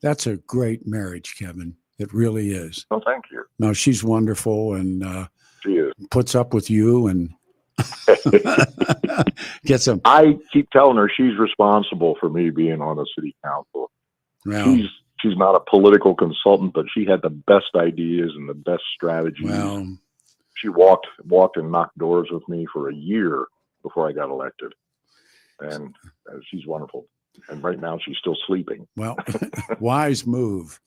That's a great marriage, Kevin. It really is. Oh, thank you. No, she's wonderful and She is. puts up with you and gets them. I keep telling her she's responsible for me being on the city council. Well, She's not a political consultant, but she had the best ideas and the best strategies. well, She walked and knocked doors with me for a year before I got elected, and she's wonderful. And right now she's still sleeping. well, wise move.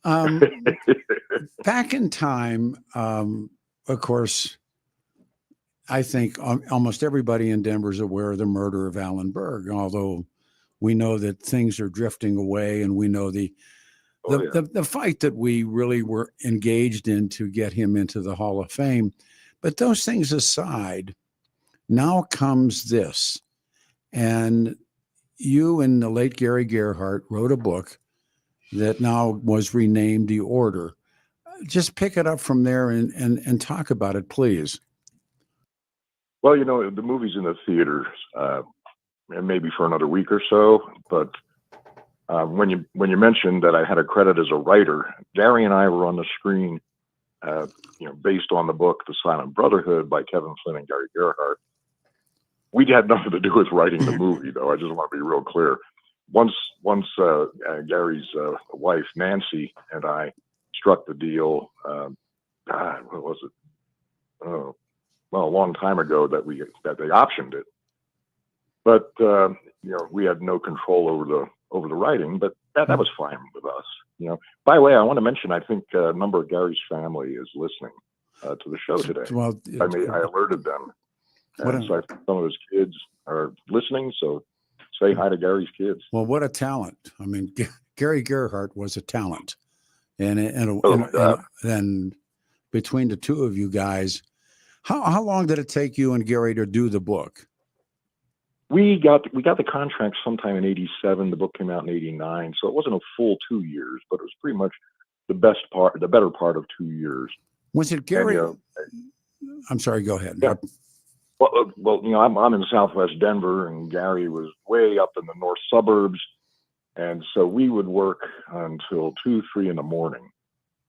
Back in time, of course, I think almost everybody in Denver is aware of the murder of Alan Berg, although we know that things are drifting away, and we know the fight that we really were engaged in to get him into the Hall of Fame. But those things aside, now comes this. And you and the late Gary Gerhardt wrote a book that now was renamed The Order. Just pick it up from there and talk about it, please. Well, the movie's in the theaters, and maybe for another week or so. But when you mentioned that I had a credit as a writer, Gary and I were on the screen, based on the book The Silent Brotherhood by Kevin Flynn and Gary Gerhardt. We had nothing to do with writing the movie, though. I just want to be real clear. Once Gary's wife Nancy and I struck the deal. What was it? Oh, well, a long time ago that they optioned it. But we had no control over the writing, but that was fine with us. By the way, I want to mention, I think a number of Gary's family is listening to the show today. Well, I alerted them. And so I think some of his kids are listening, so say hi to Gary's kids. Well, what a talent. I mean, Gary Gerhardt was a talent. And between the two of you guys, how long did it take you and Gary to do the book? We got the contract sometime in '87. The book came out in '89, so it wasn't a full 2 years, but it was pretty much the better part of 2 years. Was it Gary? I'm sorry. Go ahead. Yeah. Well, I'm in Southwest Denver, and Gary was way up in the north suburbs, and so we would work until 2, 3 in the morning.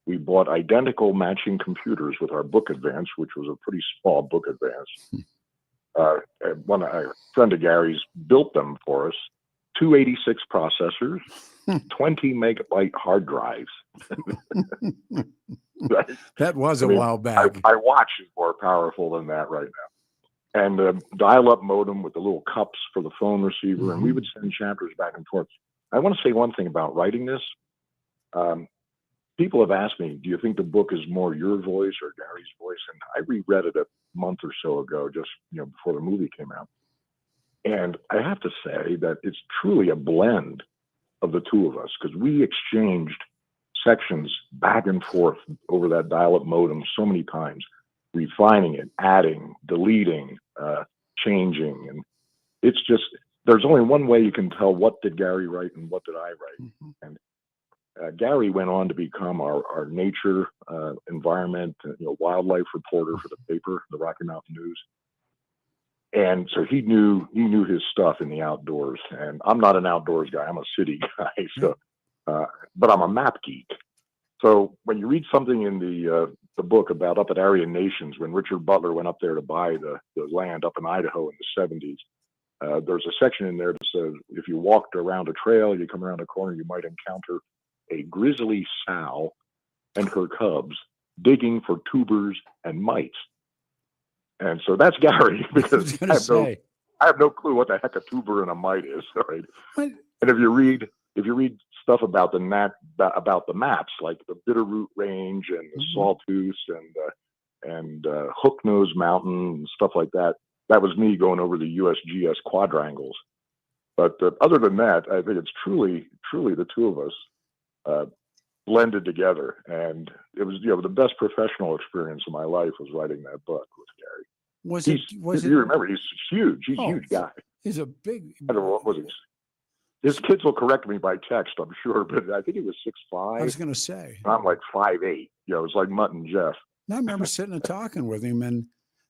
We bought identical matching computers with our book advance, which was a pretty small book advance. A friend of Gary's built them for us, 286 processors, 20 megabyte hard drives. That was a while back. My watch is more powerful than that right now. And a dial-up modem with the little cups for the phone receiver, and we would send chapters back and forth. I want to say one thing about writing this. People have asked me, do you think the book is more your voice or Gary's voice? And I reread it a month or so ago, just before the movie came out. And I have to say that it's truly a blend of the two of us, because we exchanged sections back and forth over that dial-up modem so many times, refining it, adding, deleting, changing. And it's just, there's only one way you can tell what did Gary write and what did I write. And Gary went on to become our nature, environment, wildlife reporter for the paper, the Rocky Mountain News. And so he knew his stuff in the outdoors. And I'm not an outdoors guy. I'm a city guy. So, but I'm a map geek. So when you read something in the book about up at Aryan Nations, when Richard Butler went up there to buy the land up in Idaho in the 70s, there's a section in there that says, if you walked around a trail, you come around a corner, you might encounter a grizzly sow and her cubs digging for tubers and mites. And so that's Gary, because I have no clue what the heck a tuber and a mite is. Right? And if you read stuff about the maps, like the Bitterroot Range and the Sawtooth and Hook-Nose Mountain and stuff like that, that was me going over the USGS quadrangles. But other than that, I think it's truly the two of us blended together, and it was the best professional experience of my life was writing that book with Gary. You remember, he's huge. He's a huge guy. He's a big. I don't know what was he. His kids will correct me by text, I'm sure, but I think he was 6'5". I was going to say. I'm like 5'8". It was like Mutt and Jeff. And I remember sitting and talking with him and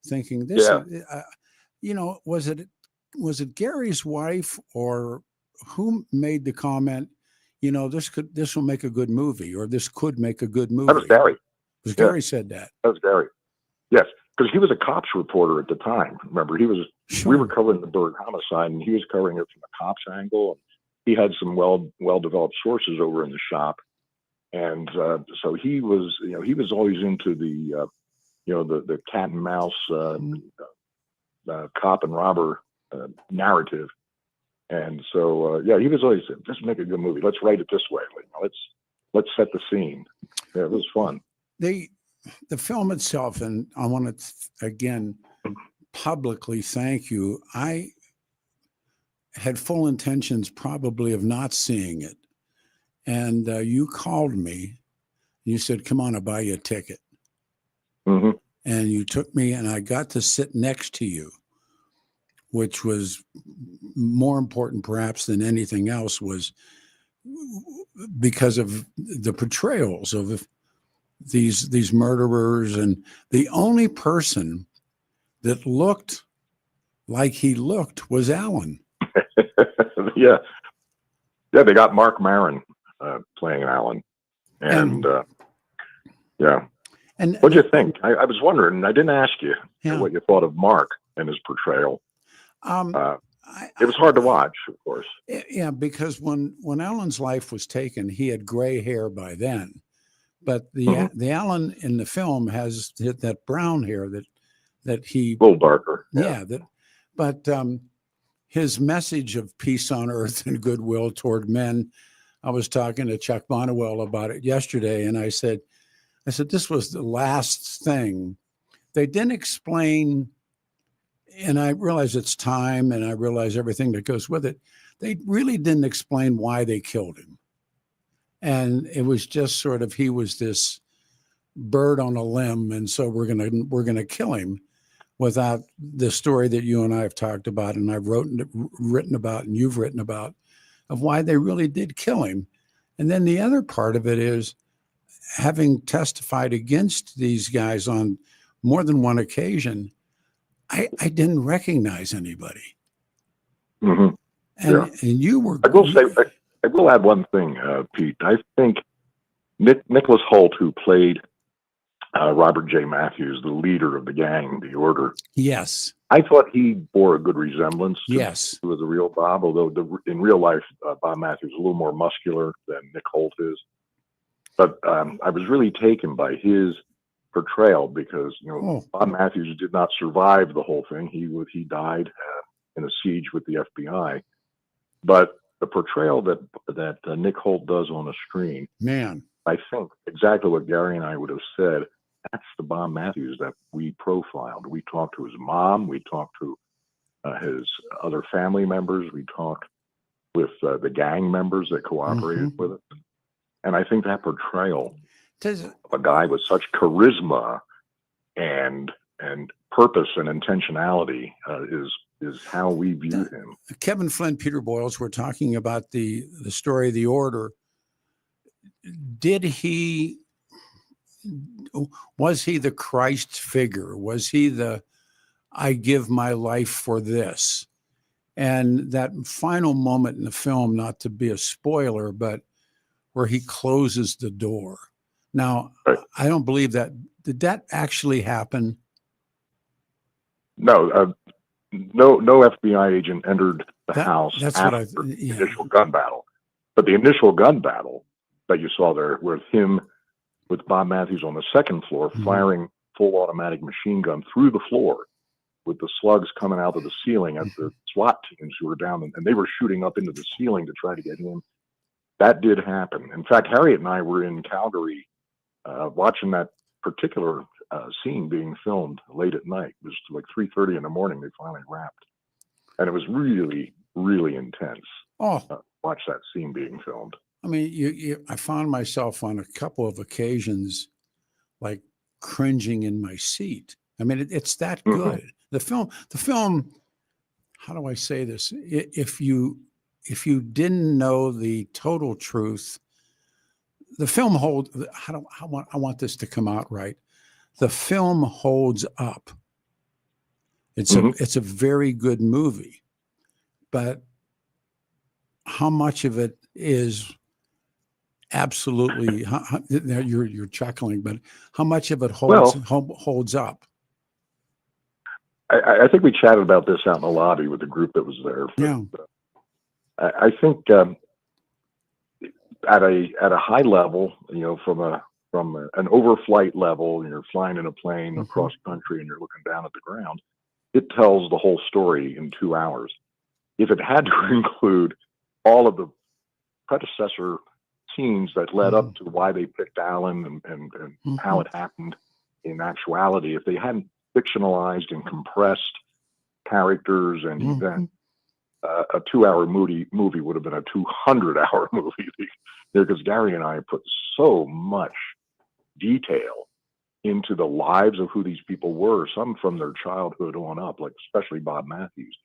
thinking, this, was it Gary's wife or who made the comment, this will make a good movie, or this could make a good movie. That was Gary. Because Yeah. Gary said that. That was Gary. Yes, because he was a cops reporter at the time. Remember, Sure. we were covering the Berg homicide, and he was covering it from a cops angle. He had some well-developed sources over in the shop, and so he was always into the the cat and mouse cop and robber narrative. And so, he was always, let's make a good movie. Let's write it this way. Let's set the scene. Yeah, it was fun. The film itself, and I want to again publicly thank you. I had full intentions probably of not seeing it, and you called me. You said, "Come on, I'll buy you a ticket." Mm-hmm. And you took me, and I got to sit next to you, which was more important perhaps than anything else, was because of the portrayals of these murderers. And the only person that looked like he looked was Alan. Yeah. They got Mark Maron playing Alan. And yeah. And what'd you think? I was wondering, I didn't ask you what you thought of Mark and his portrayal. It was hard to watch, of course. Yeah, because when Alan's life was taken, he had gray hair by then, but the Alan in the film has that brown hair that he a little darker. But his message of peace on earth and goodwill toward men. I was talking to Chuck Bonnewell about it yesterday, and I said this was the last thing. They didn't explain. And I realize it's time, and I realize everything that goes with it. They really didn't explain why they killed him. And it was just sort of, he was this bird on a limb, and so we're gonna kill him, without the story that you and I have talked about, and I've written about, and you've written about, of why they really did kill him. And then the other part of it is, having testified against these guys on more than one occasion, I didn't recognize anybody. Mm-hmm. And you were. I will add one thing, Pete. I think Nicholas Hoult, who played Robert J. Matthews, the leader of the gang, the Order. Yes. I thought he bore a good resemblance to the real Bob, although in real life, Bob Matthews is a little more muscular than Nick Hoult is. But I was really taken by his portrayal, because Bob Matthews did not survive the whole thing. He died in a siege with the FBI. But the portrayal that Nick Hoult does on the screen, man, I think exactly what Gary and I would have said. That's the Bob Matthews that we profiled. We talked to his mom. We talked to his other family members. We talked with the gang members that cooperated with it. And I think that portrayal of a guy with such charisma and purpose and intentionality is how we view him. Kevin Flynn, Peter Boyles, we're talking about the story of the Order. Was he the Christ figure? Was he the, I give my life for this? And that final moment in the film, not to be a spoiler, but where he closes the door. Now, I don't believe that. Did that actually happen? No, no FBI agent entered the house after the initial gun battle. But the initial gun battle that you saw there with Bob Matthews on the second floor, firing full automatic machine gun through the floor, with the slugs coming out of the ceiling at the SWAT teams who were down, and they were shooting up into the ceiling to try to get him. That did happen. In fact, Harriet and I were in Calgary watching that particular scene being filmed late at night. It was like 3:30 in the morning. They finally wrapped, and it was really, really intense. Watch that scene being filmed. I mean, I found myself on a couple of occasions, like cringing in my seat. I mean, it's that good. The film. How do I say this? If you didn't know the total truth, the film holds. I want this to come out right. The film holds up. It's a very good movie, but how much of it is absolutely. Now you're chuckling, but how much of it Well, holds up? I think we chatted about this out in the lobby with the group that was there. Yeah. I think at a high level, from an overflight level, and you're flying in a plane across country and you're looking down at the ground, it tells the whole story in 2 hours. If it had to include all of the predecessor scenes that led up to why they picked Allen and how it happened in actuality, if they hadn't fictionalized and compressed characters and events, a 2-hour movie would have been a 200-hour movie, because Gary and I put so much detail into the lives of who these people were, some from their childhood on up, like especially Bob Matthews,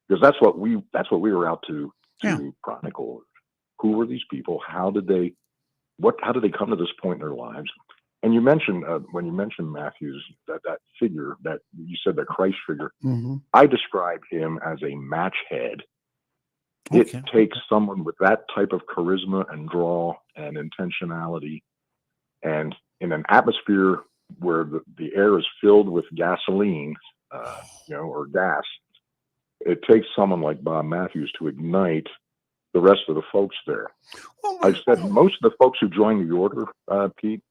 because that's what we were out to chronicle. Who were these people? How did they come to this point in their lives? And you mentioned when you mentioned Matthews, that figure that you said, the Christ figure, I describe him as a match head. It takes someone with that type of charisma and draw and intentionality, and in an atmosphere where the air is filled with gasoline, or gas, it takes someone like Bob Matthews to ignite the rest of the folks there. I've said most of the folks who joined the order, Pete,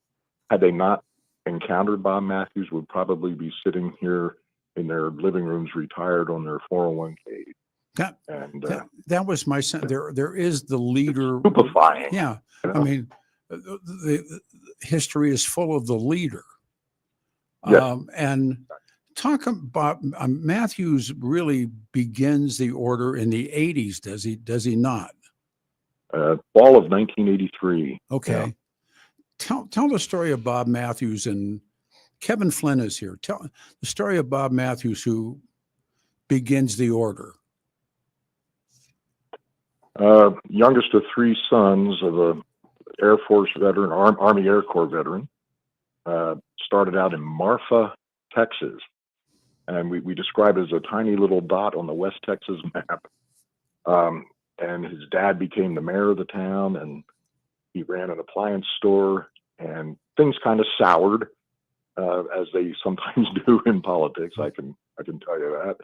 had they not encountered Bob Matthews, would probably be sitting here in their living rooms, retired on their 401k. That was my sense. There is the leader. Stupefying. Yeah, I mean, the history is full of the leader. And talk about Matthews really begins the order in the 80s, does he not? Fall of 1983. Okay. Yeah. Tell the story of Bob Matthews, and Kevin Flynn is here. Tell the story of Bob Matthews, who begins the order. Youngest of 3 sons of a Air Force veteran, Army Air Corps veteran, started out in Marfa, Texas. And we describe it as a tiny little dot on the West Texas map. And his dad became the mayor of the town, and he ran an appliance store, and things kind of soured, as they sometimes do in politics. I can tell you that.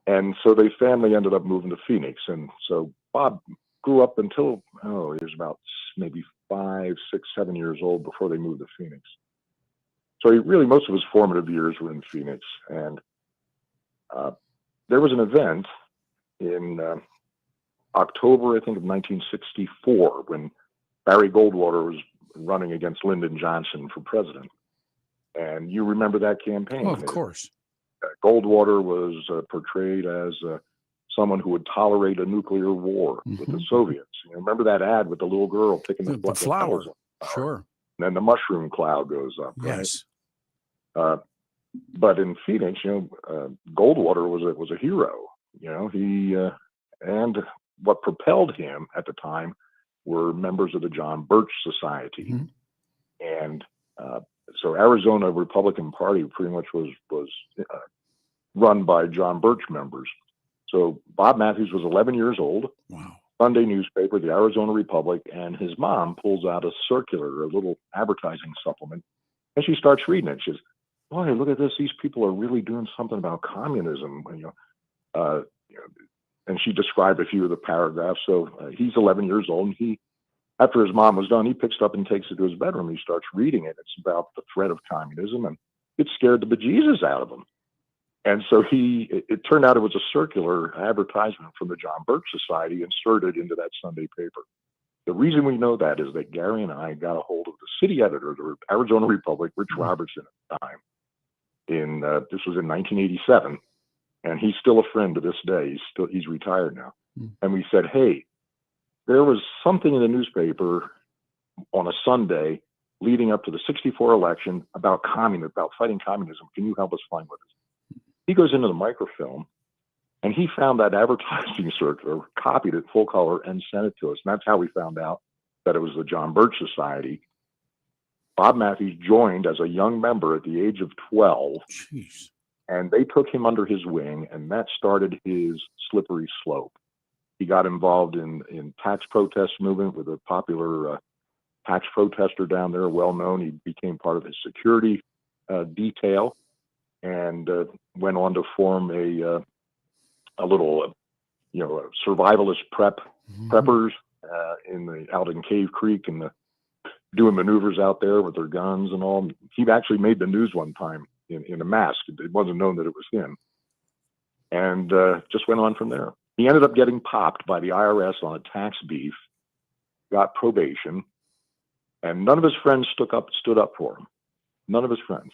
And so the family ended up moving to Phoenix. And so Bob grew up until, he was about maybe 5, 6, 7 years old before they moved to Phoenix. So most of his formative years were in Phoenix. And there was an event in October, I think, of 1964, when Barry Goldwater was running against Lyndon Johnson for president. And you remember that campaign? Oh, of course. Goldwater was portrayed as someone who would tolerate a nuclear war with the Soviets. Remember that ad with the little girl picking the flower? Sure. And then the mushroom cloud goes up. Yes. Right? But in Phoenix, Goldwater was a hero. He and what propelled him at the time were members of the John Birch Society, and so Arizona Republican Party pretty much was run by John Birch members. So Bob Matthews was 11 years old. Wow. Sunday newspaper, the Arizona Republic, and his mom pulls out a circular, a little advertising supplement, and she starts reading it. She says, "Boy, look at this! These people are really doing something about communism." And she described a few of the paragraphs. So he's 11 years old, and after his mom was done, he picks it up and takes it to his bedroom. He starts reading it. It's about the threat of communism, and it scared the bejesus out of him. And so it turned out it was a circular advertisement from the John Birch Society inserted into that Sunday paper. The reason we know that is that Gary and I got a hold of the city editor of the Arizona Republic, Rich Robertson, at the time. This was in 1987, and he's still a friend to this day. He's retired now. And we said, "Hey, there was something in the newspaper on a Sunday leading up to the 64 election about fighting communism. Can you help us find what it is?" He goes into the microfilm, and he found that advertising circular, copied it full color, and sent it to us. And that's how we found out that it was the John Birch Society. Bob Matthews joined as a young member at the age of 12. Jeez. And they took him under his wing, and that started his slippery slope. He got involved in tax protest movement with a popular tax protester down there, well known. He became part of his security detail, and went on to form a little, survivalist preppers out in Cave Creek, and doing maneuvers out there with their guns and all. He actually made the news one time in a mask. It wasn't known that it was him, and just went on from there. He ended up getting popped by the IRS on a tax beef, got probation, and none of his friends stood up for him. None of his friends.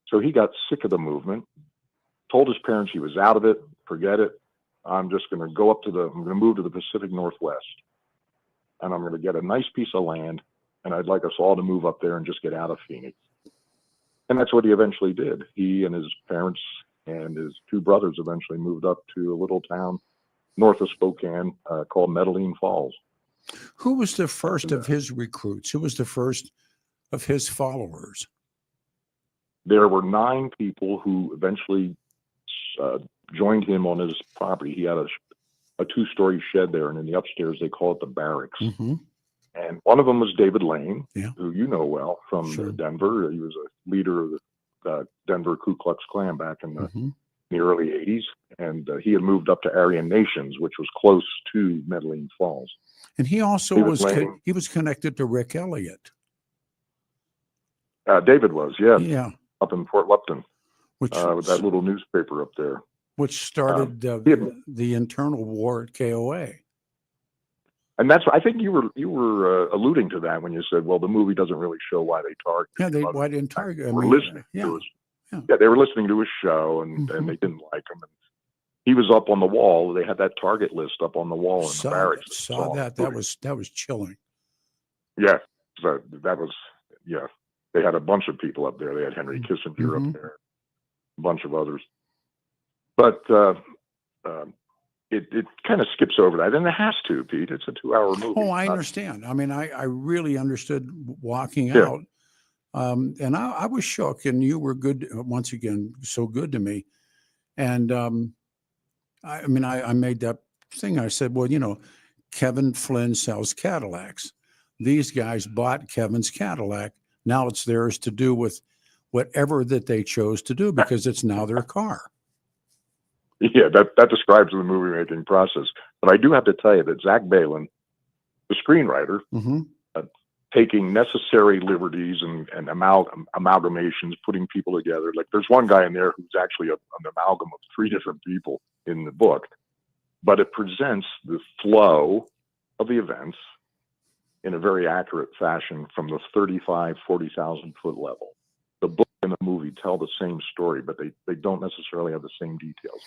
So he got sick of the movement, told his parents he was out of it, forget it. I'm just going to I'm going to move to the Pacific Northwest, and I'm going to get a nice piece of land, and I'd like us all to move up there and just get out of Phoenix. And that's what he eventually did. He and his parents and his two brothers eventually moved up to a little town north of Spokane called Medellin Falls. Who was the first of his recruits? Who was the first of his followers? There were 9 people who eventually joined him on his property. He had a 2-story shed there, and in the upstairs they call it the barracks. Mm-hmm. And one of them was David Lane, Yeah. who you know well from Sure. Denver. He was a leader of the Denver Ku Klux Klan back in Mm-hmm. the early 80s. And he had moved up to Aryan Nations, which was close to Medellin Falls. And he also he was connected to Rick Elliott. David was, yes, Yeah. up in Fort Lupton, Which with that little newspaper up there. which started the internal war at KOA. And that's, I think you were alluding to that when you said, well, the movie doesn't really show why they targeted. Yeah, why didn't target? They were listening to his, they were listening to his show, and they didn't like him. And he was up on the wall. They had that target list up on the wall in the barracks. Saw that. That was chilling. Yeah, so that was, yeah. They had a bunch of people up there. They had Henry Kissinger up there, a bunch of others. But it kind of skips over that, and it has to, Pete. It's a 2-hour movie. Oh, I understand. I mean, I really understood walking out, and I was shook. And you were good once again, so good to me. And I mean, I made that thing. I said, well, Kevin Flynn sells Cadillacs. These guys bought Kevin's Cadillac. Now it's theirs to do with whatever that they chose to do, because it's now their car. Yeah, that describes the movie making process. But I do have to tell you that Zach Balin, the screenwriter, taking necessary liberties and amalgamations, putting people together. Like, there's one guy in there who's actually an amalgam of 3 different people in the book, but it presents the flow of the events in a very accurate fashion from the 40,000 foot level. The book and the movie tell the same story, but they don't necessarily have the same details.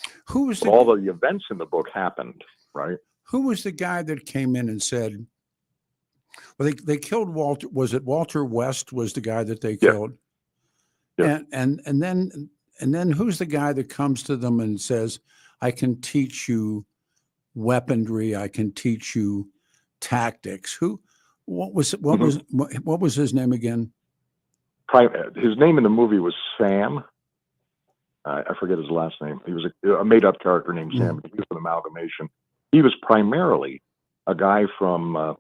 All the events in the book happened, right? Who was the guy that came in and said, well, they killed Walter? Was it Walter West was the guy that they killed? Yeah. And then who's the guy that comes to them and says, I can teach you weaponry, I can teach you tactics? What was his name again? His name in the movie was Sam. I forget his last name. He was a made-up character named Sam. He was an amalgamation. He was primarily a guy from a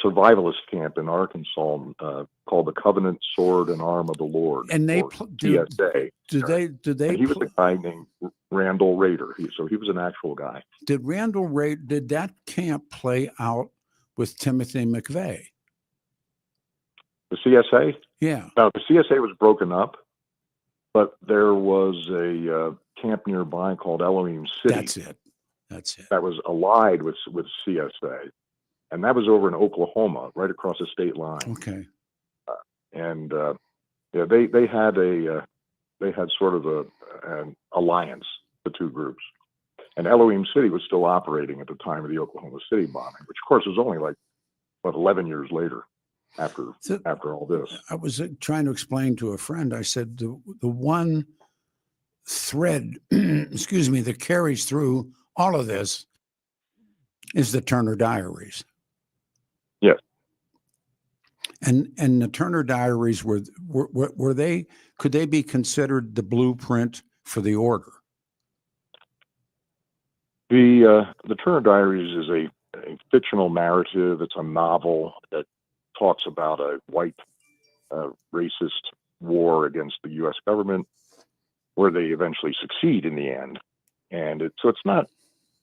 survivalist camp in Arkansas called the Covenant Sword and Arm of the Lord. And they CSA. Did they? And he was a guy named Randall Rader. So he was an actual guy. Did that camp play out with Timothy McVeigh? The CSA? Yeah. No, the CSA was broken up, but there was a camp nearby called Elohim City. That's it. That was allied with CSA, and that was over in Oklahoma, right across the state line. Okay. They had sort of an alliance, the two groups, and Elohim City was still operating at the time of the Oklahoma City bombing, which of course was only 11 years later. After all this, I was trying to explain to a friend. I said the one thread, excuse me, that carries through all of this is the Turner Diaries. Yes. And the Turner Diaries were they? Could they be considered the blueprint for the order? The Turner Diaries is a fictional narrative. It's a novel that talks about a white racist war against the U.S. government, where they eventually succeed in the end. And so it's not,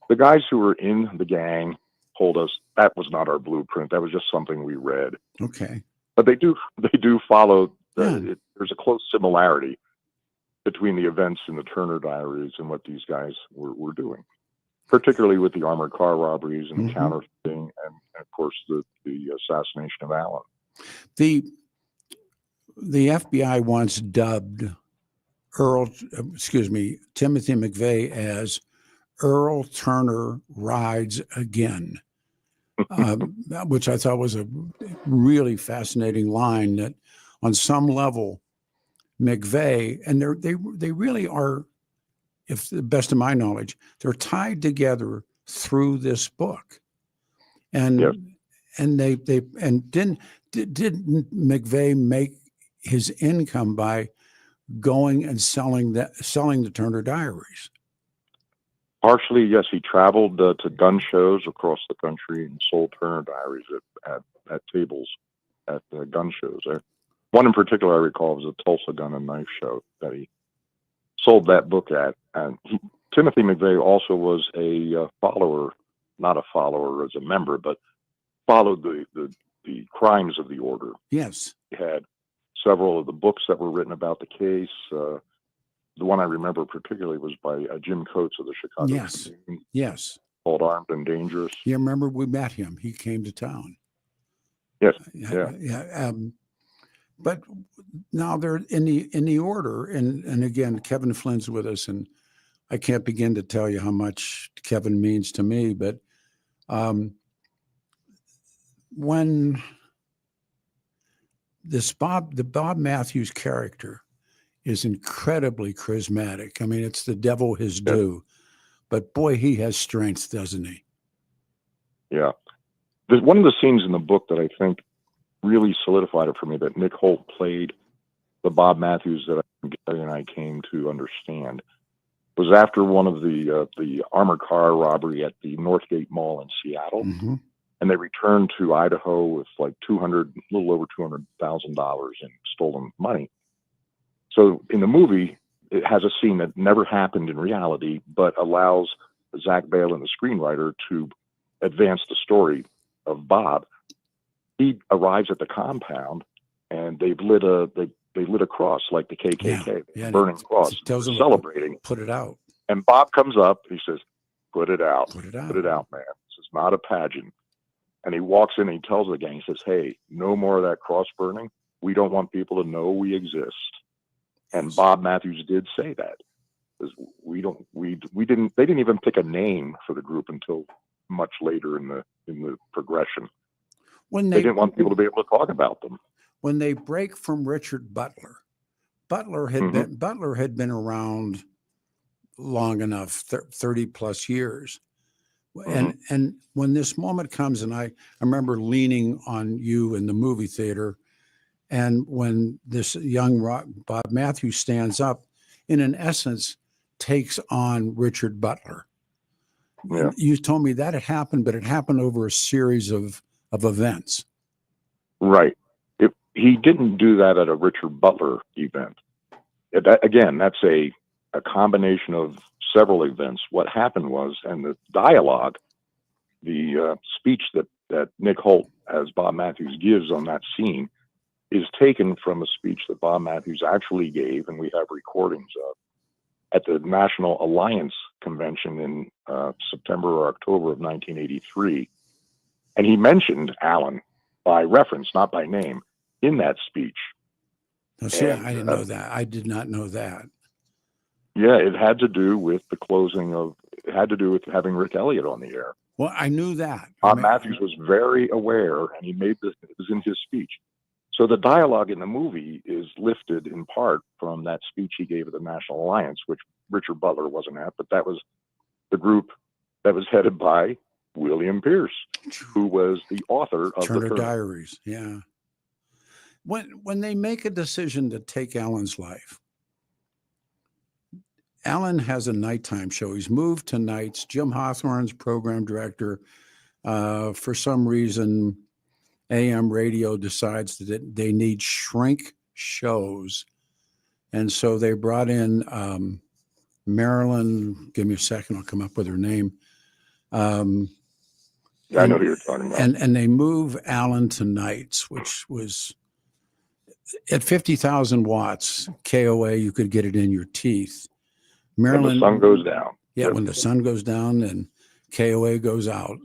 the guys who were in the gang told us that was not our blueprint. That was just something we read. Okay. But they do follow. Yeah. There's a close similarity between the events in the Turner Diaries and what these guys were doing, particularly with the armored car robberies and the counterfeiting, and of course the assassination of Allen. The FBI once dubbed Timothy McVeigh as Earl Turner Rides Again, which I thought was a really fascinating line, that on some level, McVeigh, and they really are, if the best of my knowledge, they're tied together through this book. And yes. and didn't McVeigh make his income by going and selling the Turner Diaries? Partially, yes. He traveled to gun shows across the country and sold Turner Diaries at tables at gun shows. One in particular I recall was a Tulsa Gun and Knife show that he sold that book at. And Timothy McVeigh also was a follower, not a follower as a member, but followed the crimes of the order. Yes. He had several of the books that were written about the case. The one I remember particularly was by Jim Coates of the Chicago Tribune. Yes. Called Armed and Dangerous. You remember we met him. He came to town. Yes. Yeah. But now they're in the order, and again, Kevin Flynn's with us, and I can't begin to tell you how much Kevin means to me. But when the Bob Matthews character is incredibly charismatic. I mean, it's the devil his due, but boy, he has strength, doesn't he? Yeah. There's one of the scenes in the book that I think really solidified it for me, that Nick Holt played the Bob Matthews that Gary and I came to understand, was after one of the armored car robbery at the Northgate Mall in Seattle. Mm-hmm. And they returned to Idaho with like a little over $200,000 in stolen money. So in the movie, it has a scene that never happened in reality, but allows Zach Baylin, the screenwriter, to advance the story of Bob. He arrives at the compound, and they've lit a cross like the KKK, burning cross, celebrating. Put it out. And Bob comes up. He says, "Put it out. Put it out. Put it out, man. This is not a pageant." And he walks in and he tells the gang, he says, "Hey, no more of that cross burning. We don't want people to know we exist." And Bob Matthews did say that. They didn't even pick a name for the group until much later in the progression. When they didn't want people to be able to talk about them. When they break from Richard Butler had been around long enough, 30 plus years. And when this moment comes, and I remember leaning on you in the movie theater, and when this young Bob Matthews stands up, and in essence takes on Richard Butler. Yeah. You told me that had happened, but it happened over a series of events. Right. He didn't do that at a Richard Butler event. Again, that's a combination of several events. What happened was, and the dialogue, the speech that Nick Holt as Bob Matthews gives on that scene is taken from a speech that Bob Matthews actually gave, and we have recordings of, at the National Alliance Convention in September or October of 1983. And he mentioned Allen by reference, not by name, in that speech. I didn't know that. I did not know that. Yeah, it had to do with it had to do with having Rick Elliott on the air. Well, I knew that. Bob Matthews was very aware, and he made this, it was in his speech. So the dialogue in the movie is lifted in part from that speech he gave at the National Alliance, which Richard Butler wasn't at, but that was the group that was headed by William Pierce, who was the author of Turner the Diaries. Yeah. When they make a decision to take Allen's life, Allen has a nighttime show. He's moved to nights. Jim Hawthorne's program director, for some reason, AM radio decides that they need shrink shows. And so they brought in Marilyn. Give me a second. I'll come up with her name. Yeah, I know who you're talking about. And they move Alan to nights, which was at 50,000 watts KOA. You could get it in your teeth. When the sun goes down. Yeah, when the sun goes down and KOA goes out.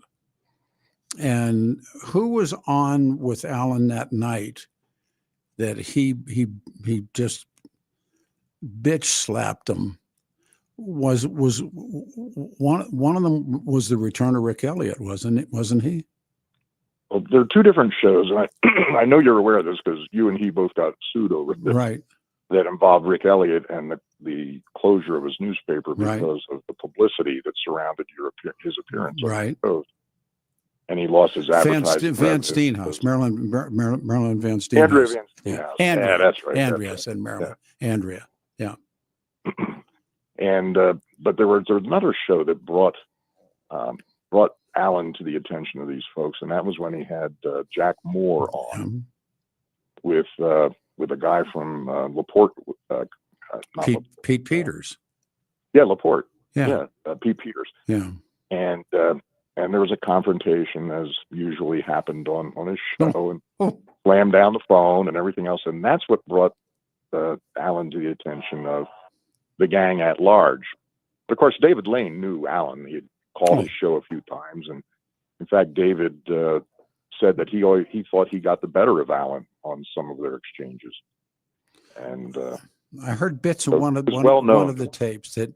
And who was on with Alan that night that he just bitch slapped him? Was one of them was the return of Rick Elliott, wasn't he? Well, there are two different shows, and I know you're aware of this because you and he both got sued over this. Right. That involved Rick Elliott and the closure of his newspaper because Right. of the publicity that surrounded his appearance. Right. And he lost his advertising. Van Steenhouse, Marilyn Van Steenhouse. Andrea Van Steenhouse. Yeah. Yeah, that's right. Andrea That's said Marilyn. Yeah. Andrea. Yeah. And but there was another show that brought Alan to the attention of these folks, and that was when he had Jack Moore on with a guy from LaPorte. Pete Peters. Yeah, LaPorte. Yeah. Pete Peters. Yeah. And there was a confrontation, as usually happened on his show, and slammed down the phone and everything else. And that's what brought Alan to the attention of the gang at large. But of course, David Lane knew Alan. He had called his show a few times, and in fact, David said that he thought he got the better of Alan on some of their exchanges. And I heard bits of one of the tapes that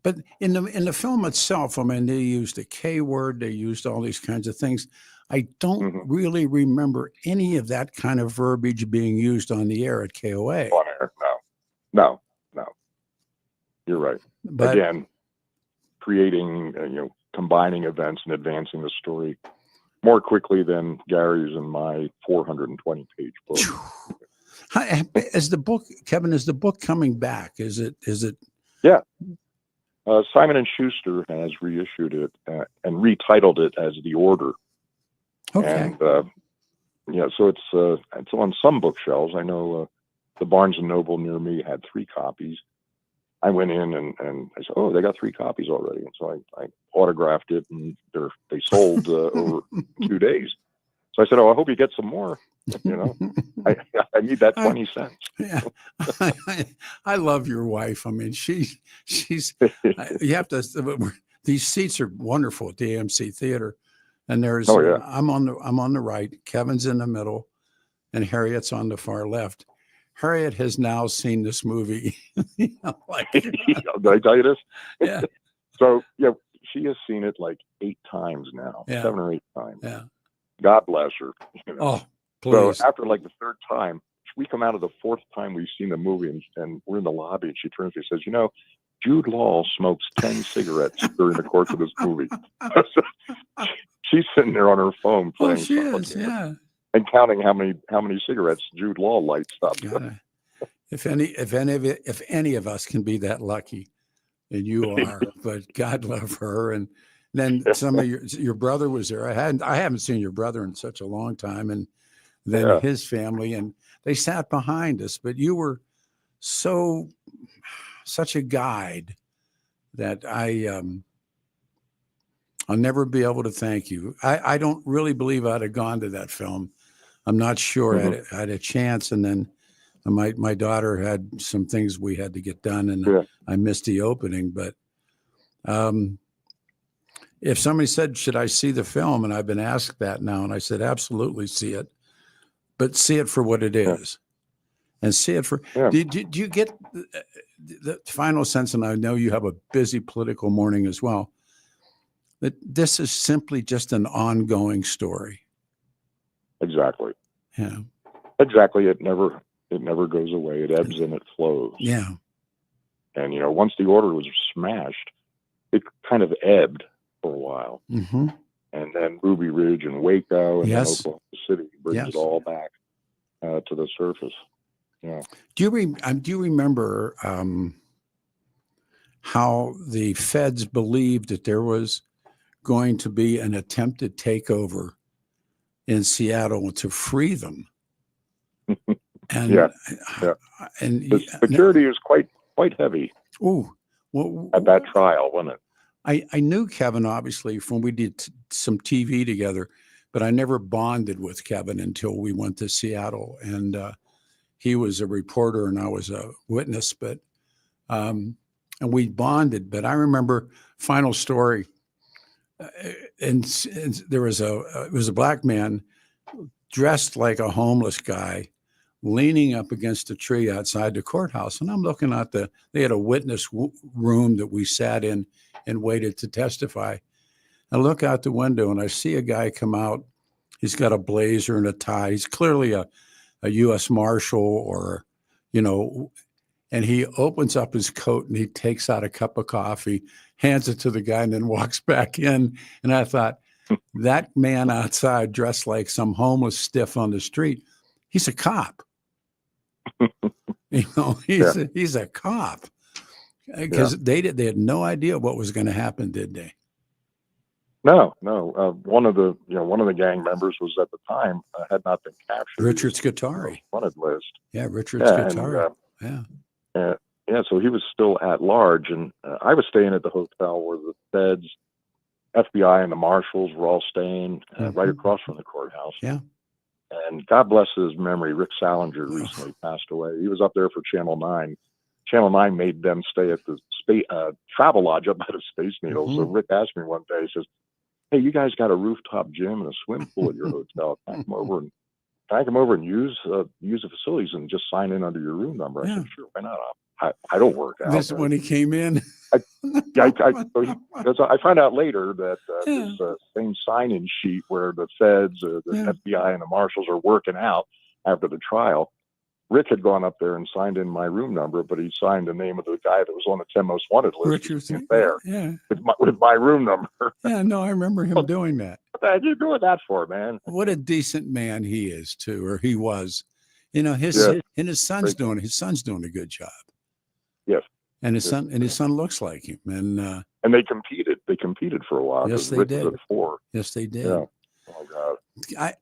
but in the film itself, I mean, they used the K word, they used all these kinds of things. I don't really remember any of that kind of verbiage being used on the air at KOA. On air, no. You're right. But again, creating, combining events and advancing the story more quickly than Gary's and my 420-page book. Is the book, Kevin? Is the book coming back? Is it? Yeah. Simon & Schuster has reissued it and retitled it as The Order. Okay. And so it's on some bookshelves. I know the Barnes and Noble near me had 3 copies. I went in and I said, "Oh, they got 3 copies already." And so I autographed it, and they sold over 2 days. So I said, "Oh, I hope you get some more." I need that 20 cents. Yeah. I love your wife. I mean, she's you have to. These seats are wonderful at the AMC Theater, and there's I'm on the right, Kevin's in the middle, and Harriet's on the far left. Harriet has now seen this movie. Did I tell you this? Yeah. So she has seen it like 8 times now, 7 or 8 times. Yeah. God bless her. Oh, please. So after like the 3rd time, we come out of the 4th time we've seen the movie, and we're in the lobby, and she turns to me and says, Jude Law smokes 10 cigarettes during the course of this movie. She's sitting there on her phone playing. She is, yeah. And counting how many cigarettes Jude Law lights up. If any of us can be that lucky, and you are, but God love her. And then some of your brother was there. I haven't seen your brother in such a long time, and then his family, and they sat behind us. But you were such a guide that I'll never be able to thank you. I don't really believe I'd have gone to that film. I'm not sure I had a chance, and then my daughter had some things we had to get done, and I missed the opening. But if somebody said, "Should I see the film?" and I've been asked that now, and I said, "Absolutely, see it, but see it for what it is, and see it for." Do you get the final sense? And I know you have a busy political morning as well. That this is simply just an ongoing story. Exactly. Yeah. Exactly. It never goes away. It ebbs and it flows. Yeah. And once the order was smashed, it kind of ebbed for a while. Mm-hmm. And then Ruby Ridge and Waco and then Oklahoma City brings it all back to the surface. Yeah. Do you remember how the feds believed that there was going to be an attempted takeover in Seattle to free them. And Yeah. and The security is quite heavy well, at that trial, wasn't it? I knew Kevin obviously from we did some TV together, but I never bonded with Kevin until we went to Seattle, and he was a reporter and I was a witness, but and we bonded. But I remember final story, and there was it was a black man dressed like a homeless guy, leaning up against a tree outside the courthouse. And I'm looking at they had a witness room that we sat in and waited to testify. I look out the window and I see a guy come out. He's got a blazer and a tie. He's clearly a U.S. Marshal or, and he opens up his coat and he takes out a cup of coffee, hands it to the guy, and then walks back in. And I thought, that man outside dressed like some homeless stiff on the street, he's a cop. He's a cop. Because they had no idea what was going to happen, did they? No. One of the gang members was at the time had not been captured. Richard Scutari. Wanted list. Yeah, Richard Scutari. So he was still at large, and I was staying at the hotel where the feds, FBI, and the marshals were all staying right across from the courthouse. Yeah. And God bless his memory, Rick Salinger recently passed away. He was up there for Channel 9. Channel 9 made them stay at the travel lodge up by the Space Needle. So Rick asked me one day, he says, "Hey, you guys got a rooftop gym and a swimming pool at your hotel. Can I come over and use the facilities and just sign in under your room number?" I said, "Sure, why not? I don't work out." This is when he came in. I find out later that this same sign-in sheet where the feds, the FBI, and the marshals are working out after the trial, Rick had gone up there and signed in my room number, but he signed the name of the guy that was on the 10 most wanted list with my room number. Yeah, no, I remember him doing that. What are you doing that for, man? What a decent man he is too, or he was. His son's doing a good job. Yes. And his son looks like him. And they competed. They competed for a while. Yes, they Rick did. was at 4. Yes, they did. Yeah. Oh God.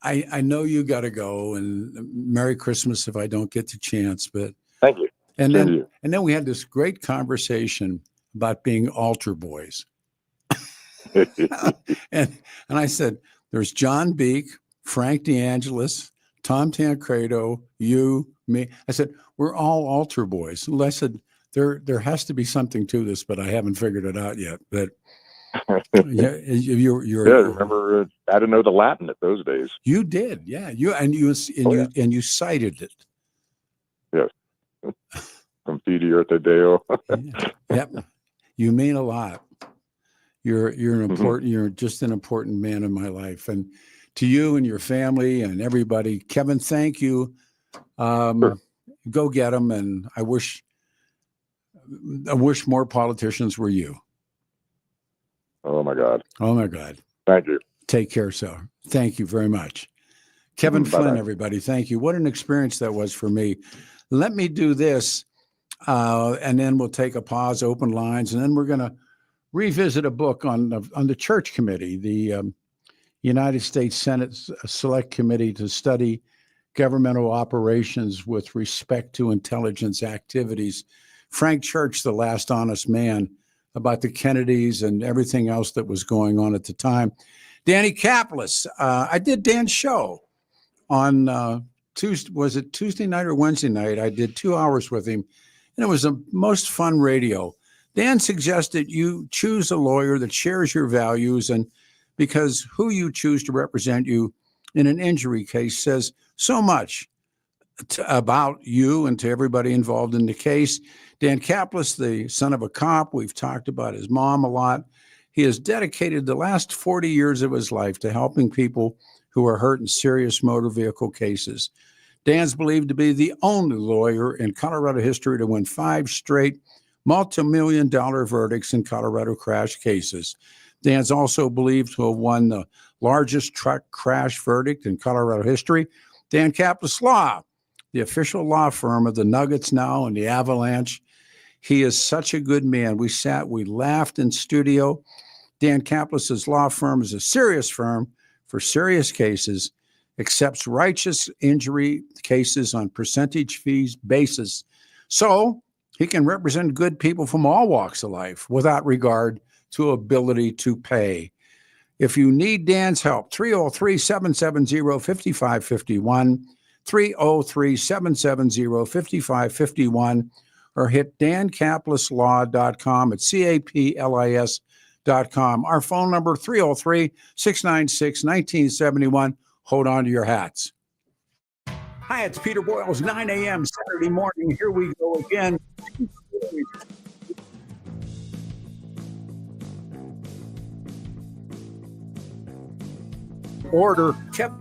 I know you got to go, and Merry Christmas if I don't get the chance. But thank you. And then we had this great conversation about being altar boys. and I said, there's John Beek, Frank DeAngelis, Tom Tancredo, you, me. I said, we're all altar boys. And I said, there has to be something to this, but I haven't figured it out yet. But you're remember I didn't know the Latin at those days. You did, yeah. You cited it. Yes. From Fide te Deo. Yep. You mean a lot. You're an important. You're just an important man in my life, and to you and your family and everybody, Kevin. Thank you. Sure. Go get them, and I wish more politicians were you. Oh my God. Thank you. Take care, sir. Thank you very much. Kevin Flynn, everybody. Thank you. What an experience that was for me. Let me do this, and then we'll take a pause, open lines, and then we're going to revisit a book on the church committee, the United States Senate Select Committee to study governmental operations with respect to intelligence activities. Frank Church, The Last Honest Man, about the Kennedys and everything else that was going on at the time. Danny Kaplis, I did Dan's show on Tuesday night or Wednesday night? I did 2 hours with him, and it was the most fun radio. Dan suggested you choose a lawyer that shares your values, and because who you choose to represent you in an injury case says so much about you and to everybody involved in the case. Dan Kaplis, the son of a cop, we've talked about his mom a lot. He has dedicated the last 40 years of his life to helping people who are hurt in serious motor vehicle cases. Dan's believed to be the only lawyer in Colorado history to win 5 straight multi-million-dollar verdicts in Colorado crash cases. Dan's also believed to have won the largest truck crash verdict in Colorado history. Dan Kaplis Law, the official law firm of the Nuggets now and the Avalanche. He is such a good man. We laughed in studio. Dan Kaplas's law firm is a serious firm for serious cases, accepts righteous injury cases on percentage fees basis. So he can represent good people from all walks of life without regard to ability to pay. If you need Dan's help, 303-770-5551, 303-770-5551, or hit dancaplaslaw.com at CAPLIS.com. Our phone number, 303-696-1971. Hold on to your hats. Hi, it's Peter Boyles, 9 a.m. Saturday morning. Here we go again. Order kept.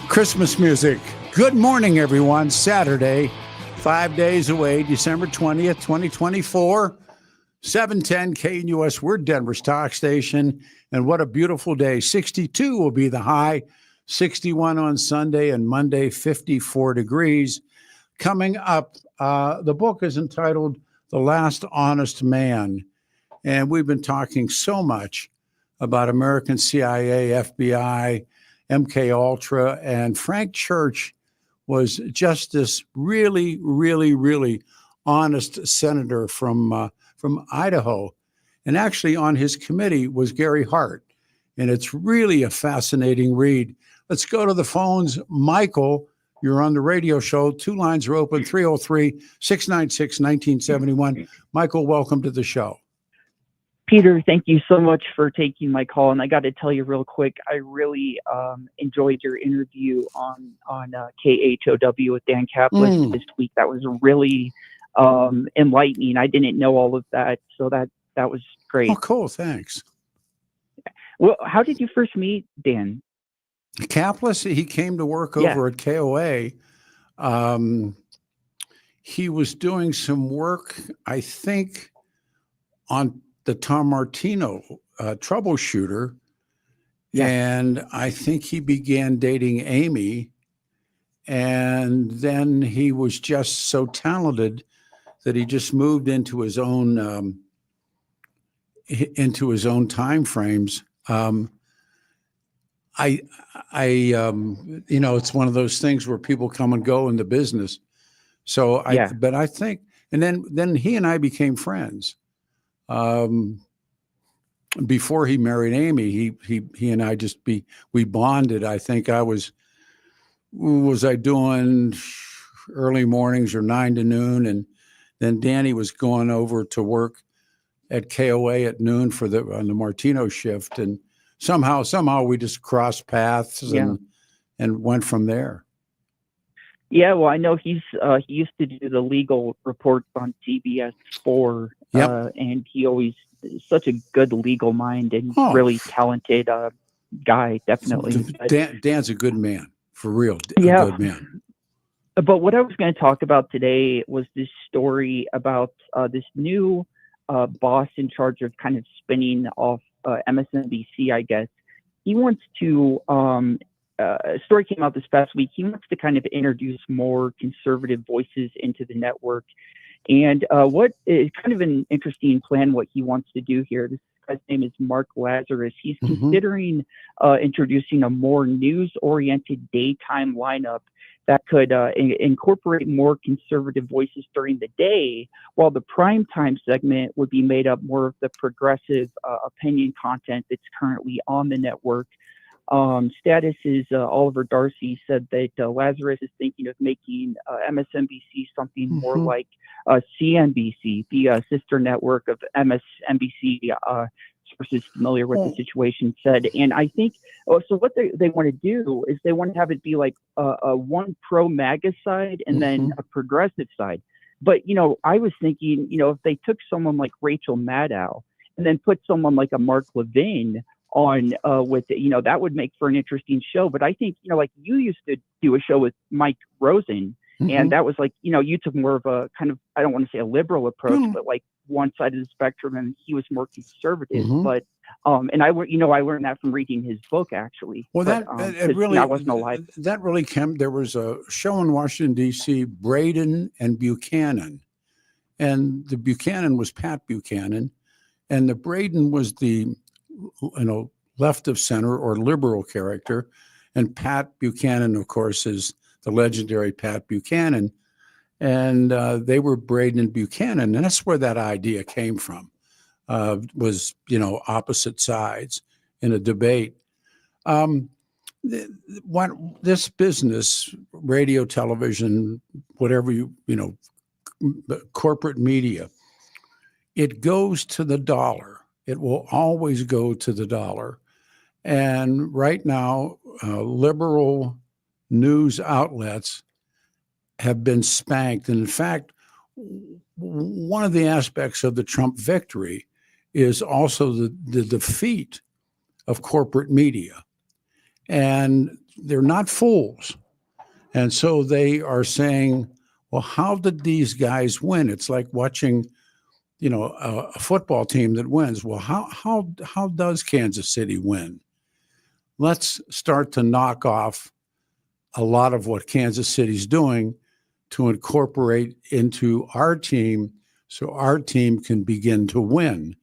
Christmas music. Good morning, everyone. Saturday, 5 days away, December 20th, 2024, 710 KNUS. We're Denver's talk station. And what a beautiful day. 62 will be the high, 61 on Sunday, and Monday, 54 degrees. Coming up, the book is entitled The Last Honest Man. And we've been talking so much about American CIA, FBI, MK Ultra, and Frank Church was just this really, really, really honest senator from Idaho. And actually on his committee was Gary Hart. And it's really a fascinating read. Let's go to the phones. Michael, you're on the radio show. Two lines are open, 303-696-1971. Michael, welcome to the show. Peter, thank you so much for taking my call. And I got to tell you real quick, I really enjoyed your interview on KHOW with Dan Kaplan this week. That was really enlightening. I didn't know all of that, so that was great. Oh, cool. Thanks. Well, how did you first meet Dan? Kaplan, he came to work over at KOA. He was doing some work, I think, on the Tom Martino troubleshooter. Yeah. And I think he began dating Amy. And then he was just so talented that he just moved into his own time frames. It's one of those things where people come and go in the business. So but I think, and then he and I became friends. Before he married Amy, he and I we bonded. I think was I doing early mornings or 9 to noon, and then Danny was going over to work at KOA at noon on the Martino shift, and somehow we just crossed paths and went from there. Yeah, well, I know he used to do the legal reports on CBS4, and he always such a good legal mind and really talented guy, definitely. Dan's a good man, for real. A good man. But what I was going to talk about today was this story about this new boss in charge of kind of spinning off MSNBC, I guess. He wants to, a story came out this past week, he wants to kind of introduce more conservative voices into the network. And what is kind of an interesting plan, what he wants to do here. This guy's name is Mark Lazarus. He's considering introducing a more news-oriented daytime lineup that could incorporate more conservative voices during the day, while the primetime segment would be made up more of the progressive opinion content that's currently on the network. Status is Oliver Darcy said that Lazarus is thinking of making MSNBC something more like CNBC, the sister network of MSNBC. Sources familiar with the situation said, and I think so. What they want to do is they want to have it be like a one pro MAGA side and then a progressive side. But I was thinking, if they took someone like Rachel Maddow and then put someone like a Mark Levin on with that would make for an interesting show. But I think like you used to do a show with Mike Rosen, and that was like you took more of a kind of, I don't want to say a liberal approach, but like one side of the spectrum, and he was more conservative. But and I learned that from reading his book, actually. Well, it really, I wasn't alive. That really came. There was a show in Washington D.C., Braden and Buchanan, and the Buchanan was Pat Buchanan, and the Braden was the left of center or liberal character, and Pat Buchanan, of course, is the legendary Pat Buchanan. And they were Braden and Buchanan, and that's where that idea came from. Was opposite sides in a debate. This business, radio, television, whatever corporate media, it goes to the dollar. It will always go to the dollar. And right now, liberal news outlets have been spanked. And in fact, one of the aspects of the Trump victory is also the defeat of corporate media. and they're not fools. And so they are saying, well, how did these guys win? It's like watching, a football team that wins. Well, how does Kansas City win? Let's start to knock off a lot of what Kansas City's doing to incorporate into our team so our team can begin to win.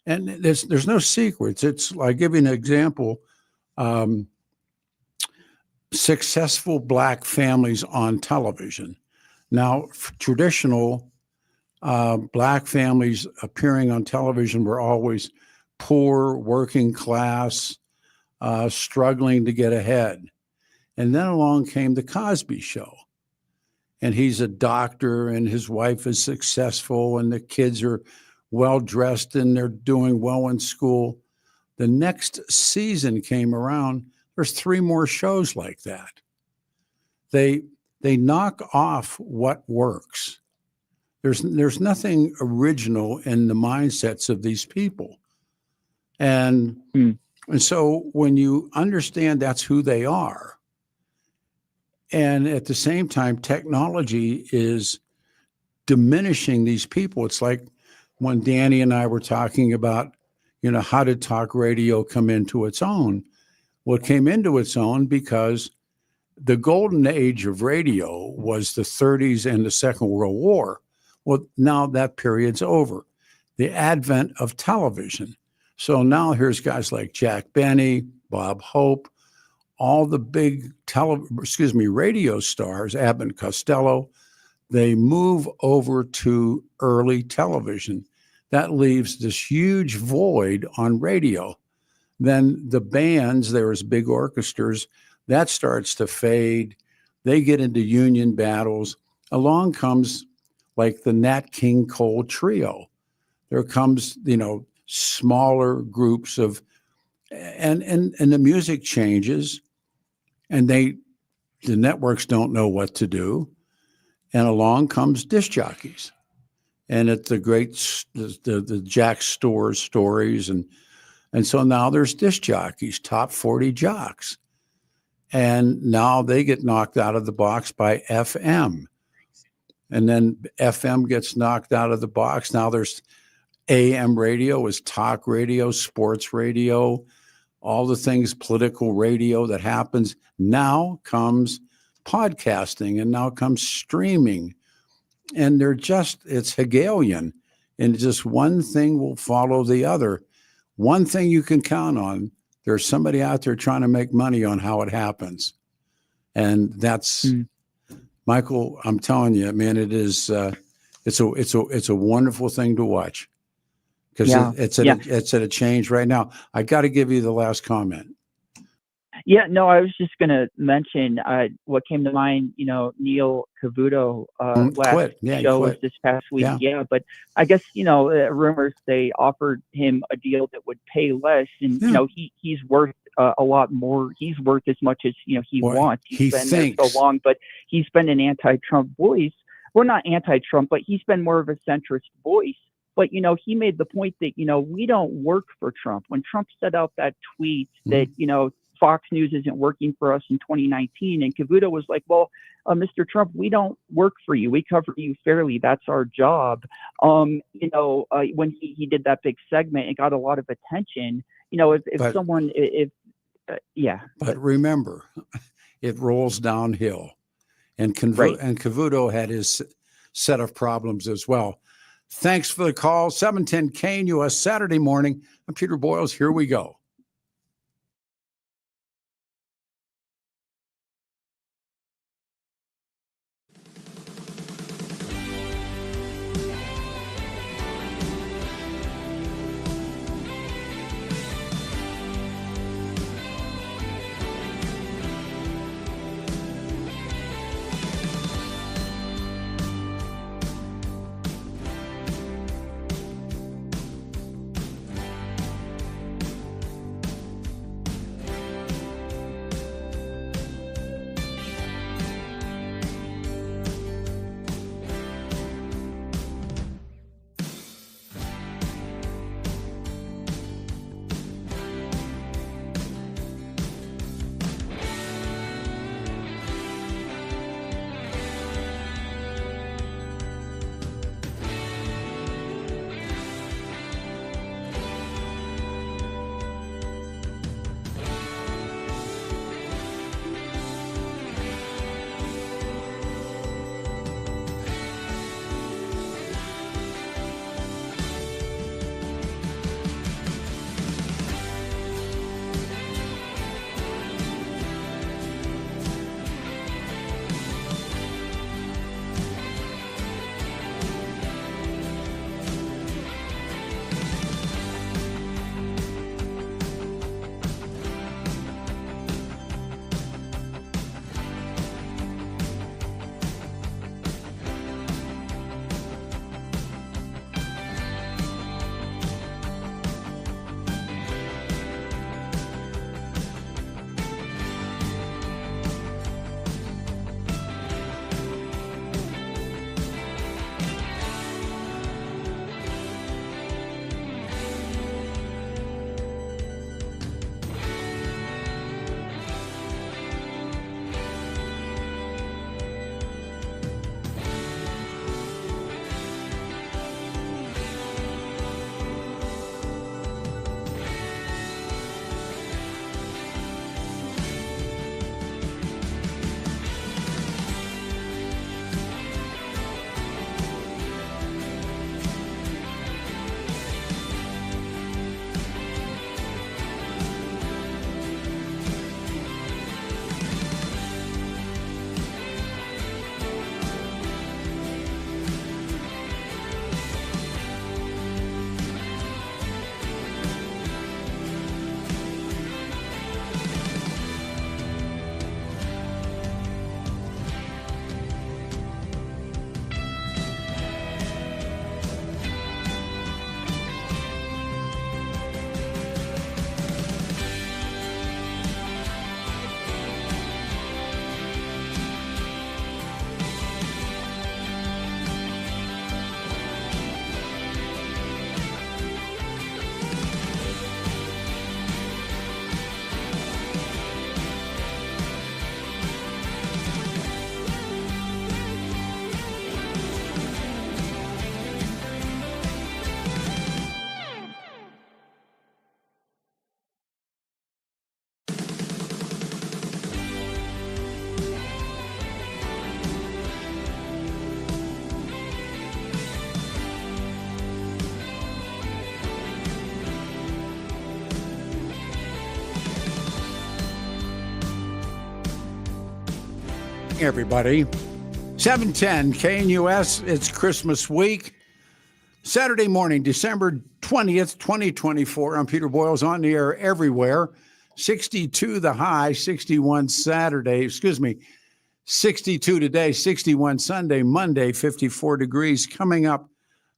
And there's no secrets. It's like, give you an example. Successful Black families on television. Now, traditional Black families appearing on television were always poor, working class, struggling to get ahead. And then along came the Cosby Show. And he's a doctor and his wife is successful and the kids are well-dressed and they're doing well in school. The next season came around. There's 3 more shows like that. They knock off what works. There's nothing original in the mindsets of these people. And so when you understand that's who they are, and at the same time, technology is diminishing these people. It's like when Danny and I were talking about, how did talk radio come into its own? Well, it came into its own because the golden age of radio was the 30s and the Second World War. Well, now that period's over. The advent of television. So now here's guys like Jack Benny, Bob Hope, all the big radio stars, Abbott and Costello, they move over to early television. That leaves this huge void on radio. Then the bands, there's big orchestras, that starts to fade. They get into union battles. Along comes like the Nat King Cole Trio. There comes, smaller groups of, and the music changes, and the networks don't know what to do. And along comes disc jockeys. And it's the great, the Jack Storrs stories. And so now there's disc jockeys, top 40 jocks. And now they get knocked out of the box by FM. And then FM gets knocked out of the box. Now there's AM radio, is talk radio, sports radio, all the things, political radio that happens. Now comes podcasting, and now comes streaming. And it's Hegelian. And just one thing will follow the other. One thing you can count on, there's somebody out there trying to make money on how it happens. And that's, Michael, I'm telling you, man, it is, it's a wonderful thing to watch. Because it's at a change right now. I got to give you the last comment. Yeah, no, I was just going to mention what came to mind. Neil Cavuto last show was this past week. Yeah, but I guess rumors they offered him a deal that would pay less, and he's worth a lot more. He's worth as much as he wants. He's been there so long, but he's been an anti-Trump voice. Well, not anti-Trump, but he's been more of a centrist voice. But, he made the point that, we don't work for Trump. When Trump set out that tweet that, Fox News isn't working for us in 2019, and Cavuto was like, well, Mr. Trump, we don't work for you. We cover you fairly. That's our job. When he did that big segment, it got a lot of attention. But remember, it rolls downhill. And Cavuto had his set of problems as well. Thanks for the call. 710 KNUS Saturday morning. I'm Peter Boyles. Here we go. everybody. 710 KNUS, it's Christmas week. Saturday morning, December 20th, 2024. I'm Peter Boyles, on the air everywhere. 62 the high, 61 Saturday, 62 today, 61 Sunday, Monday, 54 degrees. Coming up,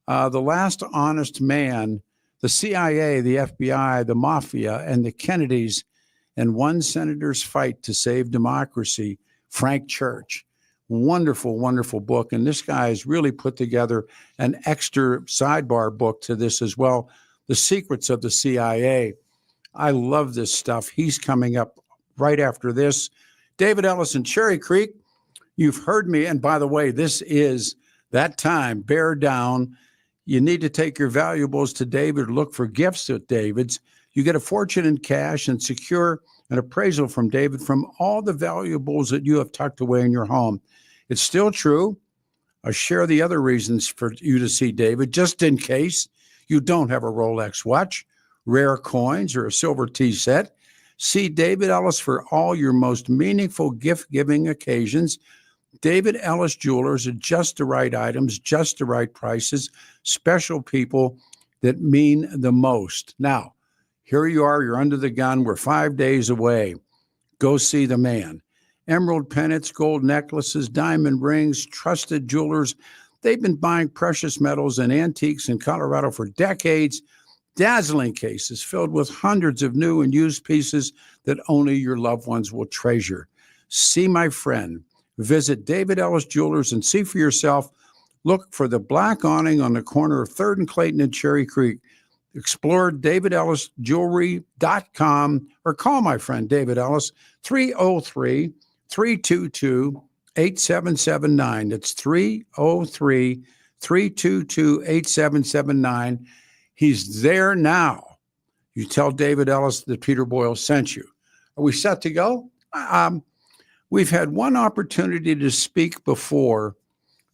the last honest man, the CIA, the FBI, the mafia, and the Kennedys, and one senator's fight to save democracy, Frank Church. Wonderful, wonderful book. And this guy has really put together an extra sidebar book to this as well, The Secrets of the CIA. I love this stuff. He's coming up right after this. David Ellis in Cherry Creek. You've heard me. And by the way, this is that time. Bear down. You need to take your valuables to David or look for gifts at David's. You get a fortune in cash and secure an appraisal from David from all the valuables that you have tucked away in your home. It's still true. I'll share the other reasons for you to see David, just in case you don't have a Rolex watch, rare coins, or a silver tea set. See David Ellis for all your most meaningful gift-giving occasions. David Ellis Jewelers are just the right items, just the right prices, special people that mean the most. Now, here you are, you're under the gun. We're 5 days away. Go see the man. Emerald pendants, gold necklaces, diamond rings, trusted jewelers. They've been buying precious metals and antiques in Colorado for decades. Dazzling cases filled with hundreds of new and used pieces that only your loved ones will treasure. See my friend. Visit David Ellis Jewelers and see for yourself. Look for the black awning on the corner of 3rd and Clayton and Cherry Creek. Explore davidellisjewelry.com or call my friend David Ellis, 303-322-8779. That's 303-322-8779. He's there now. You tell David Ellis that Peter Boyle sent you. Are we set to go? We've had one opportunity to speak before,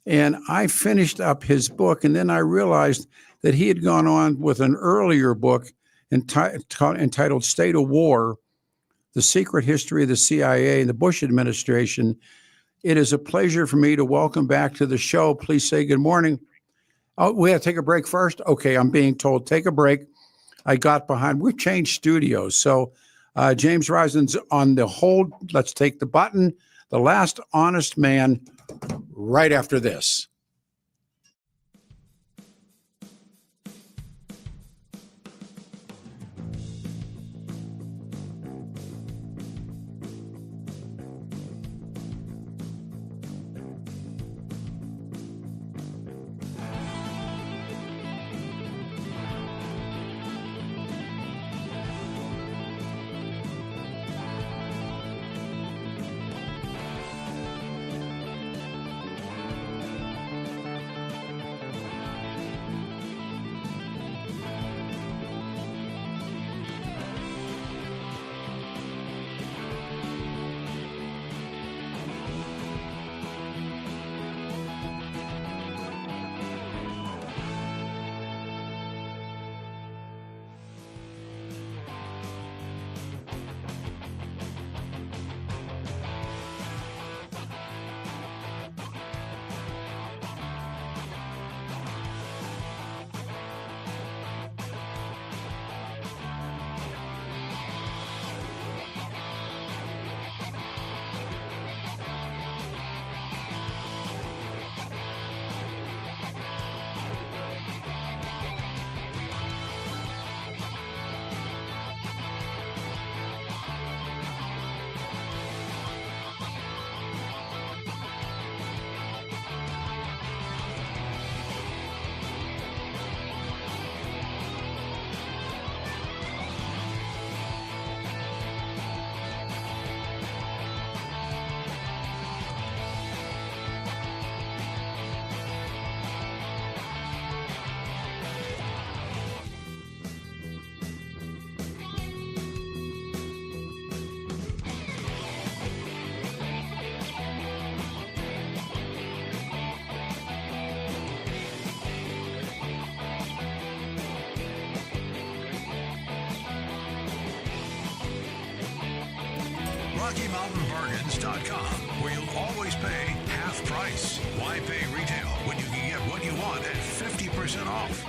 and I finished up his book, and then I realized that he had gone on with an earlier book entitled State of War, The Secret History of the CIA and the Bush Administration. It is a pleasure for me to welcome back to the show. Please say good morning. Oh, we have to take a break first? Okay, I'm being told take a break. I got behind. We changed studios. So James Risen's on the hold. Let's take the button. The last honest man right after this. RockyMountainBargains.com, where you'll always pay Why pay retail when you can get what you want at 50% off?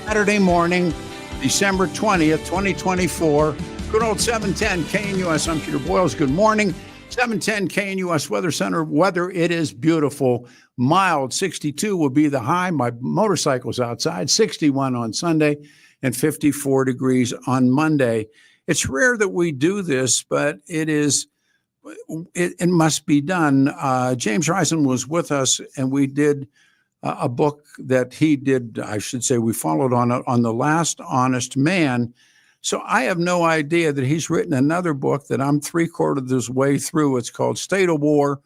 Saturday morning, December 20th, 2024. Good old 710 KNUS. I'm Peter Boyles. Good morning. 710 KNUS Weather Center. Weather, it is beautiful. Mild, 62 will be the high. My motorcycle's outside, 61 on Sunday and 54 degrees on Monday. It's rare that we do this, but it must be done. James Risen was with us, and we did a book that he did, I should say, we followed on The Last Honest Man. So I have no idea that he's written another book that I'm 3/4 of this way through. It's called State of War,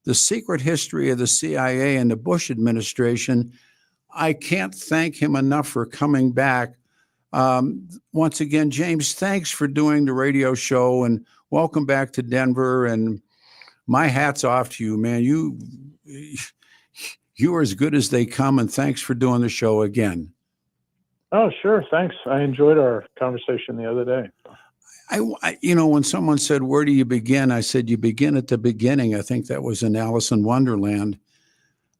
The Secret History of the CIA and the Bush Administration. I can't thank him enough for coming back. Once again, James, thanks for doing the radio show, and welcome back to Denver. And my hat's off to you, man. You are as good as they come, and thanks for doing the show again. Oh, sure. Thanks. I enjoyed our conversation the other day. When someone said, where do you begin? I said, you begin at the beginning. I think that was in Alice in Wonderland.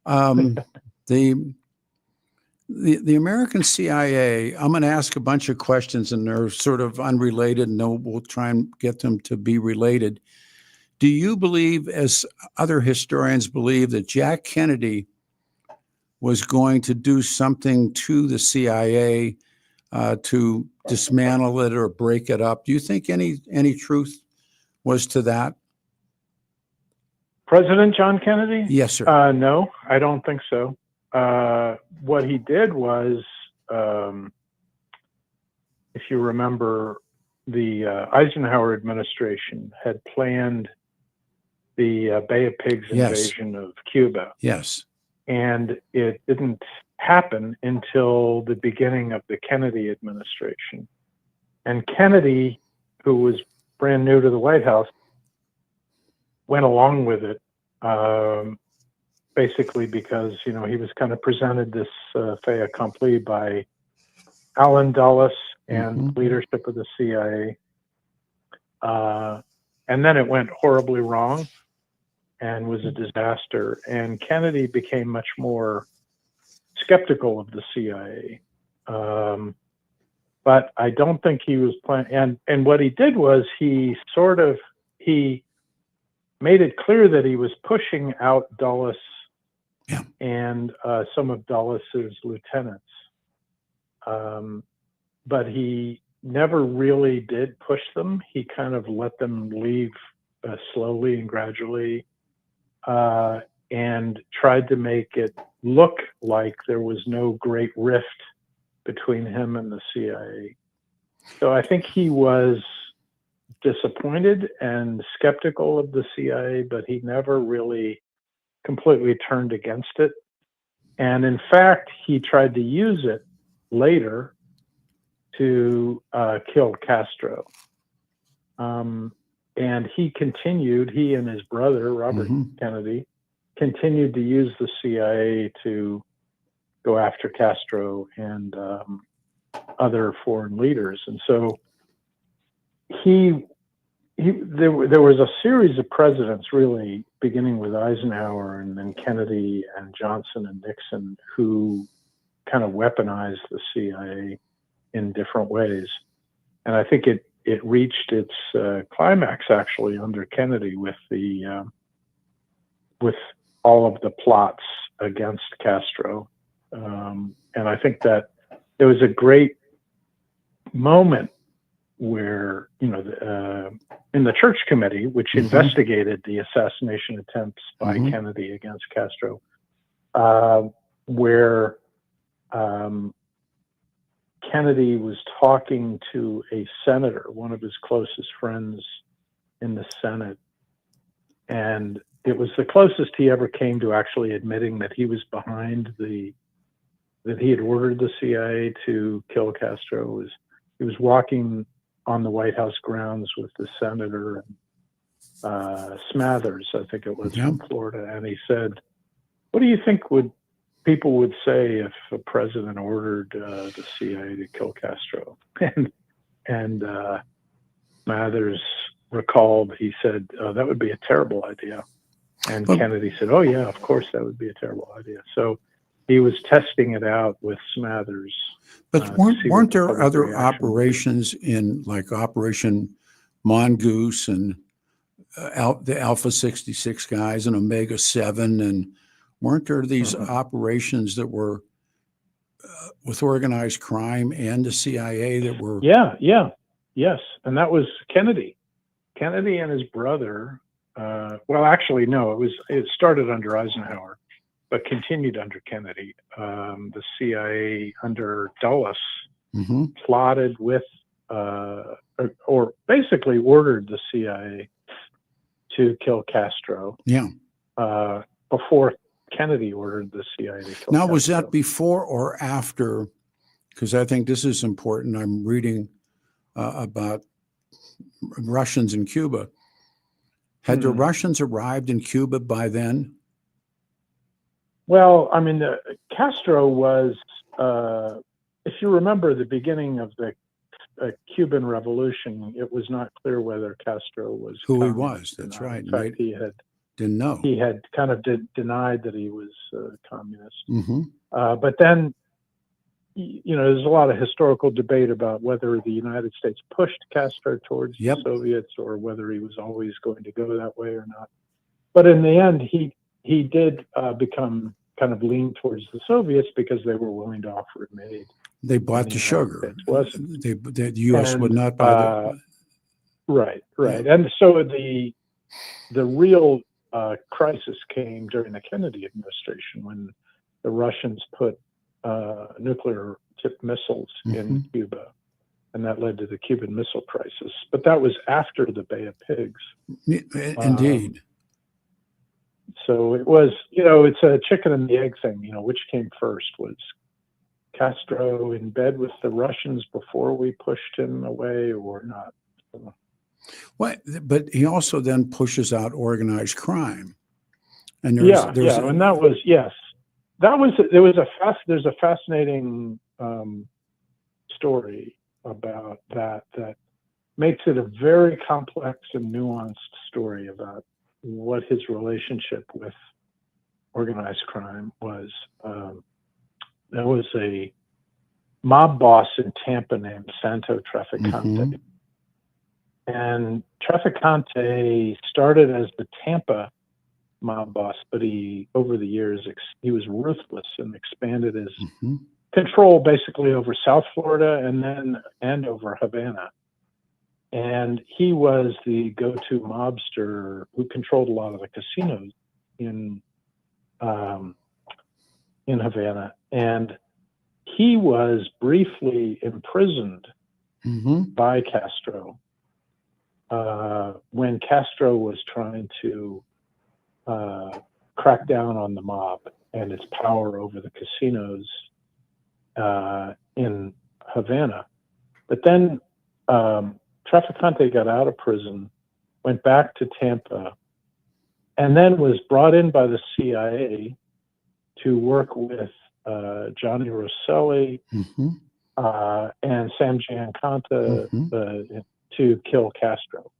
The American CIA, I'm going to ask a bunch of questions, and they're sort of unrelated, and we'll try and get them to be related. Do you believe, as other historians believe, that Jack Kennedy was going to do something to the CIA to dismantle it or break it up? Do you think any truth was to that? President John Kennedy? Yes, sir. No, I don't think so. What he did was, if you remember, the Eisenhower administration had planned the Bay of Pigs invasion of Cuba. Yes. And it didn't happen until the beginning of the Kennedy administration. And Kennedy, who was brand new to the White House, went along with it, basically because, he was kind of presented this fait accompli by Allen Dulles and leadership of the CIA. And then it went horribly wrong and was a disaster. And Kennedy became much more skeptical of the CIA. But I don't think he was planning. And what he did was he made it clear that he was pushing out Dulles Yeah. and some of Dulles's lieutenants. But he never really did push them. He kind of let them leave slowly and gradually, and tried to make it look like there was no great rift between him and the CIA. So I think he was disappointed and skeptical of the CIA, but he never really completely turned against it. And in fact, he tried to use it later to kill Castro. And he and his brother, Robert Kennedy, continued to use the CIA to go after Castro and other foreign leaders. And so there was a series of presidents, really, beginning with Eisenhower and then Kennedy and Johnson and Nixon, who kind of weaponized the CIA in different ways. And I think it reached its climax actually under Kennedy with all of the plots against Castro. And I think that there was a great moment where, in the Church Committee, which investigated the assassination attempts by Kennedy against Castro, where Kennedy was talking to a senator, one of his closest friends in the Senate, and it was the closest he ever came to actually admitting that he was behind that he had ordered the CIA to kill Castro. He was walking on the White House grounds with the senator and Smathers, I think it was, from Florida, and he said, "What do you think people would say if a president ordered the CIA to kill Castro?" And Smathers recalled, he said, "Oh, that would be a terrible idea." And Kennedy said, "Oh yeah, of course that would be a terrible idea." So he was testing it out with Smathers. But weren't there other operations in, like Operation Mongoose and the Alpha 66 guys and Omega 7, and weren't there these operations that were with organized crime and the CIA that were? Yes, and that was Kennedy and his brother. Well, actually, no, it started under Eisenhower, but continued under Kennedy. The CIA under Dulles plotted with, or basically ordered the CIA to kill Castro. Yeah. Before Kennedy ordered the CIA to kill Castro. Now, was that before or after? Because I think this is important. I'm reading about Russians in Cuba. Had the Russians arrived in Cuba by then? Well, I mean, Castro was, if you remember the beginning of the Cuban Revolution, it was not clear whether Castro was who he was. That's right. In fact, he didn't know. He had kind of denied that he was communist. But then, there's a lot of historical debate about whether the United States pushed Castro towards the Soviets or whether he was always going to go that way or not. But in the end, he did become kind of lean towards the Soviets because they were willing to offer him aid. They bought the sugar. The U.S. would not buy the... Right. And so the real crisis came during the Kennedy administration when the Russians put nuclear-tipped missiles in Cuba, and that led to the Cuban Missile Crisis. But that was after the Bay of Pigs. Indeed. So it was, it's a chicken and the egg thing. Which came first? Was Castro in bed with the Russians before we pushed him away, or not? But he also then pushes out organized crime, and and that was there's a fascinating story about that makes it a very complex and nuanced story about what his relationship with organized crime was. There was a mob boss in Tampa named Santo Trafficante. And Trafficante started as the Tampa mob boss, but over the years, he was ruthless and expanded his control basically over South Florida and over Havana. And he was the go-to mobster who controlled a lot of the casinos in Havana. And he was briefly imprisoned by Castro when Castro was trying to crack down on the mob and its power over the casinos in Havana. But then Trafficante got out of prison, went back to Tampa, and then was brought in by the CIA to work with Johnny Rosselli and Sam Giancana to kill Castro.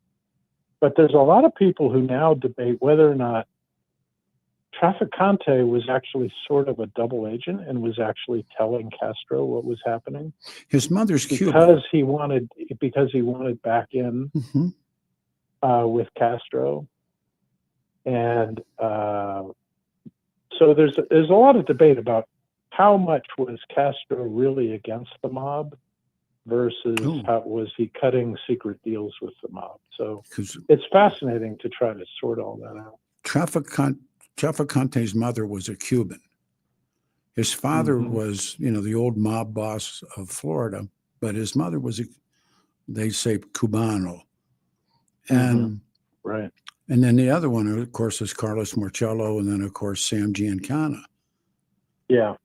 But there's a lot of people who now debate whether or not Trafficante was actually sort of a double agent and was actually telling Castro what was happening. His mother's Cuban. Because he wanted back in with Castro. And so there's a lot of debate about how much was Castro really against the mob versus how was he cutting secret deals with the mob. So it's fascinating to try to sort all that out. Trafficante's mother was a Cuban. His father was, the old mob boss of Florida, but his mother was, they say, Cubano. And right. And then the other one, of course, is Carlos Marcello, and then, of course, Sam Giancana. Yeah.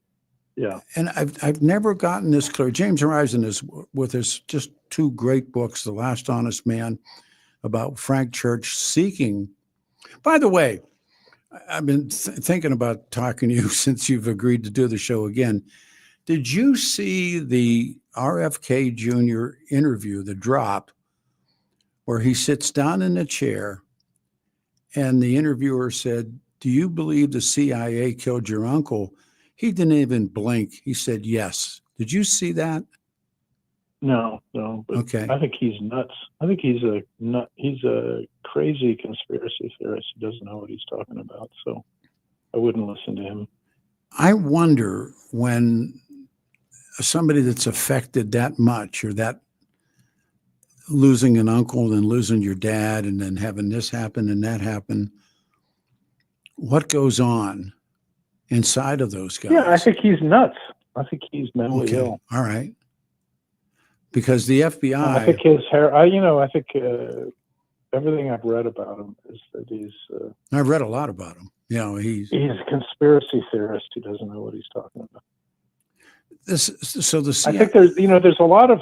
Yeah. And I've never gotten this clear. James Risen is with his just two great books, The Last Honest Man, about Frank Church seeking. By the way, I've been thinking about talking to you since you've agreed to do the show again. Did you see the RFK Jr. interview, the drop, where he sits down in a chair and the interviewer said, "Do you believe the CIA killed your uncle?" He didn't even blink. He said, "Yes." Did you see that? No. But okay. I think he's nuts. I think he's a crazy conspiracy theorist who doesn't know what he's talking about. So I wouldn't listen to him. I wonder when somebody that's affected that much, or that losing an uncle and losing your dad and then having this happen and that happen, what goes on inside of those guys? Yeah, I think he's nuts. I think he's mentally ill. All right. Because the FBI, I think his hair. I think everything I've read about him is that he's. I've read a lot about him. He's a conspiracy theorist who doesn't know what he's talking about. So the CIA, I think there's a lot of.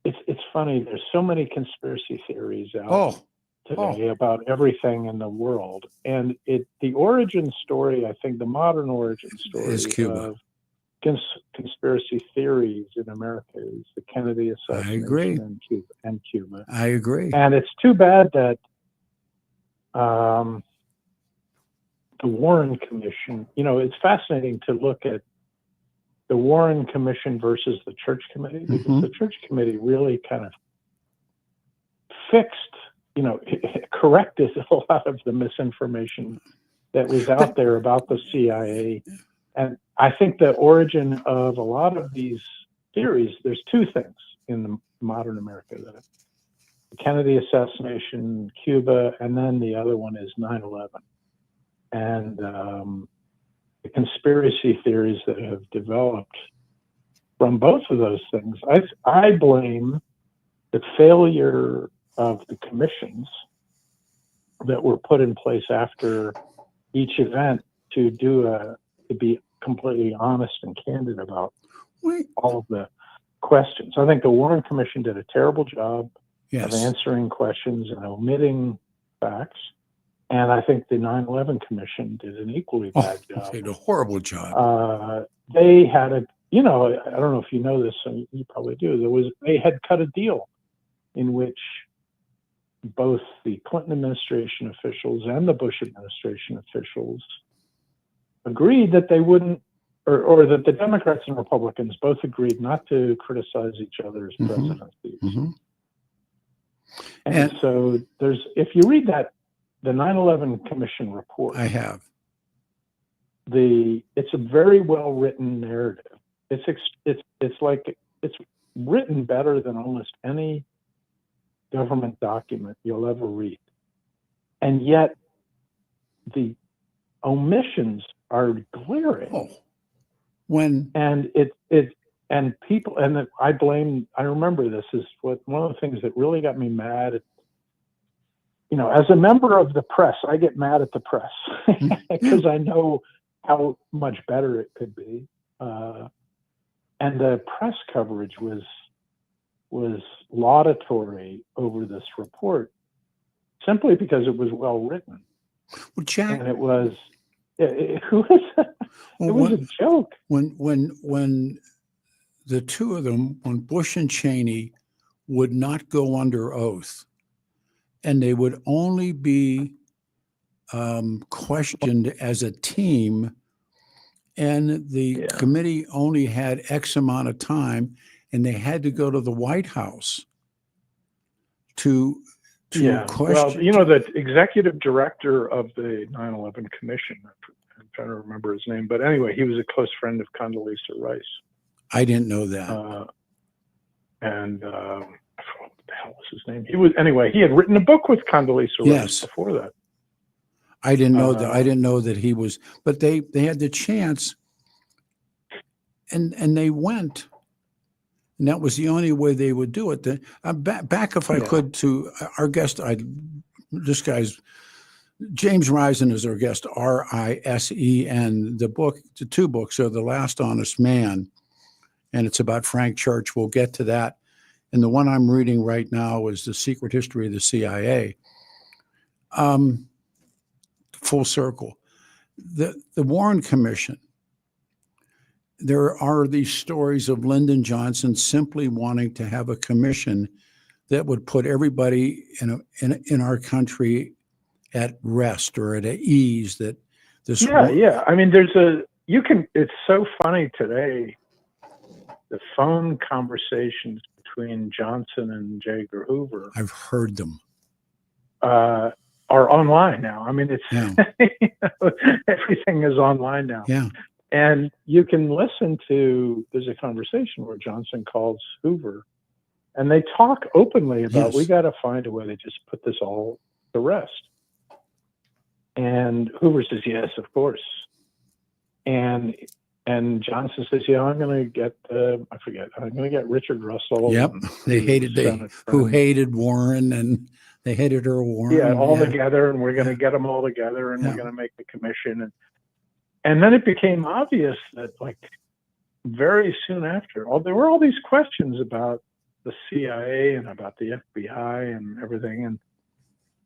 It's funny. There's so many conspiracy theories out today about everything in the world, and the origin story. I think the modern origin story is Cuba. Of conspiracy theories in America is the Kennedy assassination. I agree. And Cuba. I agree. And it's too bad that the Warren Commission. It's fascinating to look at the Warren Commission versus the Church Committee, because the Church Committee really kind of corrected a lot of the misinformation that was out there about the CIA. And I think the origin of a lot of these theories, there's two things in the modern America: the Kennedy assassination, Cuba, and then the other one is 9/11. And the conspiracy theories that have developed from both of those things. I blame the failure of the commissions that were put in place after each event to be completely honest and candid about all of the questions. I think the Warren Commission did a terrible job of answering questions and omitting facts. And I think the 9/11 Commission did an equally bad job. They did a horrible job. They had I don't know if you know this, and you probably do. They had cut a deal in which both the Clinton administration officials and the Bush administration officials agreed that they wouldn't or that the Democrats and Republicans both agreed not to criticize each other's presidencies. And so if you read the 9/11 Commission report, I have. It's a very well written narrative. It's written better than almost any government document you'll ever read, and yet the omissions are glaring. Oh, I remember this is one of the things that really got me mad. As a member of the press, I get mad at the press because I know how much better it could be. And the press coverage was laudatory over this report simply because it was well written. Well, Jack, and it was a joke. When the two of them, when Bush and Cheney would not go under oath, and they would only be questioned as a team, and the committee only had X amount of time, and they had to go to the White House to question. Well, the executive director of the 9/11 Commission, I'm trying to remember his name, but anyway, he was a close friend of Condoleezza Rice. I didn't know that. What the hell was his name? He had written a book with Condoleezza Rice before that. I didn't know that. I didn't know that he was, but they had the chance, and they went, and that was the only way they would do it. Back if I could, to our guest. This guy's James Risen is our guest. Risen. The two books are The Last Honest Man, and it's about Frank Church. We'll get to that. And the one I'm reading right now is The Secret History of the CIA. Full circle. The Warren Commission, there are these stories of Lyndon Johnson simply wanting to have a commission that would put everybody in our country at rest or at ease. That this I mean, it's so funny today, the phone conversations between Johnson and J. Edgar Hoover. I've heard them. Are online now. I mean, it's everything is online now. Yeah. And you can listen to, there's a conversation where Johnson calls Hoover and they talk openly about, we got to find a way to just put this all to rest. And Hoover says, yes, of course. And Johnson says, I'm going to get, I'm going to get Richard Russell. Yep. Who hated Warren, and they hated Earl Warren. Yeah, all together, and we're going to get them all together, and we're going to make the commission. And then it became obvious that, very soon after, there were all these questions about the CIA and about the FBI and everything, and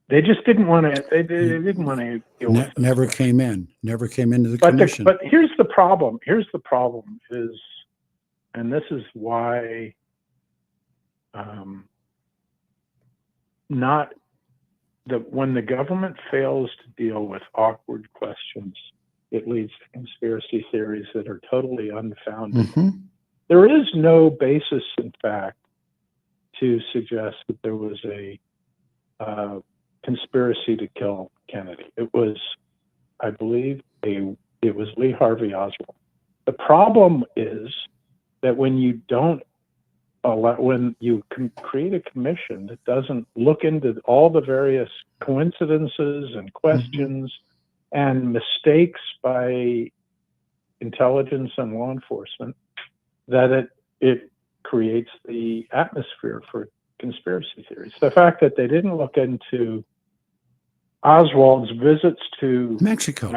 they just didn't want to. They didn't want to deal with it. Never came into the commission. But here's the problem. Is, and this is why. When the government fails to deal with awkward questions, it leads to conspiracy theories that are totally unfounded. There is no basis, in fact, to suggest that there was a conspiracy to kill Kennedy. It was, I believe, it was Lee Harvey Oswald. The problem is that when you can create a commission that doesn't look into all the various coincidences and questions and mistakes by intelligence and law enforcement, that it creates the atmosphere for conspiracy theories. The fact that they didn't look into Oswald's visits to Mexico.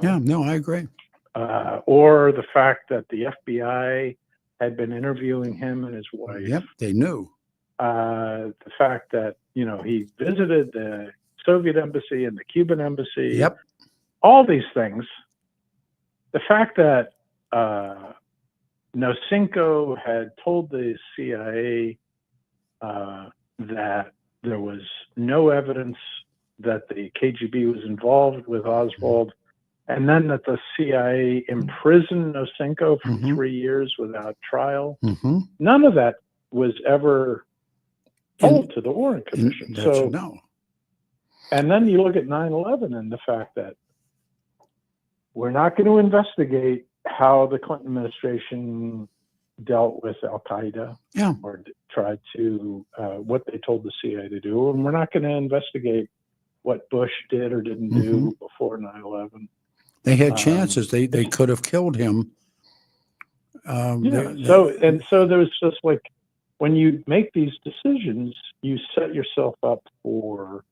Yeah, no, I agree. Or the fact that the FBI had been interviewing him and his wife. Yep, they knew. The fact that, he visited the Soviet embassy and the Cuban embassy. Yep. All these things. The fact that Nosenko had told the CIA that there was no evidence that the KGB was involved with Oswald, and then that the CIA imprisoned Nosenko for Mhm. 3 years without trial. Mm-hmm. None of that was ever told to the Warren Commission. So, no. and then you look at 9/11 and the fact that we're not going to investigate how the Clinton administration dealt with Al Qaeda Yeah. or tried to what they told the CIA to do, and we're not going to investigate what Bush did or didn't do before 9/11. They had chances. They could have killed him. Yeah. So there's just like, when you make these decisions, you set yourself up for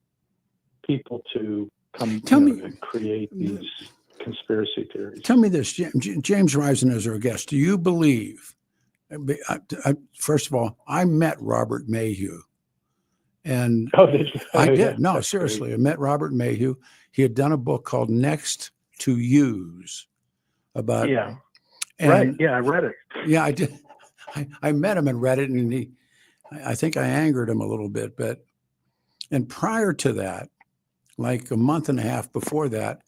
people to come to create these conspiracy theories. Tell me this, James Risen is our guest. Do you believe? First of all, I met Robert Mayhew, and did you? I did. Yeah, No, seriously, great. I met Robert Mayhew. He had done a book called Next to Use about. Yeah. And, right. Yeah, I read it. Yeah, I did. I met him and read it, and I think I angered him a little bit. And prior to that, like a month and a half before that,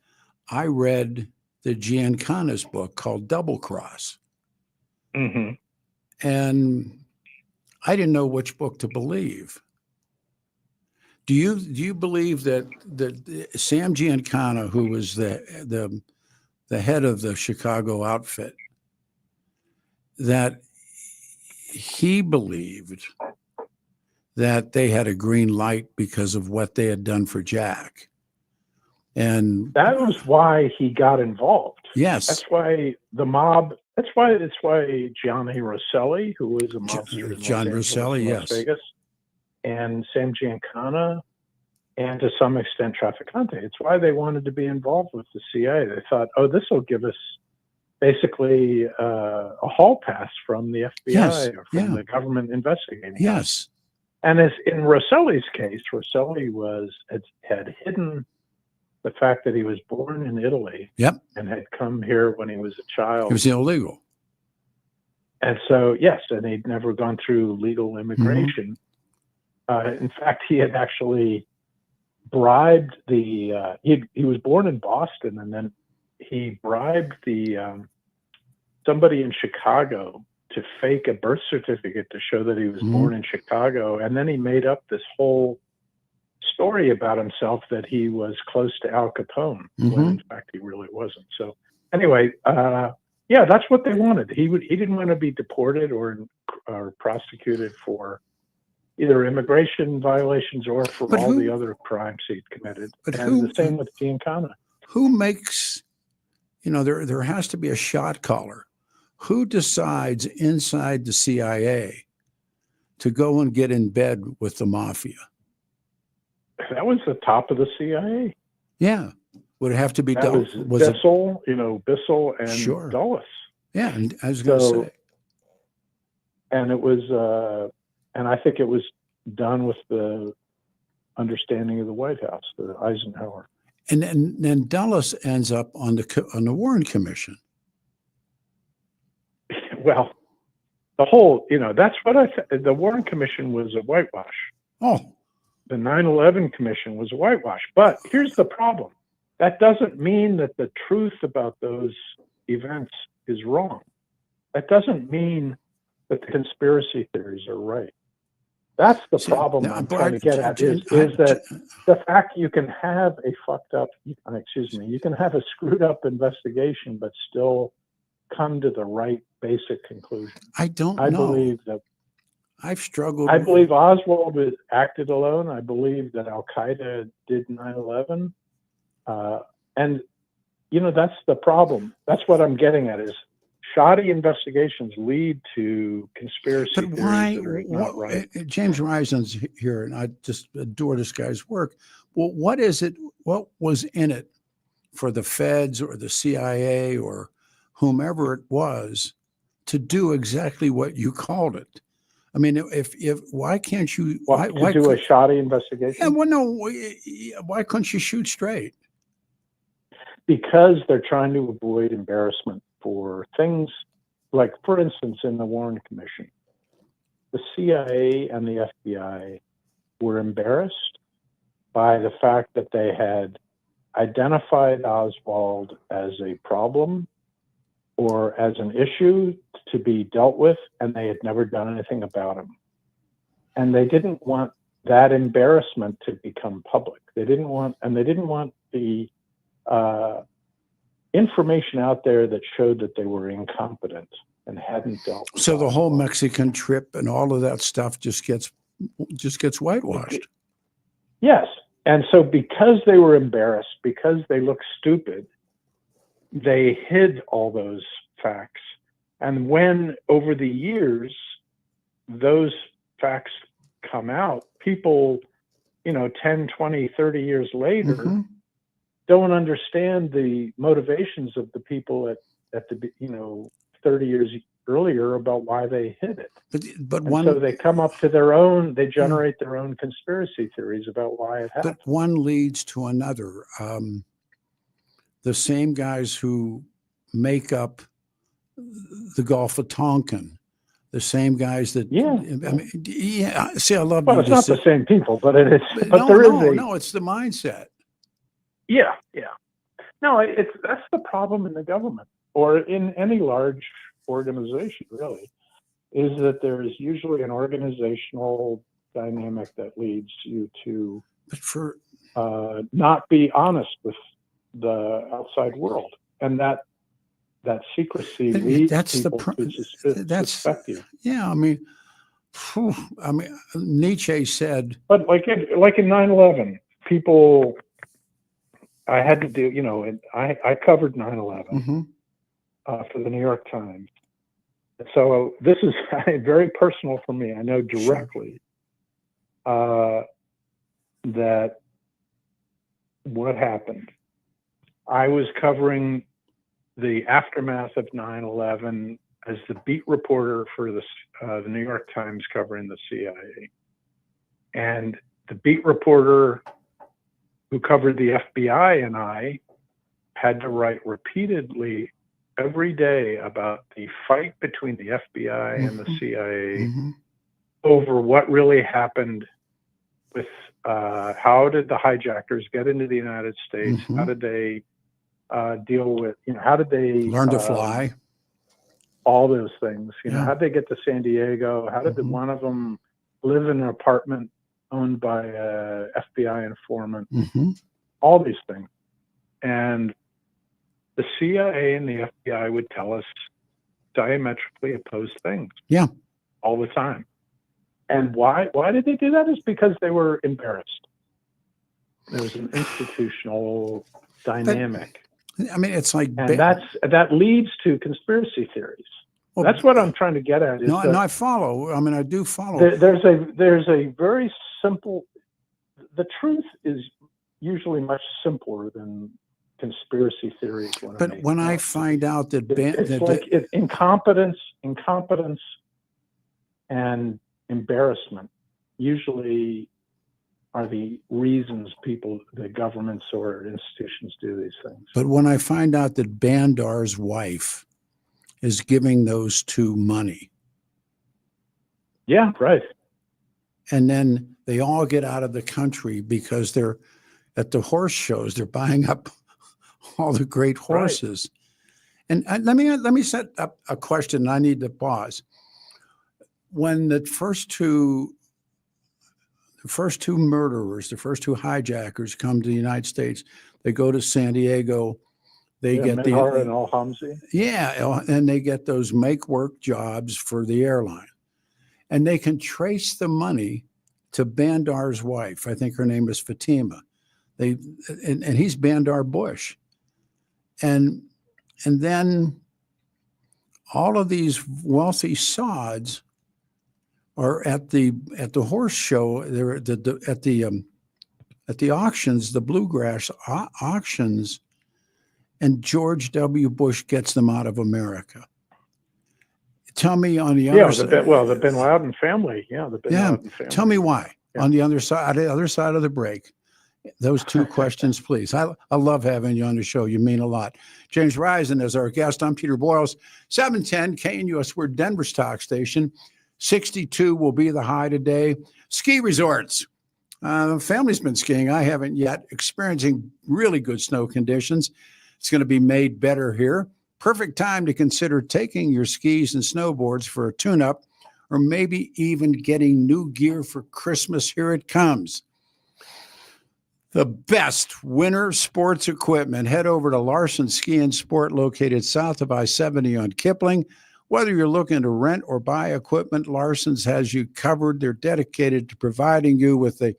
I read the Giancana's book called Double Cross. Mm-hmm. And I didn't know which book to believe. Do you believe that Sam Giancana, who was the head of the Chicago outfit, that he believed that they had a green light because of what they had done for Jack? And that was why he got involved. Yes. That's why the mob. That's why Gianni Rosselli, who was a mobster in John Los Rosselli, Angeles, yes, Las Vegas, and Sam Giancana, and to some extent Trafficante. It's why they wanted to be involved with the CIA. They thought, oh, this will give us basically a hall pass from the FBI or from the government investigating us. Yes. And as in Rosselli's case, Rosselli had hidden the fact that he was born in Italy and had come here when he was a child. It was illegal. And so, yes, and he'd never gone through legal immigration. In fact, he had actually bribed he was born in Boston, and then he bribed somebody in Chicago to fake a birth certificate to show that he was born in Chicago. And then he made up this whole story about himself that he was close to Al Capone, when in fact he really wasn't. So anyway, yeah, that's what they wanted. He didn't want to be deported or prosecuted for either immigration violations or for all the other crimes he'd committed. And the same with Giancana. Who makes, there has to be a shot caller. Who decides inside the CIA to go and get in bed with the mafia? That was the top of the CIA. Yeah. Would it have to be Dulles? Was Bissell, Bissell and Dulles. Yeah, and I was going to say. And it was, and I think it was done with the understanding of the White House, the Eisenhower. And then Dulles ends up on the Warren Commission. Well, the whole, that's what the Warren Commission was a whitewash. Oh. The 9/11 Commission was a whitewash. But here's the problem. That doesn't mean that the truth about those events is wrong. That doesn't mean that the conspiracy theories are right. That's the problem I'm trying to get at, is that the fact you can have a you can have a screwed up investigation, but still come to the right basic conclusion. I believe that I've struggled. I believe Oswald acted alone. I believe that Al Qaeda did 9/11. And, that's the problem. That's what I'm getting at, is shoddy investigations lead to conspiracy theories that are not right. James Risen's here, and I just adore this guy's work. Well, what is it? What was in it for the feds or the CIA or whomever it was to do exactly what you called it? I mean, why can't you? Why do a shoddy investigation? Yeah, well, no. Why couldn't you shoot straight? Because they're trying to avoid embarrassment for things like, for instance, in the Warren Commission, the CIA and the FBI were embarrassed by the fact that they had identified Oswald as a problem or as an issue to be dealt with, and they had never done anything about him. And they didn't want that embarrassment to become public. They didn't want the information out there that showed that they were incompetent and hadn't dealt with. So the whole Oswald. Mexican trip and all of that stuff just gets whitewashed. Yes. And so because they were embarrassed, because they looked stupid, they hid all those facts. And when over the years, those facts come out, people, 10, 20, 30 years later, Mhm. don't understand the motivations of the people at the 30 years earlier about why they hid it. But And one, so they come up to their own, they generate their own conspiracy theories about why it happened. but one leads to another. The same guys who make up the Gulf of Tonkin, the same guys that, Yeah. I mean, yeah. See, I love Well, you it's to not say- the same people, but it is. But no, there is no, a no, it's the mindset. yeah. No, that's the problem in the government or in any large organization, really, is that there is usually an organizational dynamic that leads you to But for not be honest with the outside world, and that secrecy leads people to suspect you. yeah, I mean, Nietzsche said, But like in 9/11, people, I had to do, and I covered 9/11 mhm, for the New York Times. So this is very personal for me. I know directly that what happened. I was covering the aftermath of 9/11 as the beat reporter for the New York Times covering the CIA. And the beat reporter who covered the FBI and I had to write repeatedly every day about the fight between the FBI and the CIA mhm, over what really happened with how did the hijackers get into the United States? Mhm. How did they deal with, how did they learn to fly. all those things? Yeah. How did they get to San Diego? How did Mhm. one of them live in an apartment owned by a FBI informant? Mhm. All these things. And the CIA and the FBI would tell us diametrically opposed things. Yeah. All the time. And why did they do that? Is because they were embarrassed. There was an institutional dynamic. I mean, it's like, And that leads to conspiracy theories. well, That's what I'm trying to get at. Is no, that I follow. I mean, I do follow. there's a very simple, the truth is usually much simpler than conspiracy theories. But when I find out that, incompetence and embarrassment usually are the reasons the governments or institutions do these things. but when I find out that Bandar's wife is giving those two money, Yeah, right. and then they all get out of the country because they're at the horse shows, they're buying up all the great horses. And let me set up a question. I need to pause. When the first two murderers, the first two hijackers come to the United States, they go to San Diego, they get Mihar and Al-Hamzi. and they get those make work jobs for the airline. And they can trace the money to Bandar's wife. I think her name is Fatima. And he's Bandar Bush. And then all of these wealthy sods are at the horse show. They're at the auctions, the bluegrass auctions, and George W. Bush gets them out of America. Tell me on the other side. The Bin Laden family. Yeah, the Bin Laden family. Tell me why. Yeah. On the other side of the break. Those two questions, please. I love having you on the show. You mean a lot. James Risen is our guest. I'm Peter Boyles. 710 KNUS. We're Denver's talk station. 62 will be the high today. Ski resorts. Family's been skiing. I haven't yet. Experiencing really good snow conditions. It's going to be made better here. Perfect time to consider taking your skis and snowboards for a tune-up, or maybe even getting new gear for Christmas. Here it comes. The best winter sports equipment. Head over to Larson Ski and Sport, located south of I-70 on Kipling. Whether you're looking to rent or buy equipment, Larson's has you covered. They're dedicated to providing you with the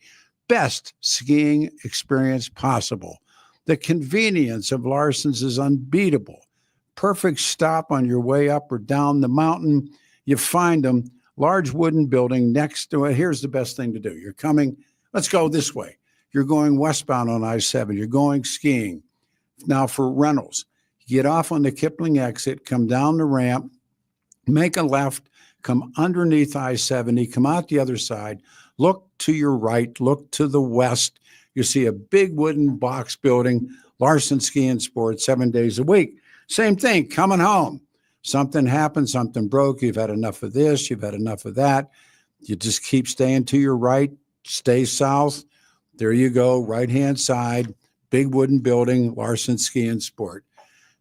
best skiing experience possible. The convenience of Larson's is unbeatable. Perfect stop on your way up or down the mountain. You find them, large wooden building next to it. Here's the best thing to do. You're coming, let's go this way. You're going westbound on I-7. You're going skiing. Now for rentals, get off on the Kipling exit, come down the ramp, make a left, come underneath I-70, come out the other side, look to your right, look to the west. You see a big wooden box building, Larson Ski and Sport, 7 days a week. Same thing, coming home. Something happened, something broke. You've had enough of this, you've had enough of that. You just keep staying to your right, stay south. There you go, right-hand side, big wooden building, Larson Ski and Sport.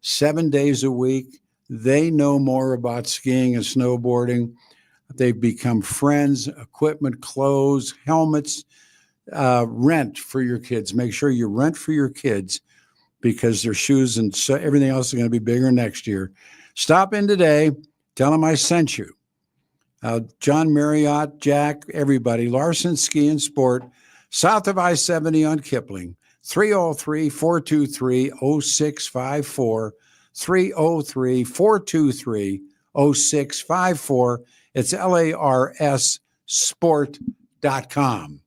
7 days a week. They know more about skiing and snowboarding. They've become friends, equipment, clothes, helmets, rent for your kids. Make sure you rent for your kids because their shoes and everything else is going to be bigger next year. Stop in today. Tell them I sent you. John Marriott, Jack, everybody, Larson Ski and Sport, south of I-70 on Kipling, 303-423-0654, 303-423-0654. It's LARSsport.com.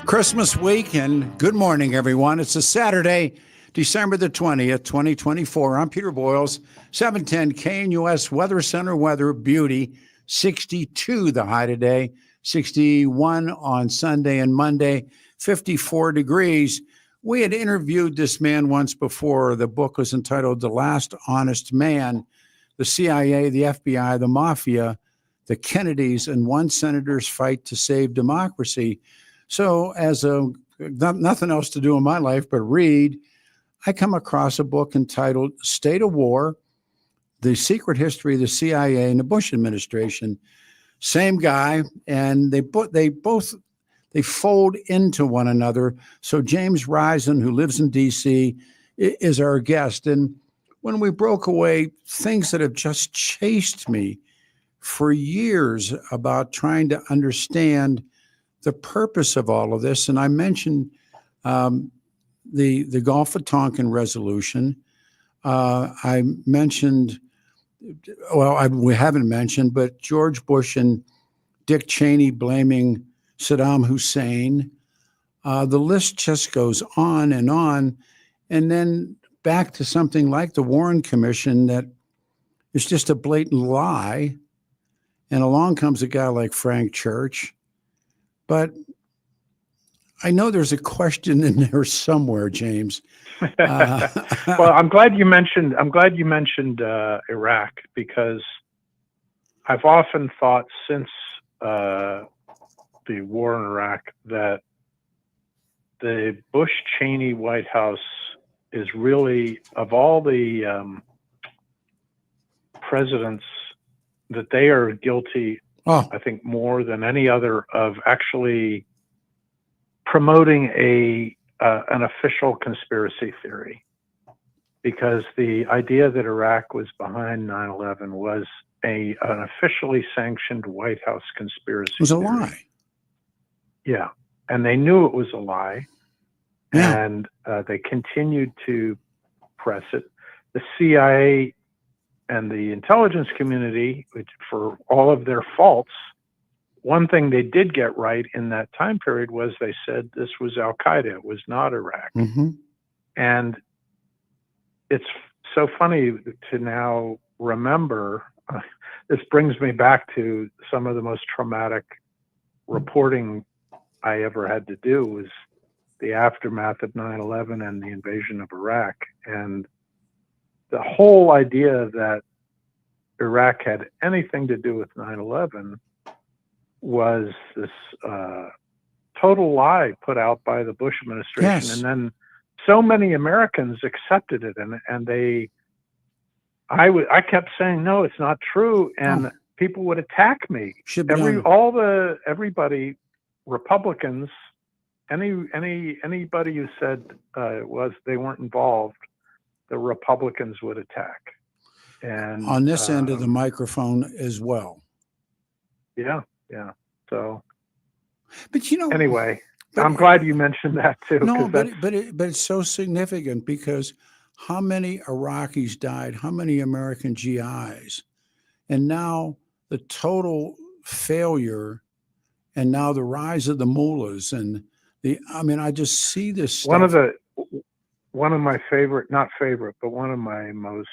Christmas week, and good morning, everyone. It's a Saturday, December the 20th, 2024. I'm Peter Boyles, 710 KNUS Weather Center weather, beauty, 62 the high today, 61 on Sunday and Monday, 54 degrees. We had interviewed this man once before. The book was entitled The Last Honest Man. The CIA, the FBI, the Mafia, the Kennedys, and one senator's fight to save democracy. So as nothing else to do in my life but read, I come across a book entitled State of War, The Secret History of the CIA and the Bush Administration. Same guy, and they fold into one another. So James Risen, who lives in D.C., is our guest. And when we broke away, things that have just chased me for years about trying to understand the purpose of all of this. And I mentioned the Gulf of Tonkin resolution. I mentioned, we haven't mentioned, but George Bush and Dick Cheney blaming Saddam Hussein. The list just goes on. And then back to something like the Warren Commission that is just a blatant lie. And along comes a guy like Frank Church. But I know there's a question in there somewhere, James. Well, I'm glad you mentioned Iraq, because I've often thought since the war in Iraq that the Bush-Cheney White House is really, of all the presidents, that they are guilty. I think more than any other of actually promoting an official conspiracy theory, because the idea that Iraq was behind 9/11 was an officially sanctioned White House conspiracy. It was a theory. lie. Yeah, and they knew it was a lie, Yeah. and they continued to press it. The CIA and the intelligence community, which, for all of their faults, one thing they did get right in that time period was they said this was Al Qaeda, it was not Iraq. Mm-hmm. And it's so funny to now remember. This brings me back to some of the most traumatic reporting I ever had to do was the aftermath of 9/11 and the invasion of Iraq. And the whole idea that Iraq had anything to do with 9/11 was this total lie put out by the Bush administration. Yes. And then so many Americans accepted it, and I kept saying, no, it's not true. And people would attack me. Everybody, Republicans, anybody who said they weren't involved, the Republicans would attack. And on this end of the microphone as well. Yeah. So, but anyway, I'm glad you mentioned that too. No, but it's so significant, because how many Iraqis died? How many American GIs? And now the total failure, and now the rise of the mullahs, and I just see this stuff. One of my favorite, not favorite, but one of my most,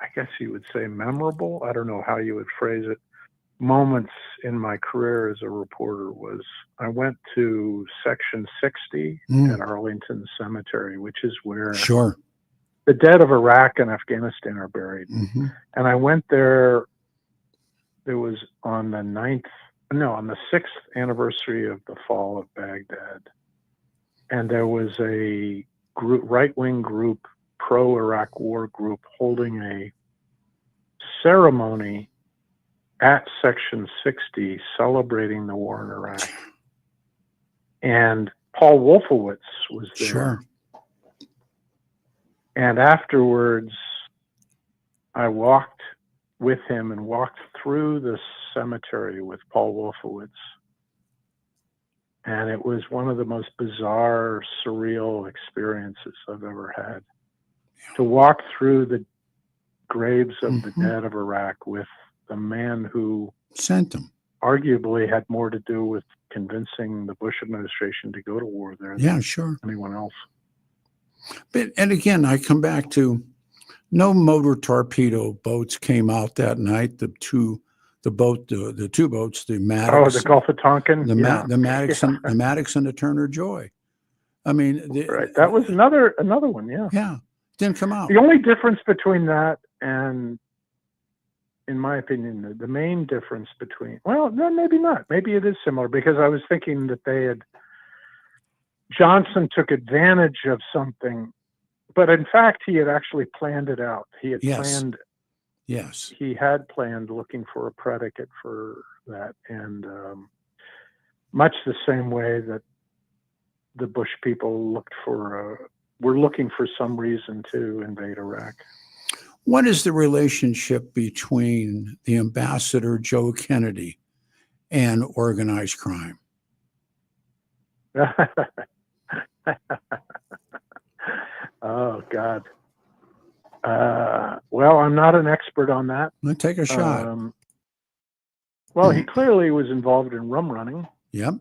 I guess you would say, memorable, I don't know how you would phrase it, moments in my career as a reporter was I went to Section 60 at Arlington Cemetery, which is where the dead of Iraq and Afghanistan are buried. Mm-hmm. And I went there. It was on the 6th anniversary of the fall of Baghdad. And there was a right-wing group, pro-Iraq war group, holding a ceremony at Section 60 celebrating the war in Iraq. And Paul Wolfowitz was there. Sure. And afterwards, I walked with him and walked through the cemetery with Paul Wolfowitz. And it was one of the most bizarre, surreal experiences I've ever had. To walk through graves of the Mhm. dead of Iraq with the man who Sent them. arguably had more to do with convincing the Bush administration to go to war there Yeah, than sure. anyone else. But and again, I come back to no motor torpedo boats came out that night. The two boats, the Oh, Maddox, the Gulf of Tonkin. the Yeah, Maddox, the Maddox and the Turner Joy. I mean, right. That was another one. Yeah. yeah, didn't come out. The only difference between that and, in my opinion, the main difference between, well, no, maybe not. Maybe it is similar, because I was thinking that Johnson took advantage of something, but in fact, he had actually planned it out. He had Yes. planned looking for a predicate for that. And much the same way that the Bush people were looking for some reason to invade Iraq. What is the relationship between the ambassador Joe Kennedy and organized crime? Oh, God. Well, I'm not an expert on that. Let's take a shot. Well, he clearly was involved in rum running Yep.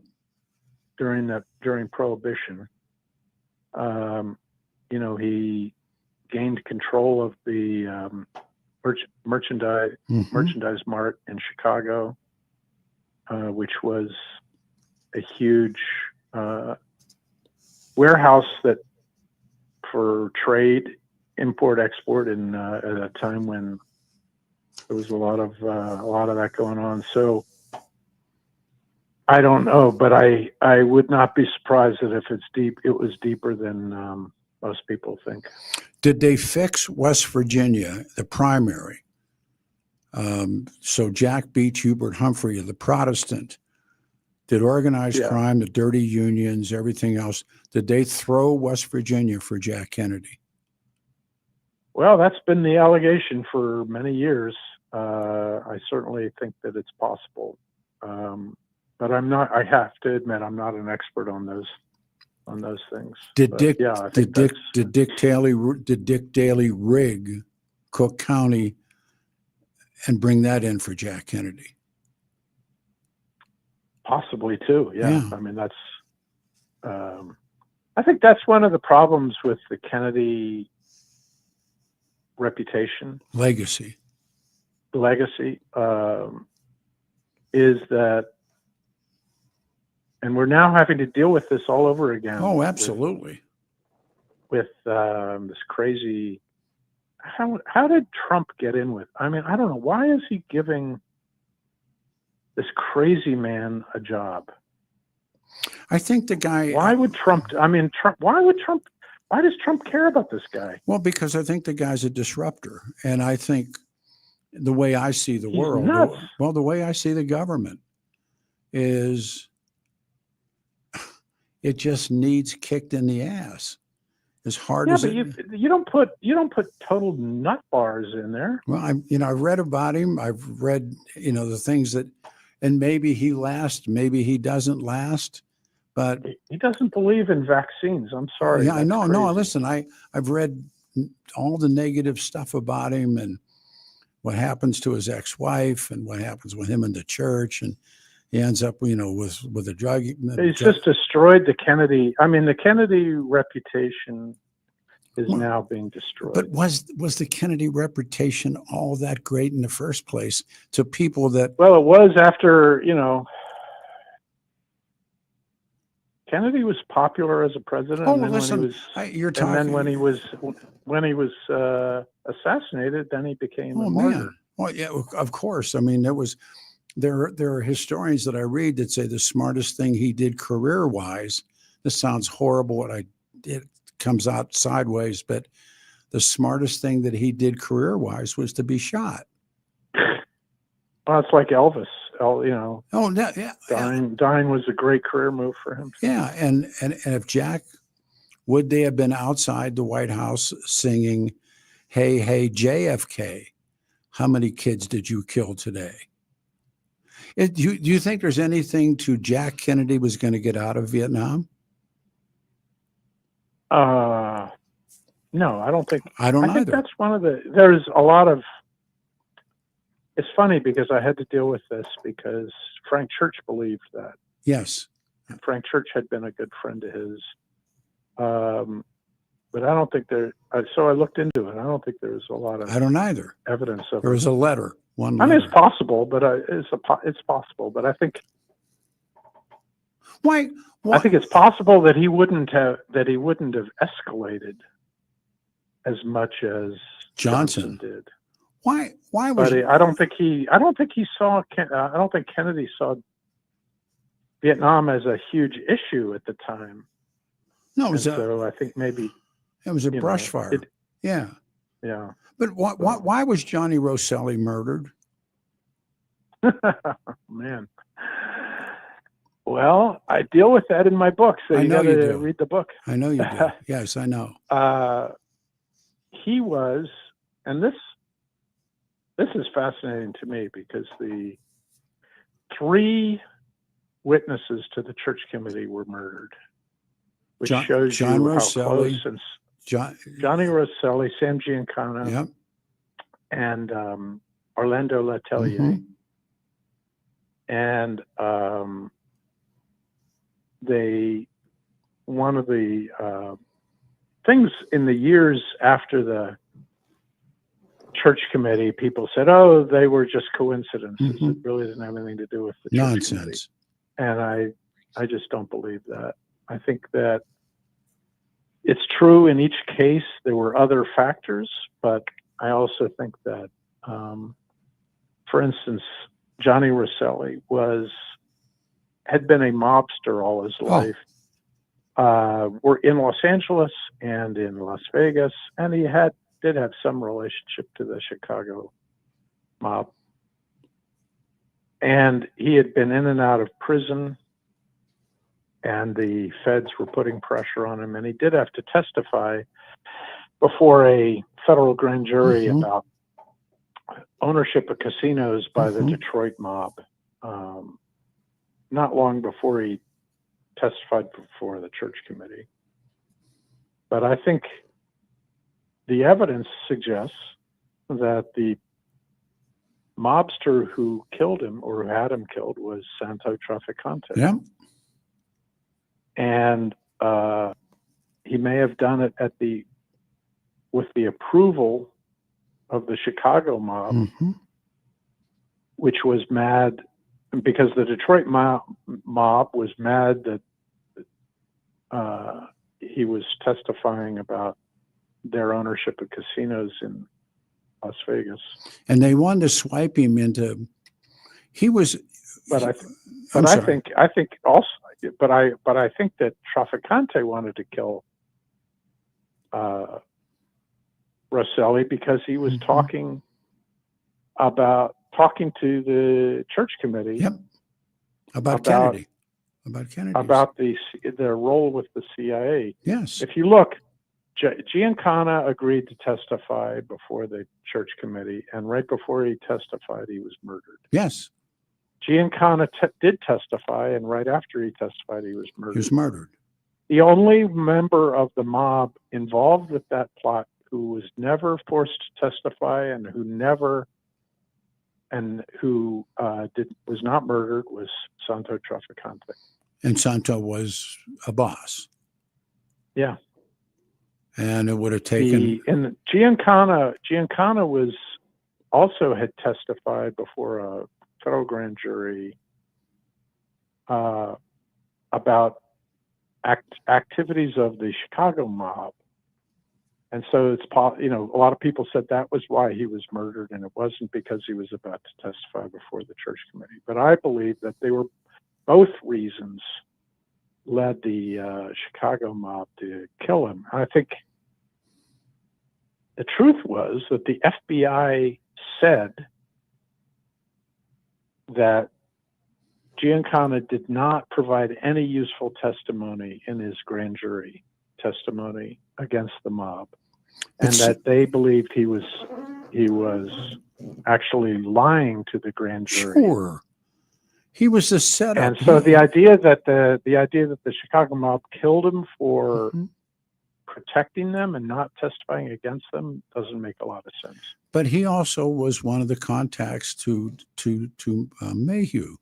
during Prohibition. He gained control of the merchandise mart in Chicago, which was a huge warehouse that for trade, import, export, and at a time when there was a lot of that going on. So I don't know, but I would not be surprised that if it was deeper than most people think. Did they fix West Virginia, the primary? So Jack Beach, Hubert Humphrey, the Protestant, did organized crime, the dirty unions, everything else, did they throw West Virginia for Jack Kennedy? Well, that's been the allegation for many years. I certainly think that it's possible. But I have to admit, I'm not an expert on those things. Did Dick Daley rig Cook County and bring that in for Jack Kennedy? Possibly too. Yeah. I mean, that's. I think that's one of the problems with the Kennedy reputation, legacy, is that, and we're now having to deal with this all over again. Oh, absolutely. With this crazy, how did Trump get in with? I mean, I don't know. Why is he giving this crazy man a job? I think the guy. Why would Trump? I mean, Why does Trump care about this guy? Well, because I think the guy's a disruptor, and I think the way I see the world, nuts. the way I see the government is, it just needs kicked in the ass. As hard as but you don't put total nut bars in there. Well, I've read about him. I've read, the things that, and maybe he lasts, maybe he doesn't last, but he doesn't believe in vaccines. I'm sorry. Yeah, I know. No, listen, I've read all the negative stuff about him and what happens to his ex-wife and what happens with him in the church, and he ends up, with a drug. He's just destroyed the Kennedy. I mean, the Kennedy reputation is now being destroyed. But was the Kennedy reputation all that great in the first place to people that? Well, it was after, Kennedy was popular as a president. Oh, and then listen, you're talking. And then when he was assassinated, then he became a martyr. Man. Well, yeah, of course. I mean, there are historians that I read that say the smartest thing he did career-wise. This sounds horrible. It comes out sideways, but the smartest thing that he did career-wise was to be shot. Well, it's like Elvis. Oh, yeah. Dying was a great career move for him. Yeah, and if Jack, would they have been outside the White House singing, "Hey, hey, JFK, how many kids did you kill today"? Do you think there's anything to Jack Kennedy was going to get out of Vietnam? No, I don't think. I don't I think either. that's one of the. There's a lot of. It's funny because I had to deal with this because Frank Church believed that. Yes. Frank Church had been a good friend of his. But I don't think there. So I looked into it. I don't think there's a lot of I don't either. evidence of There it. was a letter. One I mean, letter. it's possible, but it's possible. But I think Why? I think it's possible that he wouldn't have escalated as much as Johnson did. Why was But I don't think he saw. I don't think Kennedy saw Vietnam as a huge issue at the time. no? It was So I think maybe it was a you brush know, fire. Yeah. yeah. But why was Johnny Rosselli murdered? Man. Well, I deal with that in my book, so I you know got you to do. read the book. I know you do. Yes, I know. He was, and this is fascinating to me because the 3 witnesses to the church committee were murdered, which shows John you Rosselli, how close. Johnny Rosselli, Sam Giancana, Yep. and Orlando Letelier. Mhm. And one of the things in the years after the church committee, people said, "Oh, they were just coincidences. Mhm. It really didn't have anything to do with the church committee." Nonsense. And I just don't believe that. I think that it's true in each case. There were other factors, but I also think that, for instance, Johnny Rosselli had been a mobster all his life. Were in Los Angeles and in Las Vegas, and he did have some relationship to the Chicago mob. And he had been in and out of prison, and the feds were putting pressure on him, and he did have to testify before a federal grand jury Mhm. about ownership of casinos by the Mhm. Detroit mob. Not long before he testified before the church committee. But I think the evidence suggests that the mobster who killed him or who had him killed was Santo Trafficante. Yep. And he may have done it with the approval of the Chicago mob, Mhm. which was mad because the Detroit mob was mad that he was testifying about their ownership of casinos in Las Vegas. And they wanted to swipe him into. He was. But I sorry. think that Trafficante wanted to kill Rosselli because he was Mhm. talking to the church committee. Yep. About Kennedy. About Kennedy. About their role with the CIA. Yes. If you look, Giancana agreed to testify before the church committee, and right before he testified, he was murdered. Yes. Giancana did testify, and right after he testified, he was murdered. He was murdered. The only member of the mob involved with that plot who was never forced to testify and who was not murdered was Santo Trafficante. And Santo was a boss. Yeah. And it would have taken. And Giancana had testified before a federal grand jury about activities of the Chicago mob. And so a lot of people said that was why he was murdered, and it wasn't because he was about to testify before the church committee. But I believe that they were both reasons led the Chicago mob to kill him. I think the truth was that the FBI said that Giancana did not provide any useful testimony in his grand jury testimony against the mob, and that they believed he was actually lying to the grand jury. Sure. He was the setup. And so the idea that the Chicago mob killed him for Mhm. protecting them and not testifying against them doesn't make a lot of sense. But he also was one of the contacts to Mayhew.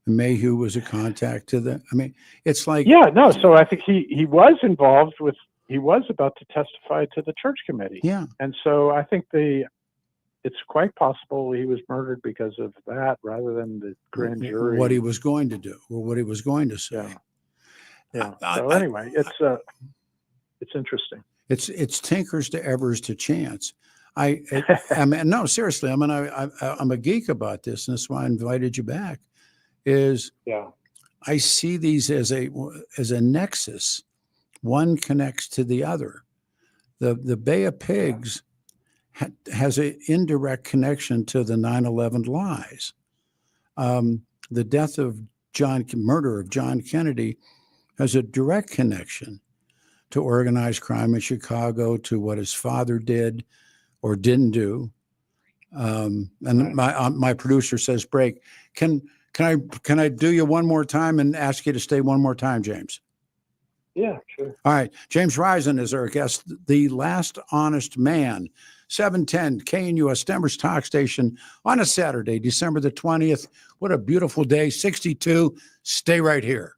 Mayhew was a contact to the. I mean, it's like Yeah, no. So I think he was involved with. He was about to testify to the church committee. yeah. And so I think it's quite possible he was murdered because of that, rather than the grand jury. What he was going to do or what he was going to say. Yeah. So anyway, it's interesting. It's tinkers to Evers to chance. I mean, no, seriously. I mean, I'm a geek about this, and that's why I invited you back. I see these as a nexus. One connects to the other. The Bay of Pigs has an indirect connection to the 9/11 lies. The death of murder of John Kennedy has a direct connection to organized crime in Chicago, to what his father did or didn't do. And my producer says, break. Can I do you one more time and ask you to stay one more time, James? Yeah, sure. All right. James Risen is our guest, the last honest man, 710 KNUS Denver's Talk Station on a Saturday, December the 20th. What a beautiful day, 62. Stay right here.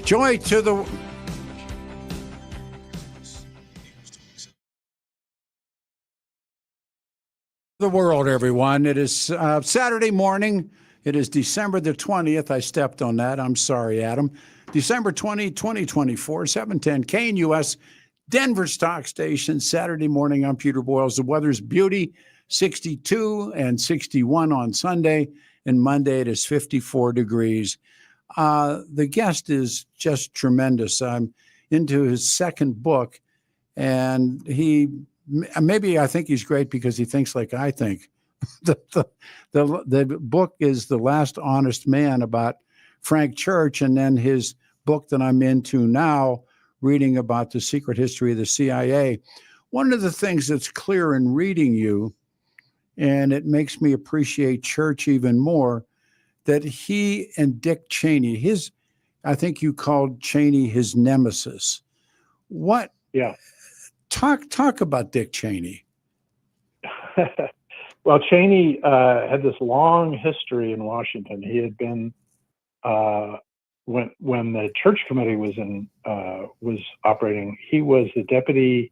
Joy to the world, everyone. It is Saturday morning. It is December the 20th. I stepped on that. I'm sorry, Adam. December 20, 2024, 710 KNUS, Denver Stock Station. Saturday morning, I'm Peter Boyles. The weather's beauty, 62 and 61 on Sunday. And Monday, it is 54 degrees. The guest is just tremendous. I'm into his second book, and maybe I think he's great because he thinks like I think. The book is The Last Honest Man about Frank Church, and then his book that I'm into now, reading about the secret history of the CIA. One of the things that's clear in reading you, and it makes me appreciate Church even more, that he and Dick Cheney, I think you called Cheney his nemesis. What? Yeah. Talk about Dick Cheney. Well, Cheney had this long history in Washington. He had been when the Church Committee was operating. He was the deputy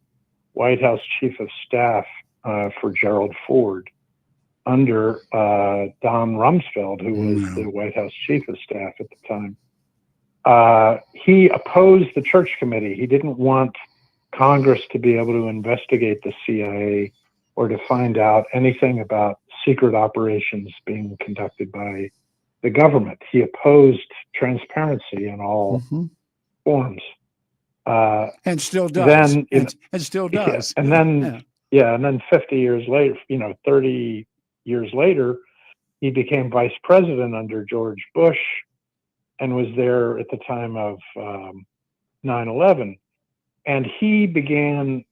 White House chief of staff for Gerald Ford under Don Rumsfeld, who was the White House chief of staff at the time. He opposed the Church Committee. He didn't want Congress to be able to investigate the CIA or to find out anything about secret operations being conducted by the government. He opposed transparency in all forms. And still does. Then, and still does. Yeah, and then 50 years later, 30 years later, he became vice president under George Bush and was there at the time of 9/11. And he began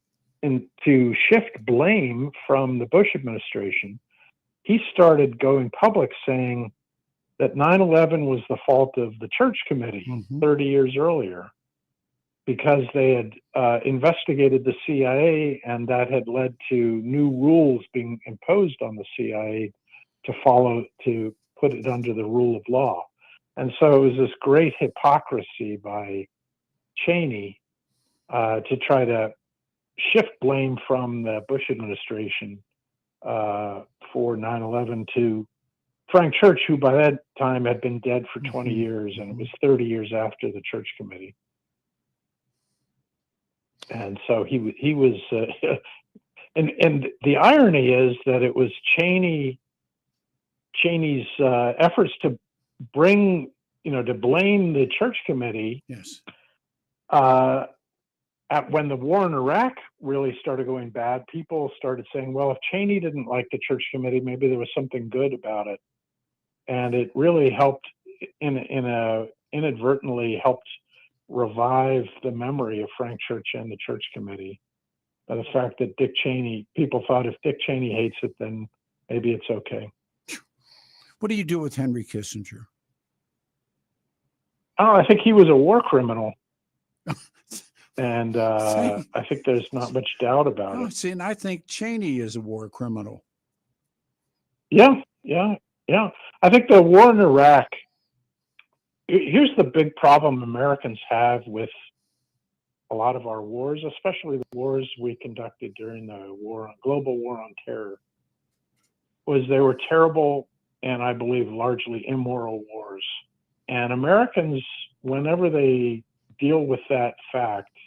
to shift blame from the Bush administration. He started going public saying that 9/11 was the fault of the Church Committee 30 years earlier, because they had investigated the CIA, and that had led to new rules being imposed on the CIA to put it under the rule of law. And so it was this great hypocrisy by Cheney to try to shift blame from the Bush administration for 9/11 to Frank Church, who by that time had been dead for 20 years, and it was 30 years after the Church Committee. And so he was, and the irony is that it was Cheney's efforts to blame the Church Committee. Yes. When the war in Iraq really started going bad, people started saying, well, if Cheney didn't like the Church Committee, maybe there was something good about it. And it really helped, inadvertently helped revive the memory of Frank Church and the Church Committee by the fact that people thought if Dick Cheney hates it, then maybe it's okay. What do you do with Henry Kissinger? I think he was a war criminal. And I think there's not much doubt about it. See, and I think Cheney is a war criminal. Yeah. I think the war in Iraq, here's the big problem Americans have with a lot of our wars, especially the wars we conducted during the global war on terror, was they were terrible and I believe largely immoral wars. And Americans, whenever they deal with that fact,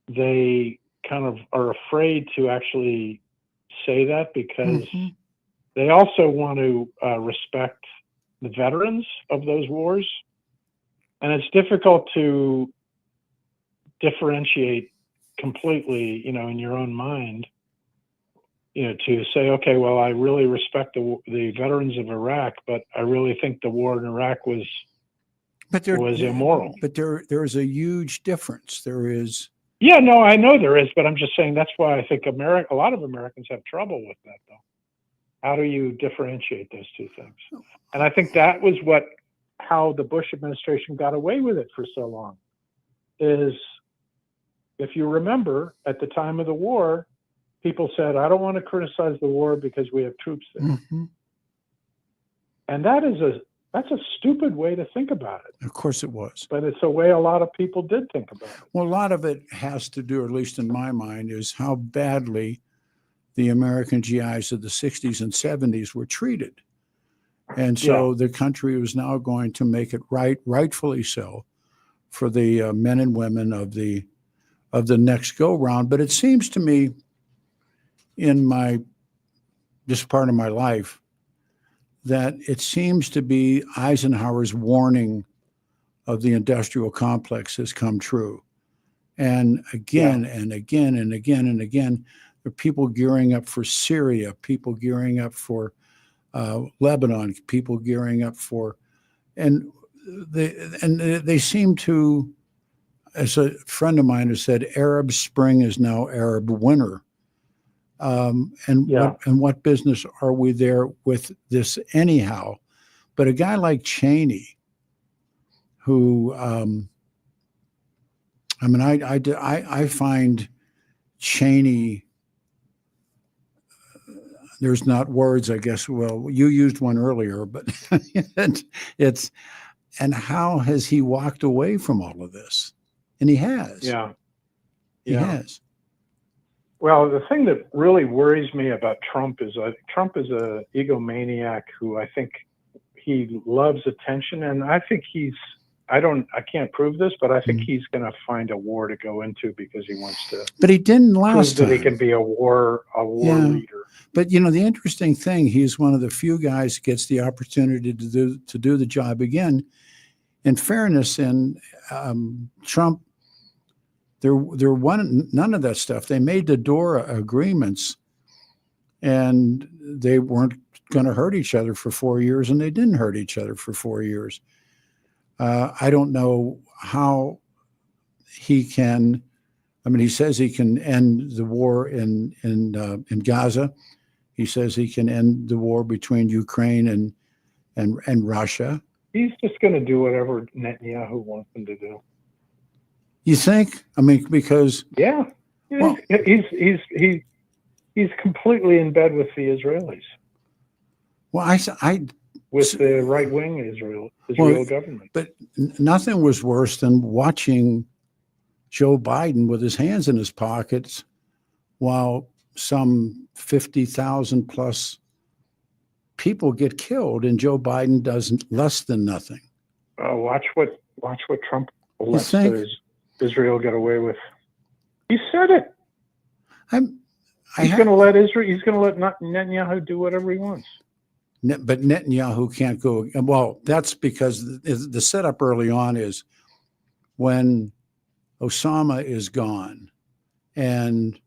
they kind of are afraid to actually say that, because they also want to respect the veterans of those wars. And it's difficult to differentiate completely, in your own mind, to say, okay, well, I really respect the veterans of Iraq, but I really think the war in Iraq was immoral. But there is a huge difference. There is. Yeah, no, I know there is, but I'm just saying that's why I think a lot of Americans have trouble with that, though. How do you differentiate those two things? And I think that was how the Bush administration got away with it for so long. Is, if you remember, at the time of the war, people said, I don't want to criticize the war because we have troops there. And that is That's a stupid way to think about it. Of course it was. But it's a way a lot of people did think about it. Well, a lot of it has to do, or at least in my mind, is how badly the American GIs of the 60s and 70s were treated. And so the country was now going to make it rightfully so, for the men and women of the next go round. But it seems to me, in this part of my life, that it seems to be Eisenhower's warning of the industrial complex has come true. And again and again and again and again, there are people gearing up for Syria, people gearing up for Lebanon, people gearing up for, and they seem to, as a friend of mine has said, Arab Spring is now Arab Winter. What business are we there with this anyhow? But a guy like Cheney, who, I find Cheney, there's not words, I guess. Well, you used one earlier, but and how has he walked away from all of this? And he has. He has. Well, the thing that really worries me about Trump is Trump is a egomaniac who I think he loves attention, and I think I can't prove this, but I think he's going to find a war to go into because he wants to. But he didn't last prove time. That he can be a war leader. But the interesting thing, he's one of the few guys who gets the opportunity to do the job again. In fairness, in Trump, there none of that stuff. They made the DORA agreements, and they weren't going to hurt each other for 4 years, and they didn't hurt each other for 4 years. I don't know how he can. I mean, he says he can end the war in Gaza. He says he can end the war between Ukraine and Russia. He's just going to do whatever Netanyahu wants him to do. You think? I mean, because well, he's completely in bed with the Israelis. Well, with the right wing Israel government. But nothing was worse than watching Joe Biden with his hands in his pockets while some 50,000 plus people get killed, and Joe Biden does less than nothing. Watch what Trump lets Israel get away with. He said it. He's going to let Netanyahu do whatever he wants. But Netanyahu can't go. Well, that's because the setup early on is when Osama is gone, and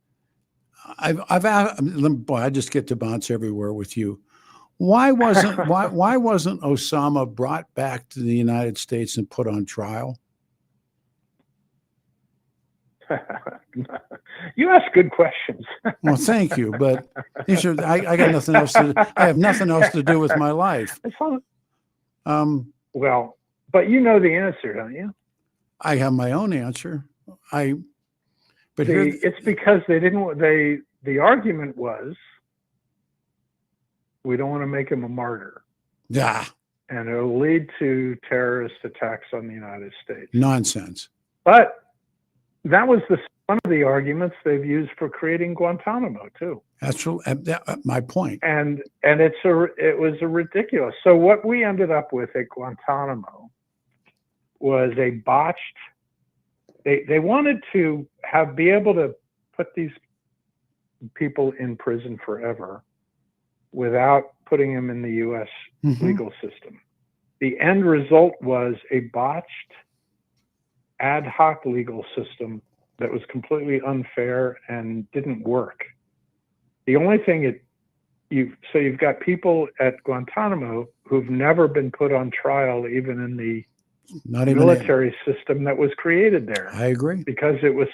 I just get to bounce everywhere with you. Why wasn't Osama brought back to the United States and put on trial? You ask good questions. Well, thank you, but these are I got nothing else to. I have nothing else to do with my life. Well, but you know the answer, don't you? I have my own answer. It's because they didn't. The argument was, we don't want to make him a martyr. Yeah. And it'll lead to terrorist attacks on the United States. Nonsense. But that was one of the arguments they've used for creating Guantanamo too. That's my point. And it was a ridiculous. So what we ended up with at Guantanamo was a botched. They wanted to be able to put these people in prison forever without putting them in the U.S. legal system. The end result was a botched ad hoc legal system that was completely unfair and didn't work. The only thing you've got people at Guantanamo who've never been put on trial, even in the military system that was created there. I agree. Because it was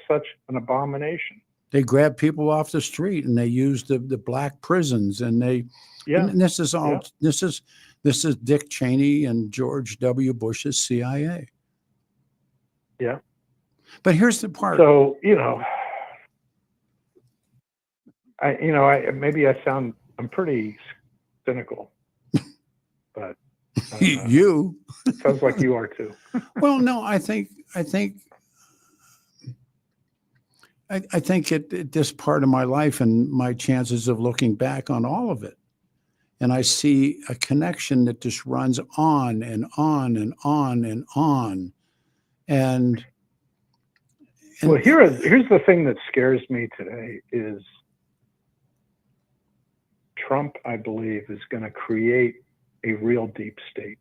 such an abomination. They grabbed people off the street and they used the black prisons, and and this is all this is Dick Cheney and George W. Bush's CIA. Yeah. But here's the part. So, I'm pretty cynical, but You. Sounds like you are too. Well, no, I think at this part of my life and my chances of looking back on all of it, and I see a connection that just runs on and on and on and on. And Well, here's the thing that scares me today is Trump, I believe, is going to create a real deep state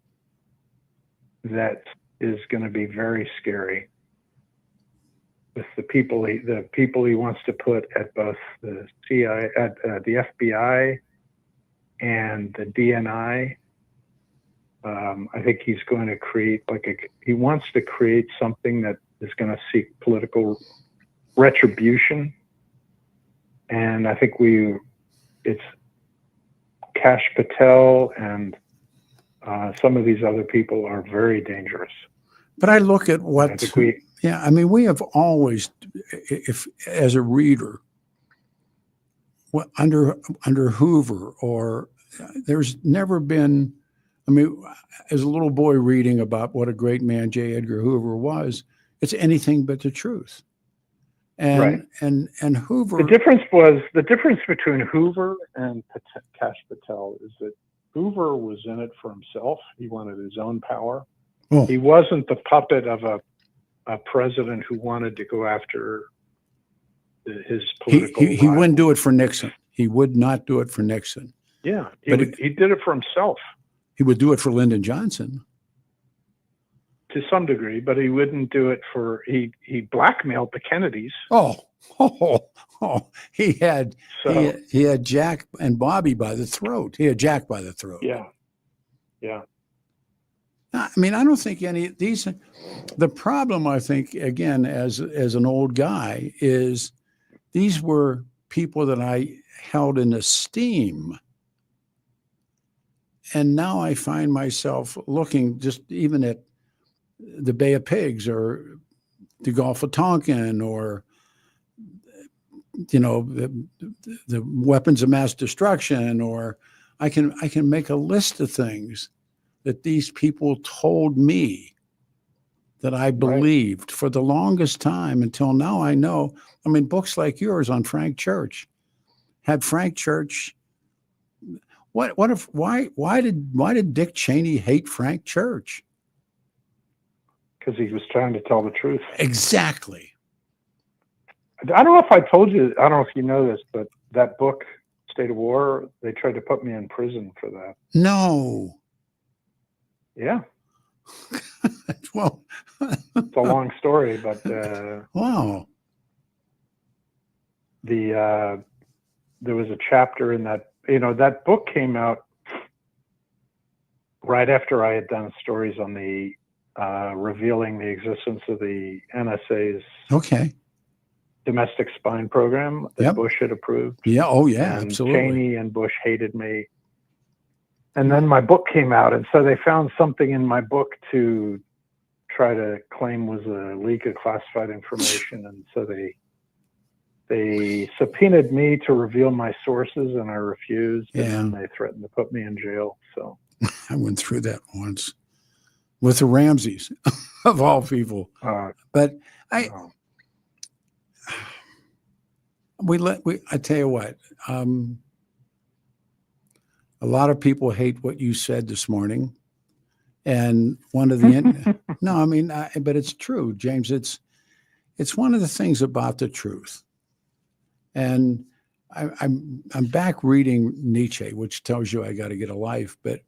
that is going to be very scary with the people he wants to put at both the CIA, at the FBI, and the DNI. I think he's going to create he wants to create something that is going to seek political retribution. And I think it's Kash Patel and some of these other people are very dangerous. But I look at what, I think we have always, if as a reader, under Hoover, or there's never been, as a little boy reading about what a great man J. Edgar Hoover was, it's anything but the truth. And Right. and Hoover. The difference between Hoover and Kash Patel is that Hoover was in it for himself. He wanted his own power. Oh. He wasn't the puppet of a president who wanted to go after his political. He wouldn't do it for Nixon. He would not do it for Nixon. Yeah, he did it for himself He would do it for Lyndon Johnson. to some degree, but he wouldn't do it for. He blackmailed the Kennedys. He had So he had Jack and Bobby by the throat. He had Jack by the throat. yeah. I don't think any of these. The problem, I think, again, as an old guy, is these were people that I held in esteem, and now I find myself looking just even at the Bay of Pigs or the Gulf of Tonkin, or the weapons of mass destruction, or I can make a list of things that these people told me that I believed for the longest time until now. I know. Books like yours on Frank Church had Frank Church. Why did Dick Cheney hate Frank Church? Because he was trying to tell the truth. Exactly. I don't know if I told you. I don't know if you know this, but that book, State of War, they tried to put me in prison for that. No. Yeah. Well, It's a long story, but wow. There was a chapter in that. That book came out right after I had done stories on the revealing the existence of the NSA's domestic spying program that Bush had approved. Yeah. Oh, yeah. And Absolutely. Cheney and Bush hated me. And then my book came out, and so they found something in my book to try to claim was a leak of classified information, and so they subpoenaed me to reveal my sources, and I refused. And then they threatened to put me in jail. So I went through that once with the Ramseys, of all people. But I tell you what. A lot of people hate what you said this morning, and one of the but it's true, James. It's one of the things about the truth, and I'm back reading Nietzsche, which tells you I got to get a life. But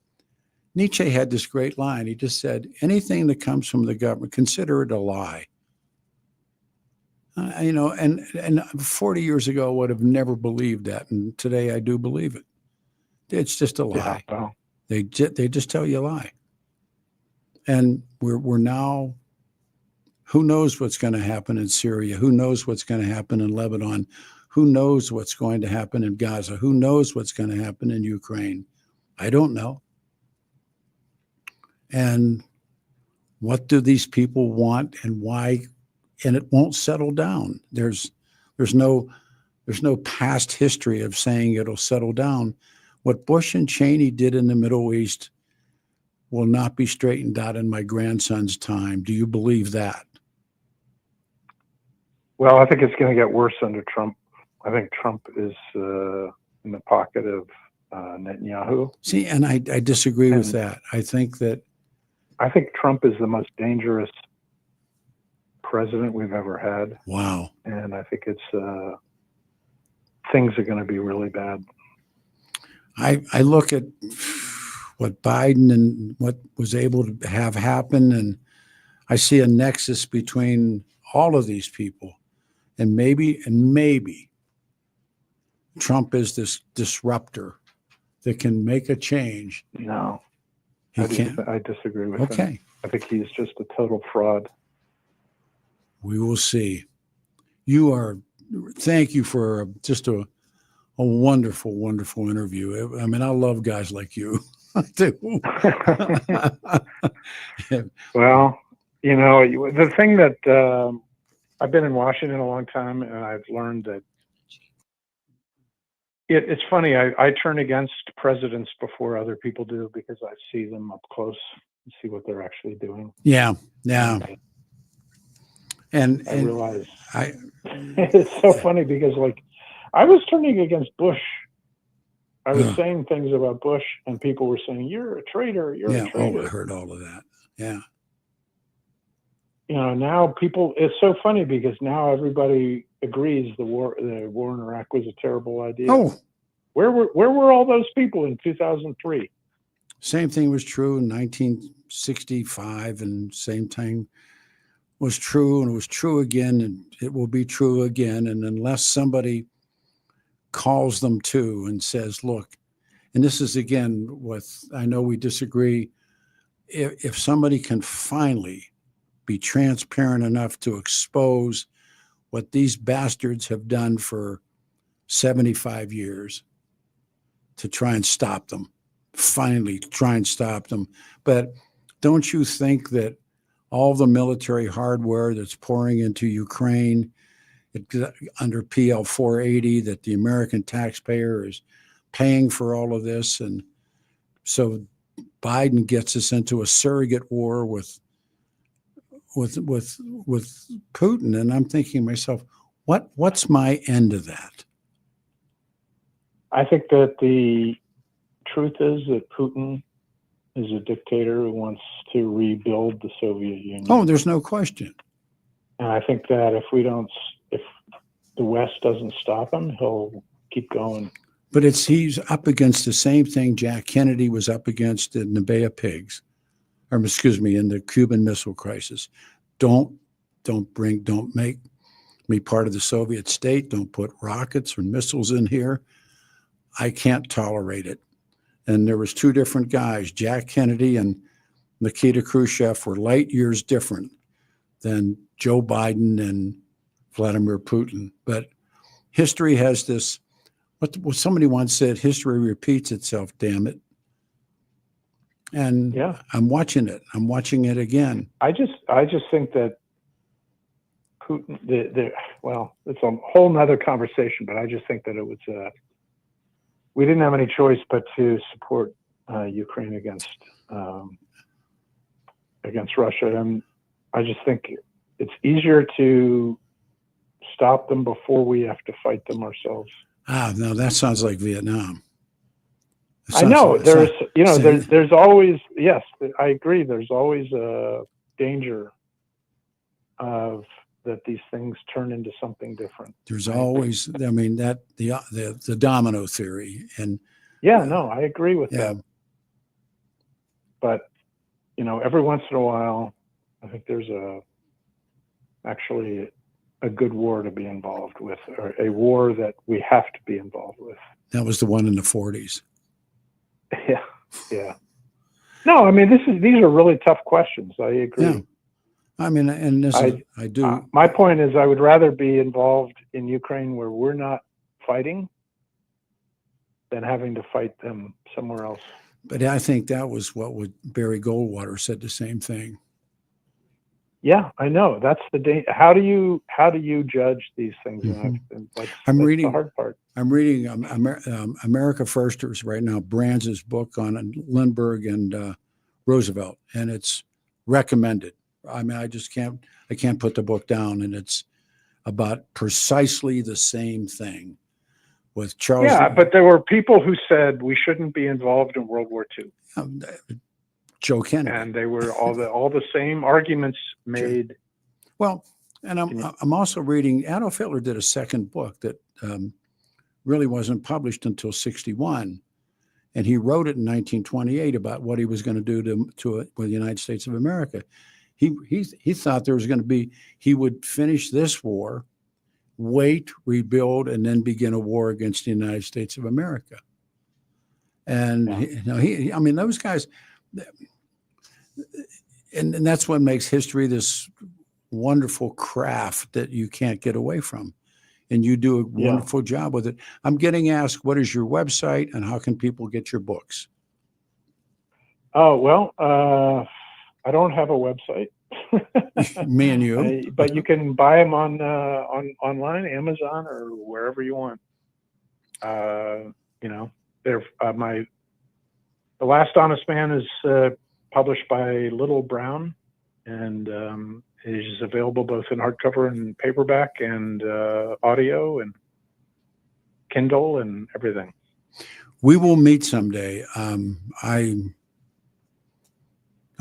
Nietzsche had this great line. He just said, "Anything that comes from the government, consider it a lie." And 40 years ago, I would have never believed that, and today I do believe it. It's just a lie. Yeah, well, They just tell you a lie. And we're now, who knows what's going to happen in Syria? Who knows what's going to happen in Lebanon? Who knows what's going to happen in Gaza? Who knows what's going to happen in Ukraine? I don't know. And what do these people want, and why? And it won't settle down. There's no past history of saying it'll settle down. What Bush and Cheney did in the Middle East will not be straightened out in my grandson's time. Do you believe that? Well, I think it's going to get worse under Trump. I think Trump is in the pocket of Netanyahu. See, and I disagree with that. I think Trump is the most dangerous president we've ever had. Wow. And I think it's things are going to be really bad. I look at what Biden and what was able to have happen, and I see a nexus between all of these people. And maybe Trump is this disruptor that can make a change. No, He can't. I disagree with him. Okay. I think he's just a total fraud. We will see. Thank you for just a wonderful, wonderful interview. I mean, I love guys like you. I do. Well, the thing that I've been in Washington a long time, and I've learned that it's funny. I turn against presidents before other people do because I see them up close and see what they're actually doing. Yeah. And I realize it's so funny because, like, I was turning against Bush. I was saying things about Bush, and people were saying, "You're a traitor. You're a traitor." Oh, I heard all of that. Yeah. Now it's so funny because now everybody agrees the war in Iraq was a terrible idea. Oh, where were all those people in 2003? Same thing was true in 1965, and same thing was true, and it was true again, and it will be true again. And unless somebody calls them to and says, look, and this is again what I know we disagree, if somebody can finally be transparent enough to expose what these bastards have done for 75 years to try and stop them, finally try and stop them. But don't you think that all the military hardware that's pouring into Ukraine under PL 480, that the American taxpayer is paying for all of this? And so Biden gets us into a surrogate war with Putin, and I'm thinking to myself, what's my end of that? I think that the truth is that Putin is a dictator who wants to rebuild the Soviet Union. Oh, there's no question. And I think that if the West doesn't stop him, he'll keep going. But he's up against the same thing Jack Kennedy was up against in the Bay of Pigs, or excuse me, in the Cuban Missile Crisis. Don't make me part of the Soviet state. Don't put rockets or missiles in here. I can't tolerate it. And there was two different guys, Jack Kennedy and Nikita Khrushchev, were light years different than Joe Biden and Vladimir Putin. But history has this, what somebody once said, history repeats itself, damn it. And yeah, I'm watching it. I'm watching it again. I just think that Putin, well, it's a whole nother conversation, but I just think that it was, we didn't have any choice but to support Ukraine against Russia. And I just think it's easier to stop them before we have to fight them ourselves. No, that sounds like Vietnam. I know there's always, yes, I agree. There's always a danger of that these things turn into something different. There's always, I mean, that the domino theory, and yeah, no, I agree with that. But every once in a while, I think there's actually a good war to be involved with, or a war that we have to be involved with. That was the one in the 40s. Yeah. No, I mean, these are really tough questions. I agree. Yeah. I mean, and I do. My point is, I would rather be involved in Ukraine where we're not fighting than having to fight them somewhere else. But I think that was Barry Goldwater said the same thing. Yeah, I know. That's the how do you judge these things? Mm-hmm. That's reading the hard part. I'm reading America Firsters right now, Brands' book on Lindbergh and Roosevelt, and it's recommended. I mean, I can't put the book down, and it's about precisely the same thing with Charles. Yeah, but there were people who said we shouldn't be involved in World War II. Joe Kennedy. And they were all the same arguments made. Well, and I'm also reading, Adolf Hitler did a second book that really wasn't published until 1961. And he wrote it in 1928 about what he was going to do to the United States of America. He thought there was going to be, he would finish this war, wait, rebuild, and then begin a war against the United States of America. And I mean, those guys, and that's what makes history this wonderful craft that you can't get away from. And you do a wonderful job with it. I'm getting asked, what is your website and how can people get your books? Oh, well, I don't have a website. Me and you. But you can buy them on online, Amazon, or wherever you want. You know, they're The Last Honest Man is published by Little Brown, and it is available both in hardcover and paperback and audio and Kindle and everything. We will meet someday.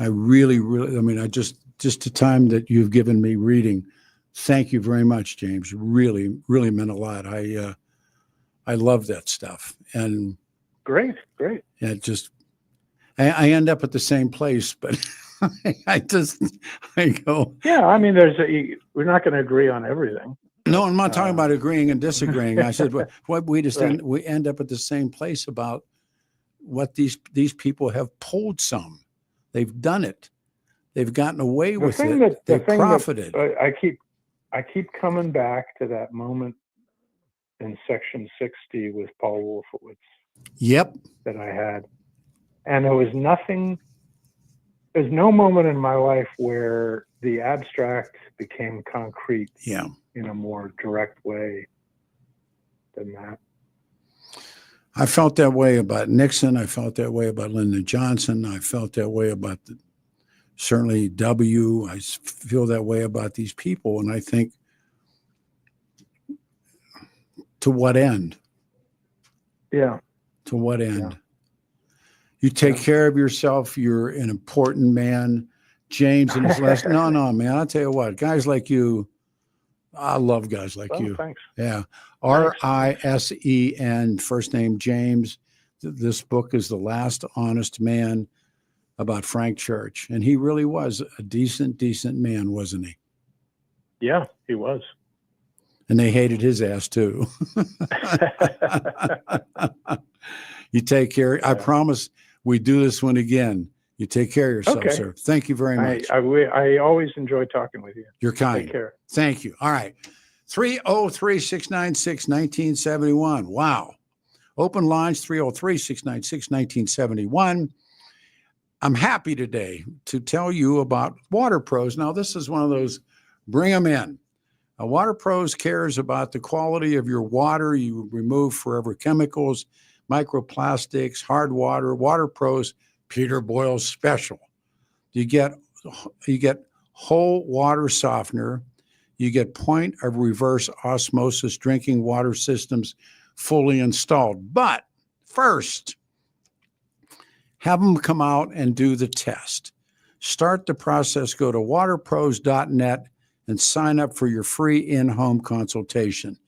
I really, I mean, just the time that you've given me reading, thank you very much, James. Really, really meant a lot. I love that stuff. And Great. yeah, I end up at the same place, but I go. Yeah, I mean, we're not going to agree on everything. No, I'm not talking about agreeing and disagreeing. I said, we just we end up at the same place about what these people have pulled some. They've done it. They've gotten away with it. They profited. I keep coming back to that moment in Section 60 with Paul Wolfowitz. Yep. That I had, and there's no moment in my life where the abstract became concrete. Yeah. In a more direct way than that. I felt that way about Nixon. I felt that way about Lyndon Johnson. I felt that way about certainly W. I feel that way about these people. And I think, to what end? Yeah. To what end? Yeah. You take care of yourself. You're an important man. James in his last, no, man, I'll tell you what, guys like you, I love guys like you. Thanks. Yeah. Risen, first name James. This book is The Last Honest Man about Frank Church. And he really was a decent man, wasn't he? Yeah, he was. And they hated his ass too. You take care. I promise we do this one again. You take care of yourself, sir. Thank you very much. I always enjoy talking with you. You're kind. Take care. Thank you. All right. 303-696-1971. Wow. Open lines, 303-696-1971. I'm happy today to tell you about Water Pros. Now, this is one of those, bring them in. Water Pros cares about the quality of your water. You remove forever chemicals, microplastics, hard water. Water Pros, Peter Boyles special. You get whole water softener. You get point of reverse osmosis drinking water systems fully installed. But first, have them come out and do the test. Start the process. Go to waterpros.net and sign up for your free in-home consultation.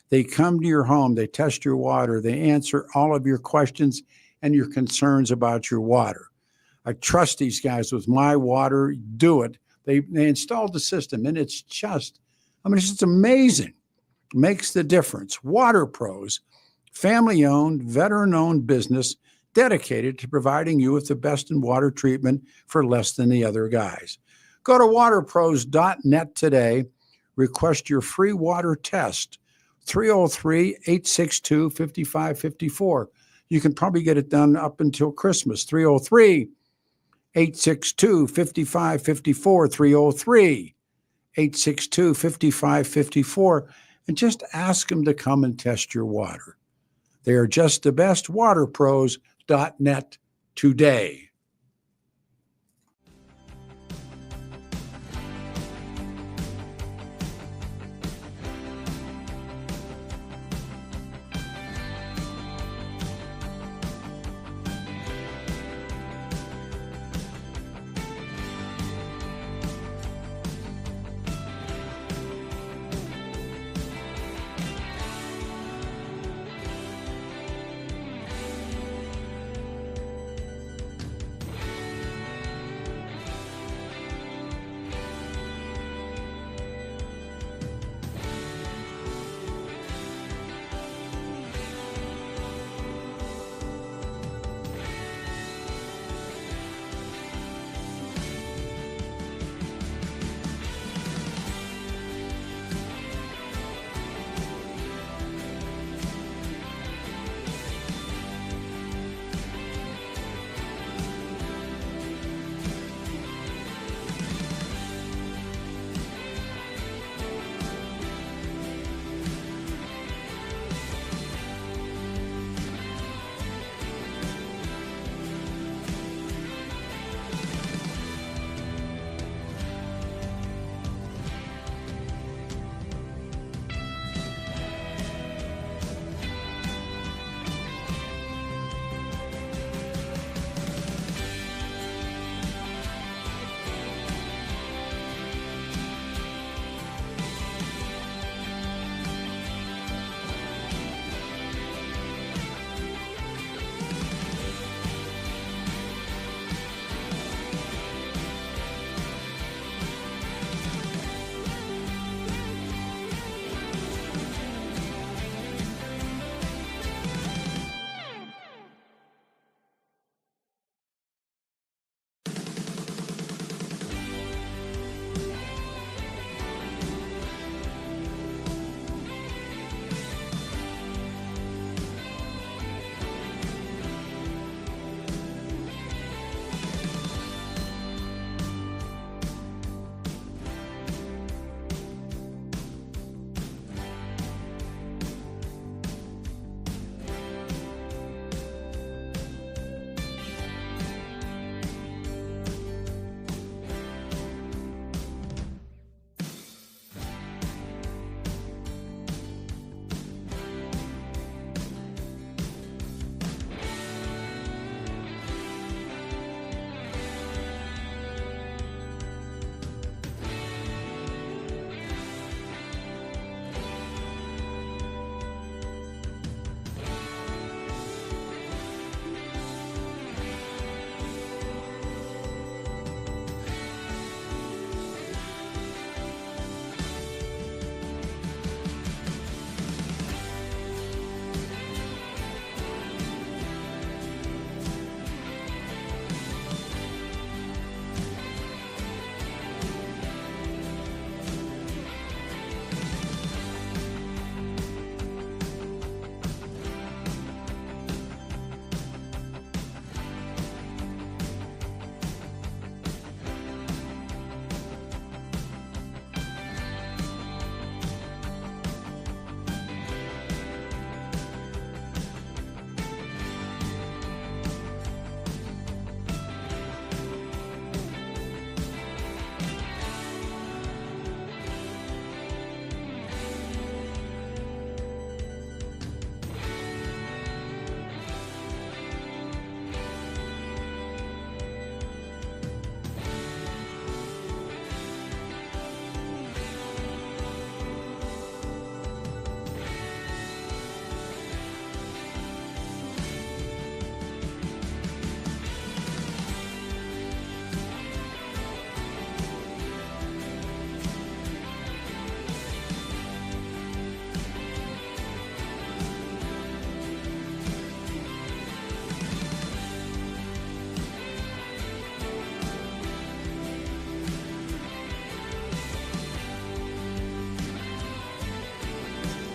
They come to your home, they test your water, they answer all of your questions and your concerns about your water. I trust these guys with my water. Do it. They installed the system, and it's just amazing. Makes the difference. Water Pros, family-owned, veteran-owned business dedicated to providing you with the best in water treatment for less than the other guys. Go to waterpros.net today. Request your free water test. 303-862-5554. You can probably get it done up until Christmas. 303-862-5554. 303-862-5554. And just ask them to come and test your water. They are just the best. Waterpros.net today.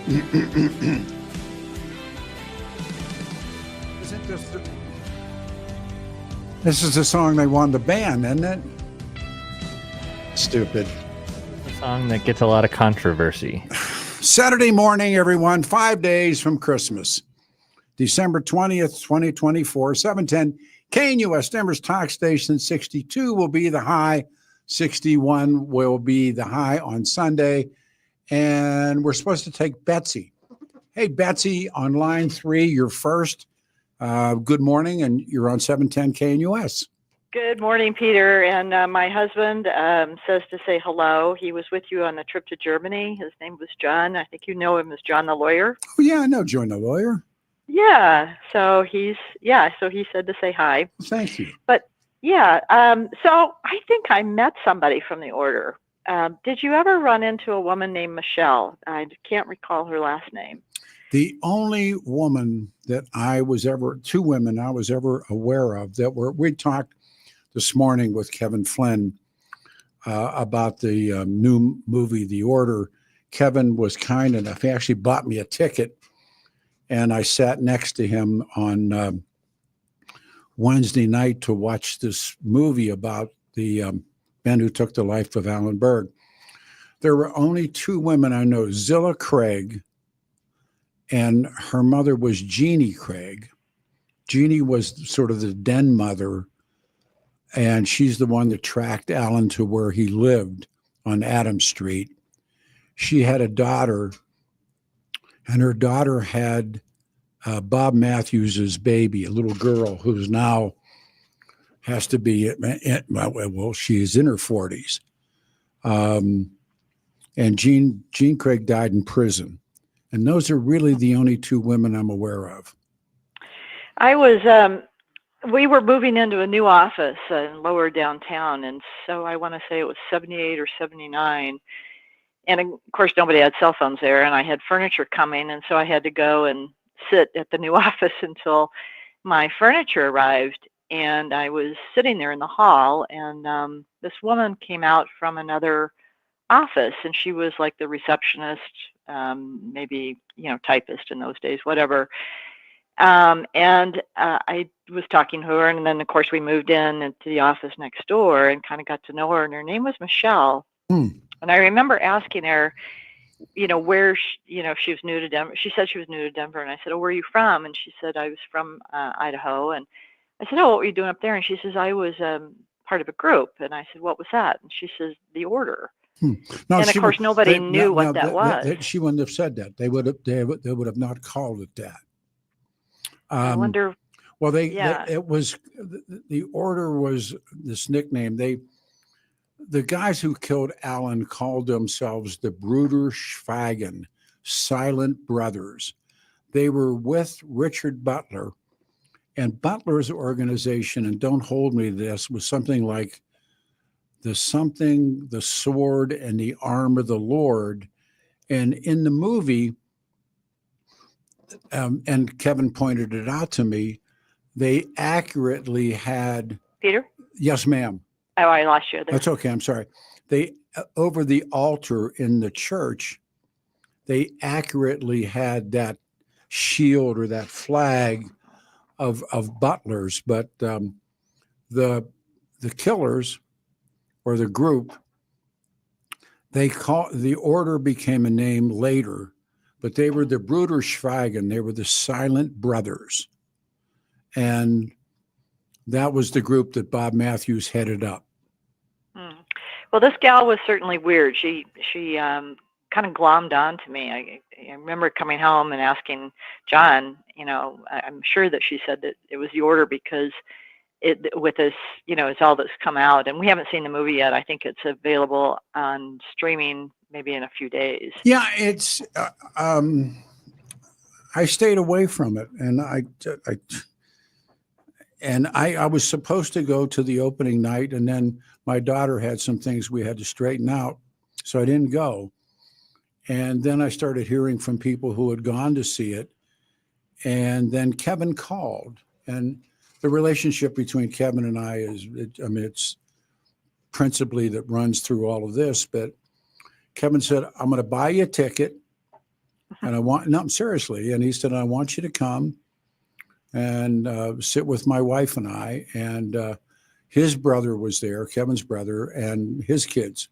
Isn't this is the song they wanted to ban, isn't it? Stupid. A song that gets a lot of controversy. Saturday morning, everyone, 5 days from Christmas. December 20th, 2024, 710 KNUS, Denver's talk station. 62 will be the high. 61 will be the high on Sunday. And we're supposed to take Betsy. Hey, Betsy, on line 3, you're first. Good morning, and you're on 710 KNUS. Good morning, Peter. And my husband says to say hello. He was with you on the trip to Germany. His name was John. I think you know him as John the lawyer. Oh, yeah, I know John the lawyer. Yeah. So he said to say hi. Thank you. But yeah, so I think I met somebody from the order. Did you ever run into a woman named Michelle? I can't recall her last name. The only woman that two women I was ever aware of we talked this morning with Kevin Flynn about the new movie, The Order. Kevin was kind enough. He actually bought me a ticket, and I sat next to him on Wednesday night to watch this movie about the men who took the life of Alan Berg. There were only two women I know, Zilla Craig, and her mother was Jeannie Craig. Jeannie was sort of the den mother, and she's the one that tracked Alan to where he lived on Adams Street. She had a daughter, and her daughter had Bob Matthews's baby, a little girl who's now has to be, well, she's in her 40s. And Jean Craig died in prison. And those are really the only two women I'm aware of. We were moving into a new office in lower downtown. And so I want to say it was 78 or 79. And of course, nobody had cell phones there. And I had furniture coming. And so I had to go and sit at the new office until my furniture arrived. And I was sitting there in the hall. And this woman came out from another office. And she was like the receptionist, maybe, typist in those days, whatever. And I was talking to her, and then of course we moved into the office next door and kind of got to know her, and her name was Michelle. And I remember asking her, where she was new to Denver. She said she was new to Denver, and I said, "Oh, where are you from?" And she said, "I was from Idaho." And I said, "Oh, what were you doing up there?" And she says, "I was part of a group." And I said, "What was that?" And she says, "The Order." No, and of course, nobody knew what that was. She wouldn't have said that. They would have not called it that. I wonder. Well, it was the Order was this nickname. The guys who killed Alan called themselves the Bruder Schweigen, Silent Brothers. They were with Richard Butler, and Butler's organization, and don't hold me to this, was something like the sword and the arm of the Lord. And in the movie, and Kevin pointed it out to me, they accurately had... Peter? Yes, ma'am. Oh, I lost you there. That's okay. I'm sorry. They, over the altar in the church, they accurately had that shield or that flag of Butler's, but the killers or the group, the Order became a name later, but they were the Bruder Schweigen. They were the Silent Brothers. And that was the group that Bob Matthews headed up. Well, this gal was certainly weird. She kind of glommed on to me. I remember coming home and asking John, I'm sure that she said that it was the Order because with this, it's all that's come out. And we haven't seen the movie yet. I think it's available on streaming maybe in a few days. Yeah, it's, I stayed away from it. And I was supposed to go to the opening night, and then my daughter had some things we had to straighten out, so I didn't go. And then I started hearing from people who had gone to see it, and then Kevin called. And the relationship between Kevin and I it's principally that runs through all of this, but Kevin said, "I'm going to buy you a ticket. And no, seriously. And he said, I want you to come and sit with my wife and I. And his brother was there, Kevin's brother, and his kids.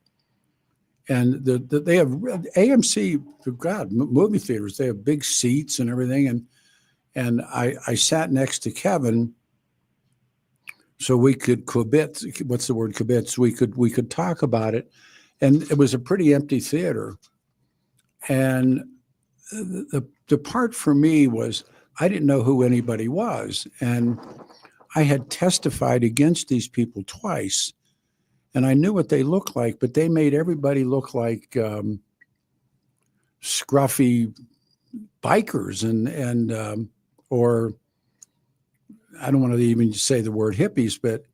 And they have AMC, God, movie theaters. They have big seats and everything. And I sat next to Kevin, so we could kibitz. What's the word, kibitz? We could talk about it, and it was a pretty empty theater. And the part for me was I didn't know who anybody was, and I had testified against these people twice. And I knew what they looked like, but they made everybody look like scruffy bikers and or I don't want to even say the word hippies, but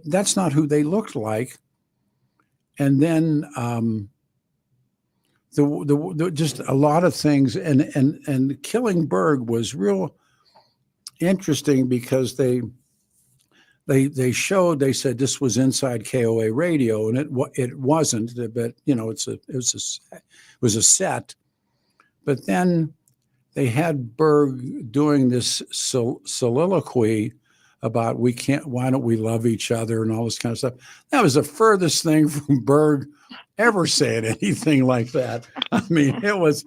that's not who they looked like. And then the just a lot of things, and killing Berg was real interesting because they showed, they said this was inside KOA radio, and it wasn't, but it was a set. But then they had Berg doing this soliloquy about why don't we love each other and all this kind of stuff. That was the furthest thing from Berg ever saying anything like that. I mean, it was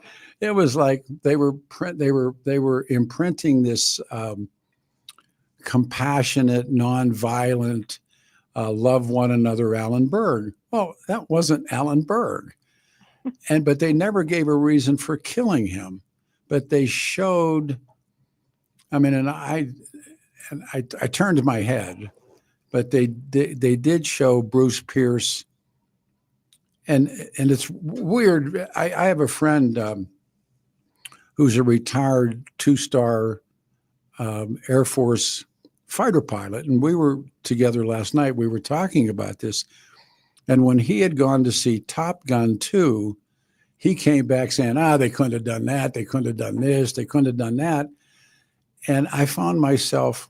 like they were imprinting this compassionate, nonviolent, love one another Alan Berg. Well, that wasn't Alan Berg. But they never gave a reason for killing him. But they showed, I mean, and I turned my head, but they did show Bruce Pierce. And it's weird. I have a friend who's a retired 2-star Air Force fighter pilot. And we were together last night. We were talking about this. And when he had gone to see Top Gun 2, he came back saying, they couldn't have done that. They couldn't have done this. They couldn't have done that. And I found myself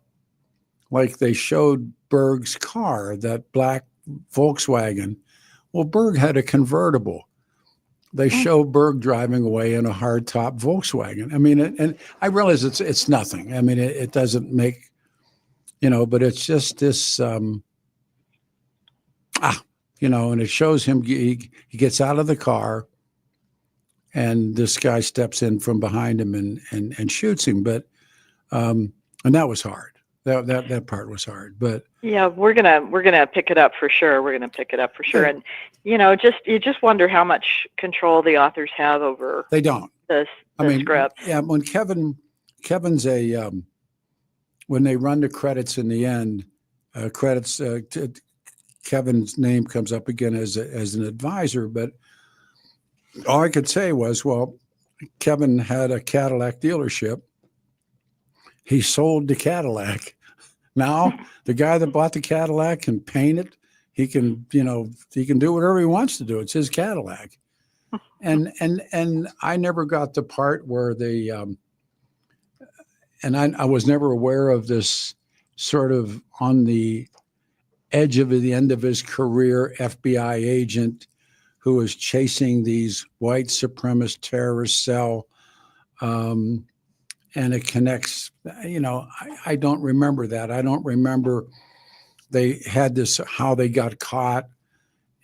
like they showed Berg's car, that black Volkswagen. Well, Berg had a convertible. They show Berg driving away in a hardtop Volkswagen. I mean, and I realize it's nothing. I mean, it doesn't make, but it's just this, and it shows him, he gets out of the car and this guy steps in from behind him and shoots him. But, and that was hard. That part was hard, but yeah, we're gonna pick it up for sure. We're gonna pick it up for sure, and you just wonder how much control the authors have over. They don't. The script. Yeah, when Kevin's when they run the credits in the end, Kevin's name comes up again as an advisor, but all I could say was, well, Kevin had a Cadillac dealership. He sold the Cadillac. Now the guy that bought the Cadillac can paint it. He can do whatever he wants to do. It's his Cadillac. And I never got the part where I was never aware of this sort of on the edge of the end of his career FBI agent who was chasing these white supremacist terrorist cell. And it connects, I don't remember that. I don't remember they had this, how they got caught.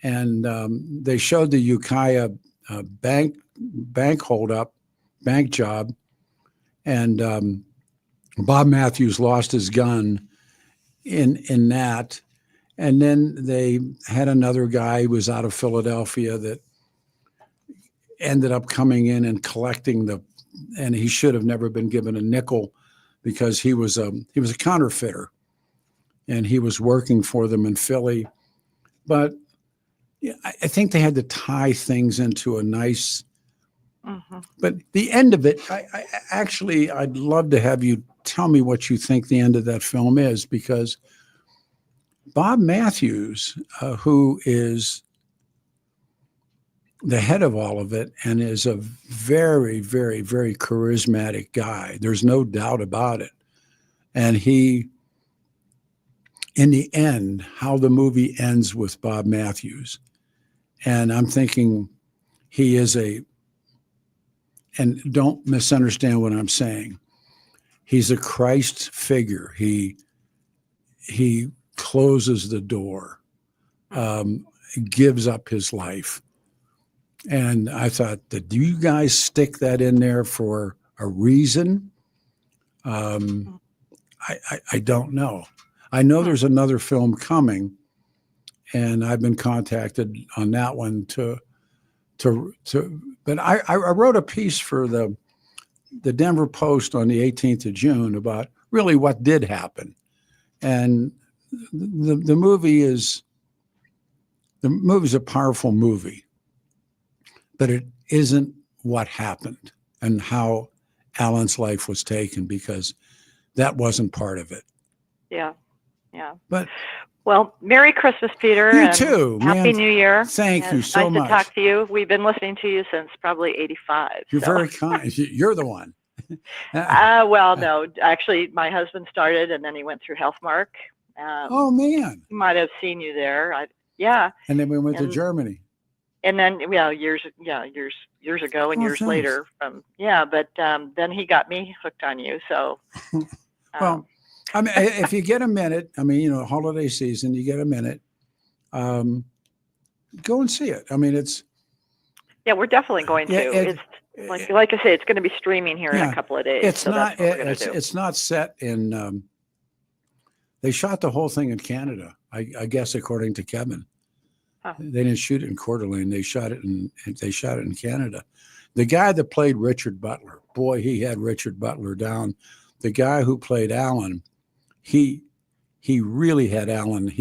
And they showed the Ukiah bank holdup, bank job. And Bob Matthews lost his gun in that. And then they had another guy who was out of Philadelphia that ended up coming in and collecting and he should have never been given a nickel because he was a counterfeiter and he was working for them in Philly. But I think they had to tie things into a nice, but the end of it, I'd love to have you tell me what you think the end of that film is, because Bob Matthews, who is the head of all of it and is a very, very, very charismatic guy. There's no doubt about it. And he, in the end, how the movie ends with Bob Matthews. And I'm thinking he is and don't misunderstand what I'm saying. He's a Christ figure. He closes the door, gives up his life. And I thought, do you guys stick that in there for a reason? I don't know. I know there's another film coming, and I've been contacted on that one but I wrote a piece for the Denver Post on the 18th of June about really what did happen. And the movie's a powerful movie, but it isn't what happened and how Alan's life was taken, because that wasn't part of it. Yeah. But well, Merry Christmas, Peter. You and too, Happy man. New Year. Thank you It's so nice much. to talk to you. We've been listening to you since probably 85. You're so. very kind. You're the one. Well, no, actually, my husband started, and then he went through Healthmark. Oh man! He might have seen you there. Yeah. And then we went to Germany. And then, years ago and years thanks. later. But then he got me hooked on you. So. Well, I mean, if you get a minute, holiday season, you get a minute, go and see it. I mean, it's. Yeah, we're definitely going to. It's like I say, it's going to be streaming here in a couple of days. It's so not. That's what we're do. It's not set in. They shot the whole thing in Canada, I guess, according to Kevin. Huh. They didn't shoot it in Coeur d'Alene. They shot it in Canada. The guy that played Richard Butler, boy, he had Richard Butler down. The guy who played Alan, he really had Alan.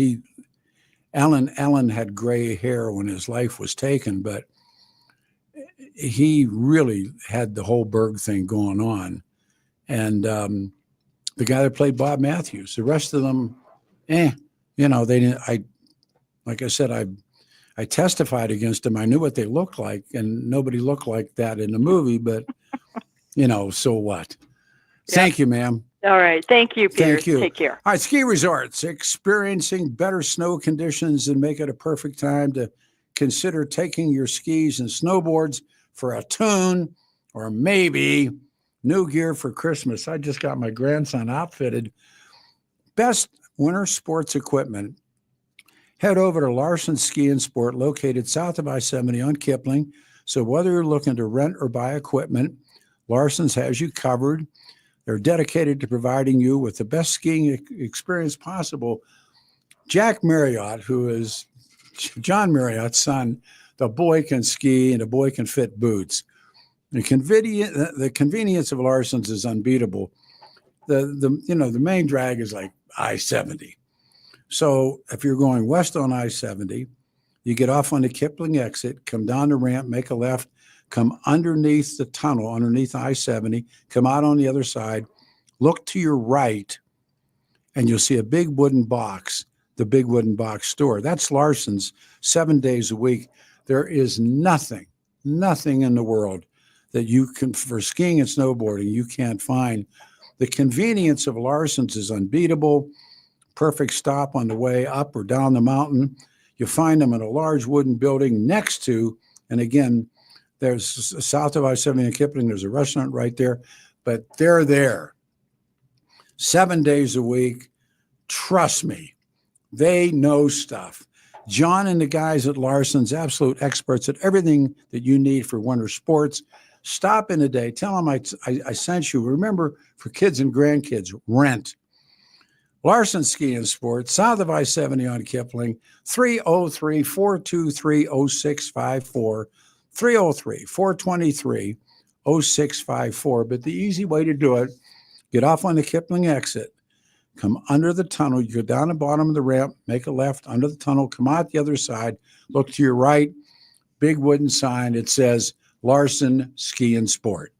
Alan had gray hair when his life was taken, but he really had the whole Berg thing going on. And the guy that played Bob Matthews, the rest of them, they didn't. Like I said, I testified against them. I knew what they looked like, and nobody looked like that in the movie. But so what? Yeah. Thank you, ma'am. All right. Thank you, Peter. Thank you. Take care. All right. Ski resorts experiencing better snow conditions and make it a perfect time to consider taking your skis and snowboards for a tune, or maybe new gear for Christmas. I just got my grandson outfitted. Best winter sports equipment. Head over to Larson Ski and Sport, located south of I-70 on Kipling. So whether you're looking to rent or buy equipment, Larson's has you covered. They're dedicated to providing you with the best skiing experience possible. Jack Marriott, who is John Marriott's son, the boy can ski and the boy can fit boots. The convenience of Larson's is unbeatable. The main drag is like I-70. So if you're going west on I-70, you get off on the Kipling exit, come down the ramp, make a left, come underneath the tunnel, underneath I-70, come out on the other side, look to your right, and you'll see a big wooden box, the Big Wooden Box store. That's Larson's 7 days a week. There is nothing in the world that you can, for skiing and snowboarding, you can't find. The convenience of Larson's is unbeatable. Perfect stop on the way up or down the mountain. You find them in a large wooden building next to, and again, there's south of I-70 and Kipling, there's a restaurant right there, but they're there 7 days a week. Trust me, they know stuff. John and the guys at Larson's, absolute experts at everything that you need for winter sports. Stop in today. Tell them I sent you. Remember, for kids and grandkids, rent. Larson Ski and Sport, south of I-70 on Kipling, 303-423-0654, 303-423-0654. But the easy way to do it, get off on the Kipling exit, come under the tunnel, you go down the bottom of the ramp, make a left under the tunnel, come out the other side, look to your right, big wooden sign. It says Larson Ski and Sport.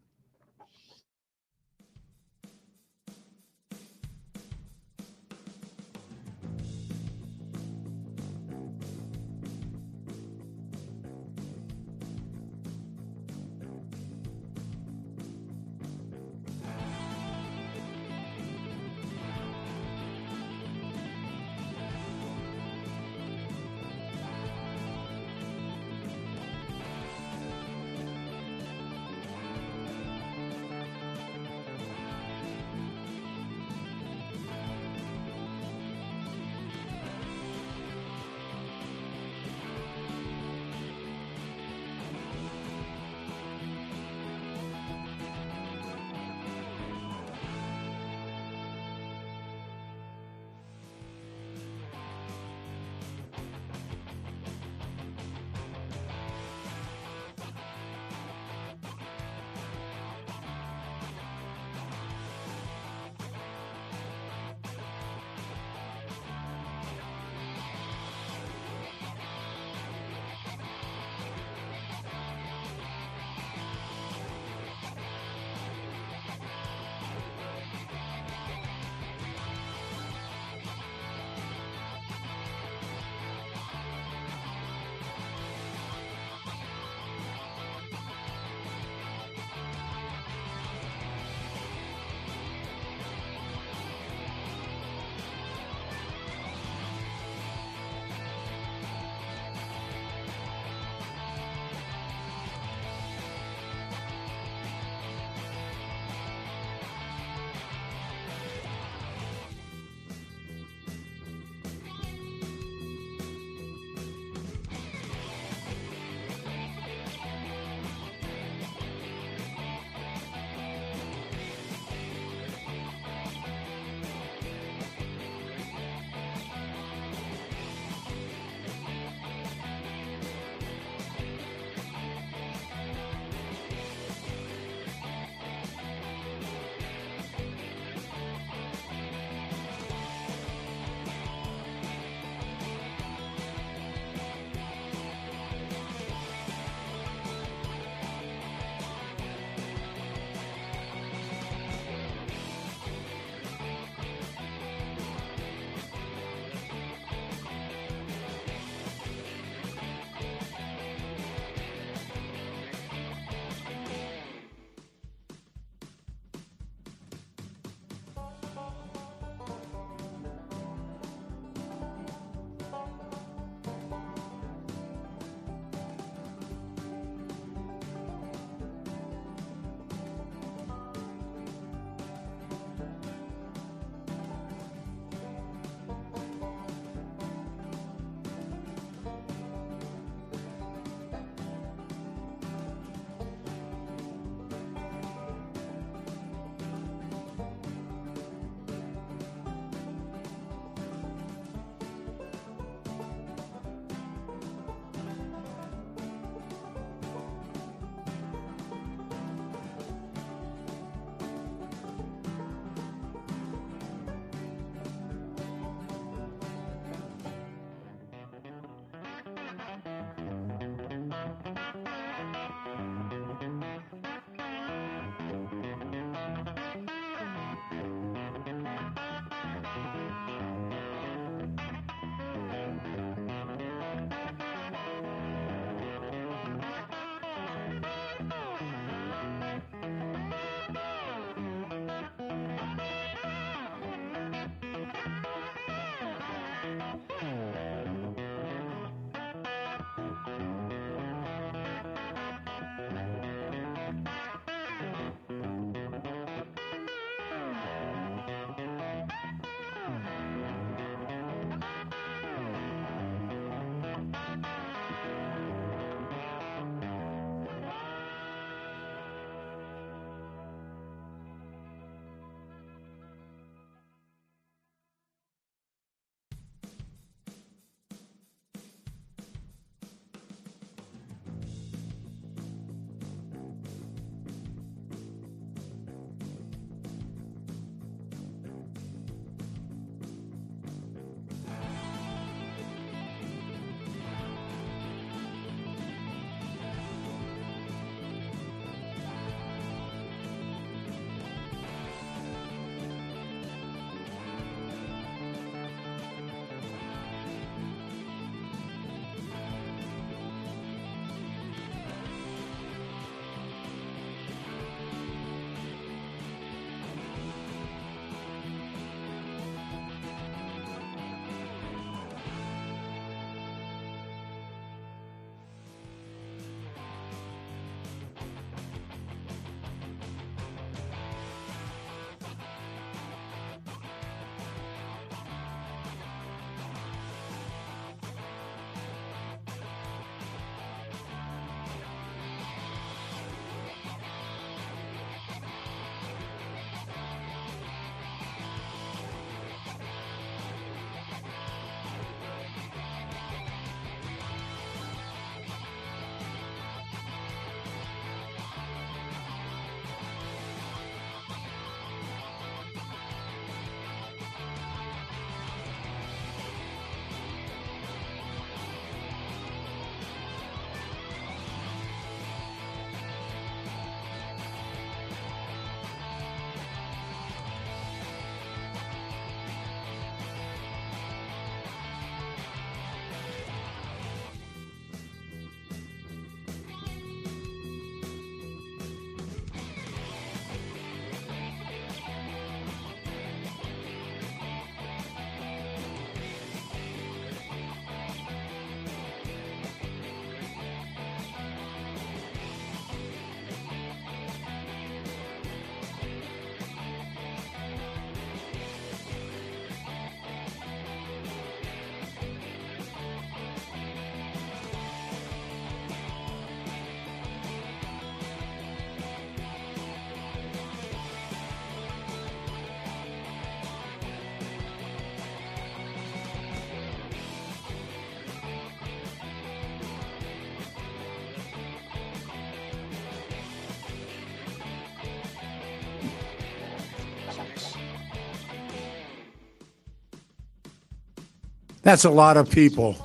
That's a lot of people.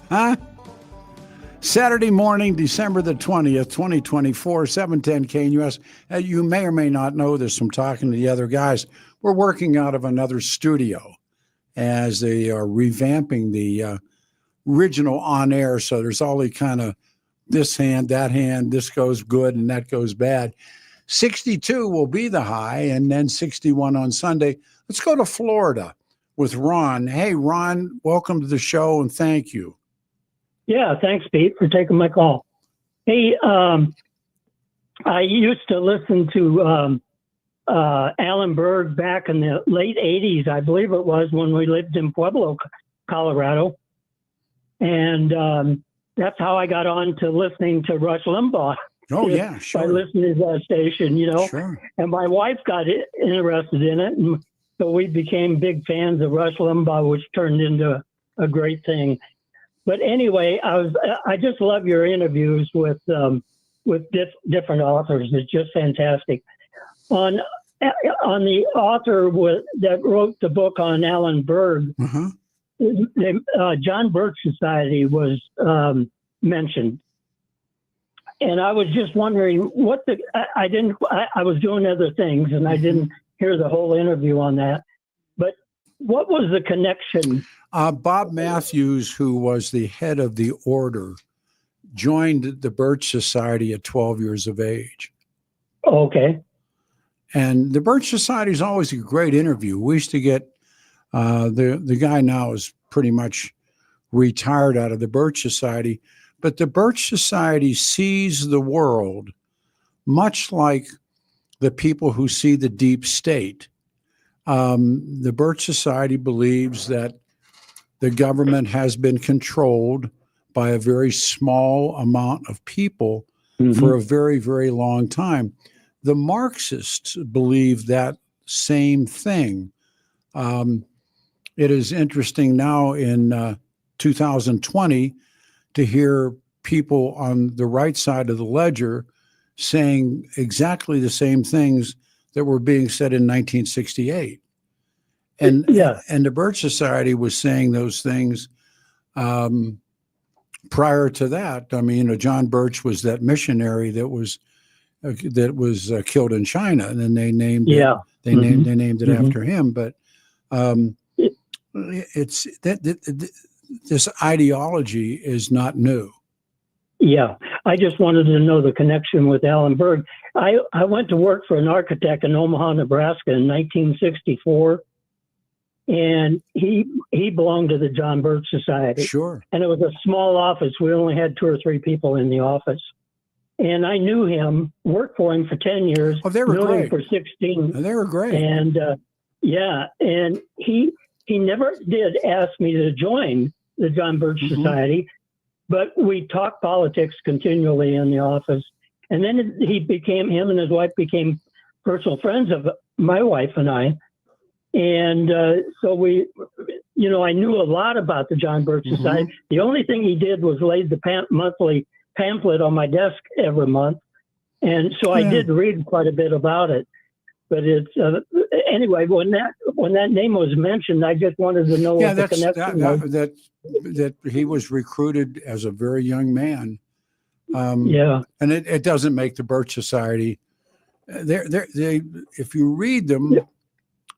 Huh? Saturday morning, December the 20th, 2024, 710 KNUS. You may or may not know this from talking to the other guys. We're working out of another studio as they are revamping the original on air. So there's all the kind of this hand, that hand, this goes good and that goes bad. 62 will be the high and then 61 on Sunday. Let's go to Florida with Ron. Hey, Ron, welcome to the show and thank you. Yeah, thanks, Pete, for taking my call. Hey, I used to listen to Alan Berg back in the late 80s, I believe it was, when we lived in Pueblo, Colorado. And that's how I got on to listening to Rush Limbaugh. Oh, yeah, sure. By listening to that station, you know. Sure. And my wife got interested in it. And so we became big fans of Rush Limbaugh, which turned into a great thing. But anyway, I just love your interviews with different authors. It's just fantastic. On the author that wrote the book on Alan Berg, John Birch Society was mentioned, and I was just wondering I was doing other things and I didn't hear the whole interview on that. But what was the connection? Bob Matthews, who was the head of the order, joined the Birch Society at 12 years of age. Okay. And the Birch Society is always a great interview. We used to get the guy now is pretty much retired out of the Birch Society, but the Birch Society sees the world much like the people who see the deep state. The Birch Society believes that the government has been controlled by a very small amount of people for a very, very long time. The Marxists believe that same thing. It is interesting now in 2020 to hear people on the right side of the ledger saying exactly the same things that were being said in 1968. And the Birch Society was saying those things prior to that. I mean, John Birch was that missionary that was killed in China, and then they named it. They named it after him. But it's this ideology is not new. Yeah, I just wanted to know the connection with Alan Berg. I went to work for an architect in Omaha, Nebraska in 1964. And he belonged to the John Birch Society. Sure. And it was a small office. We only had 2 or 3 people in the office. And I knew him, worked for him for 10 years. Oh, they were great. Him for 16. They were great. And and he never did ask me to join the John Birch Society, but we talked politics continually in the office. And then him and his wife became personal friends of my wife and I. And so I knew a lot about the John Birch Society. The only thing he did was laid the monthly pamphlet on my desk every month. And so I did read quite a bit about it. But it's anyway, when that name was mentioned, I just wanted to know what the connection was. That he was recruited as a very young man. And it doesn't make the Birch Society. If you read them,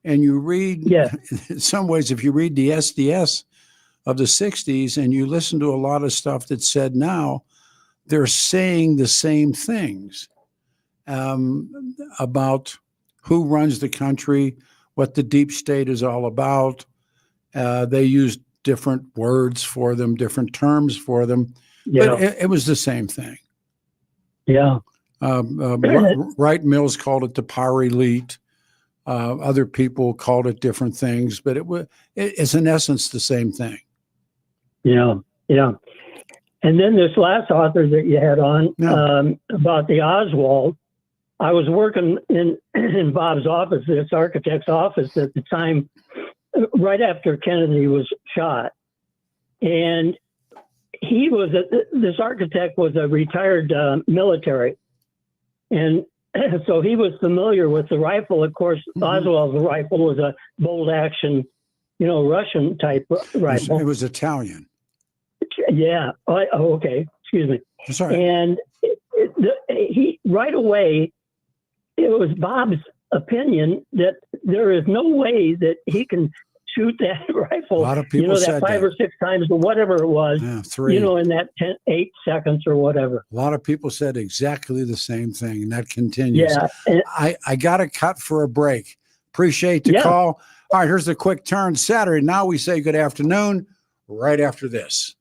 and you read, in some ways, if you read the SDS of the 60s and you listen to a lot of stuff that's said now, they're saying the same things about who runs the country, what the deep state is all about. They use different words for them, different terms for them, but it was the same thing. Yeah. Wright Mills called it the power elite. Other people called it different things, but it's in essence the same thing. Yeah. And then this last author that you had on about the Oswald, I was working in Bob's office, this architect's office at the time, right after Kennedy was shot. And this architect was a retired military. And so he was familiar with the rifle. Of course, Oswald's rifle was a bolt action Russian type rifle. It was Italian. Yeah. Okay. Excuse me. Sorry. And he right away, it was Bob's opinion that there is no way that he can shoot that rifle. A lot of people said that 5 or 6 times or whatever it was. Yeah, 3. In that 8 seconds or whatever. A lot of people said exactly the same thing, and that continues. Yeah. And, I got to cut for a break. Appreciate the call. All right, here's the quick turn. Saturday. Now we say good afternoon right after this.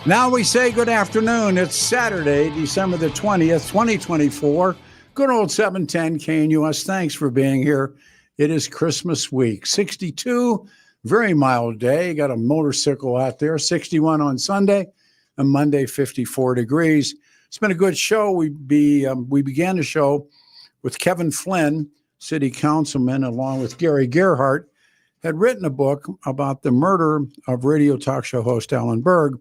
Now we say good afternoon. It's Saturday, December the 20th, 2024. Good old 710 KNUS. Thanks for being here. It is Christmas week. 62, very mild day. Got a motorcycle out there. 61 on Sunday and Monday, 54 degrees. It's been a good show. We began the show with Kevin Flynn, city councilman, along with Gary Gerhardt, had written a book about the murder of radio talk show host Alan Berg.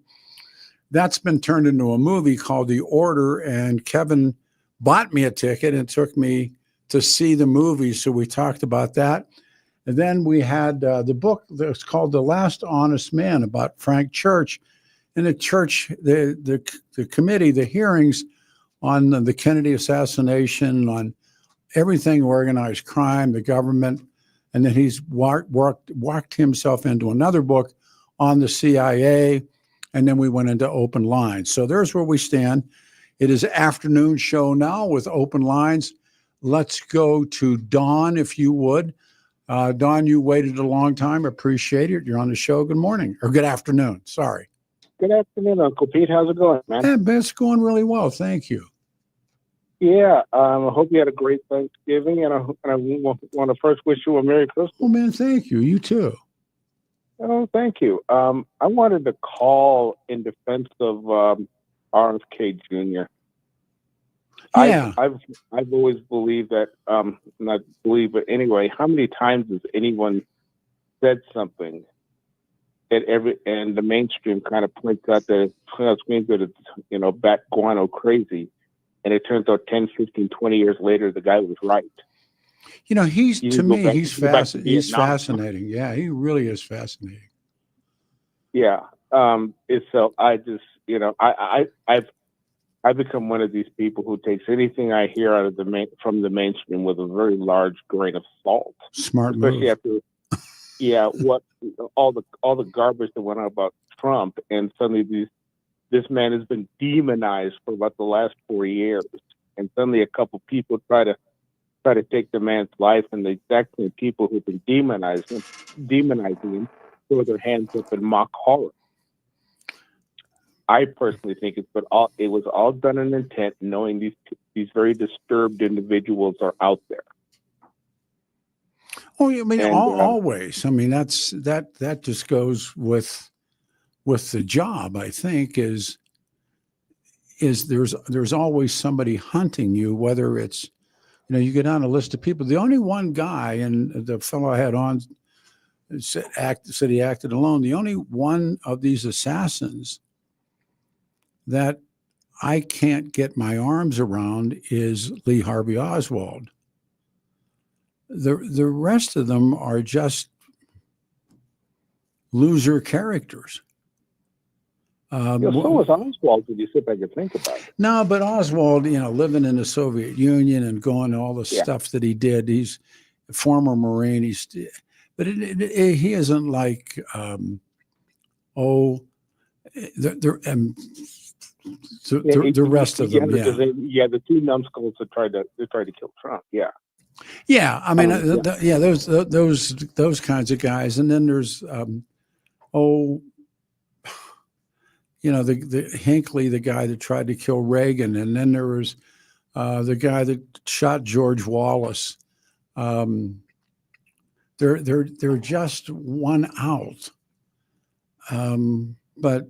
That's been turned into a movie called The Order, and Kevin bought me a ticket and took me to see the movie. So we talked about that. And then we had the book that's called The Last Honest Man about Frank Church. And the church, the committee, the hearings on the Kennedy assassination, on everything organized crime, the government. And then he's walked himself into another book on the CIA. And then we went into open lines. So there's where we stand. It is afternoon show now with open lines. Let's go to Dawn, if you would. Don, you waited a long time. Appreciate it. You're on the show. Good morning or good afternoon. Sorry. Good afternoon, Uncle Pete. How's it going, man? Yeah, it's going really well. Thank you. Yeah, I hope you had a great Thanksgiving, and I want to first wish you a Merry Christmas. Oh, man, thank you. You too. Oh, thank you. I wanted to call in defense of RFK Jr. Yeah. I've always believed that, not believe, but anyway, how many times has anyone said something and the mainstream kind of points out that it's, bat guano crazy, and it turns out 10, 15, 20 years later, the guy was right. He's Vietnam. fascinating. Yeah, he really is fascinating. Yeah. So I just, I've become one of these people who takes anything I hear out of from the mainstream with a very large grain of salt. Smart especially move. after, what all the garbage that went out about Trump, and suddenly this man has been demonized for about the last 4 years, and suddenly a couple people try to take the man's life, and the exact same people who've been demonizing him throw their hands up in mock horror. I personally think it was all done in intent, knowing these very disturbed individuals are out there. Oh, I mean, always. I mean, that just goes with the job. I think is there's always somebody hunting you, whether it's you get on a list of people. The only one guy, and the fellow I had on said he acted alone. The only one of these assassins that I can't get my arms around is Lee Harvey Oswald. The rest of them are just loser characters. So was Oswald, when you sit back and think about it. No, but Oswald, living in the Soviet Union and going to all the stuff that he did, he's a former Marine. But he isn't like, the rest of them. The two numbskulls that tried to kill Trump. Yeah. Yeah, I mean, those kinds of guys, and then there's the Hinckley, the guy that tried to kill Reagan, and then there was the guy that shot George Wallace. They're just one out. But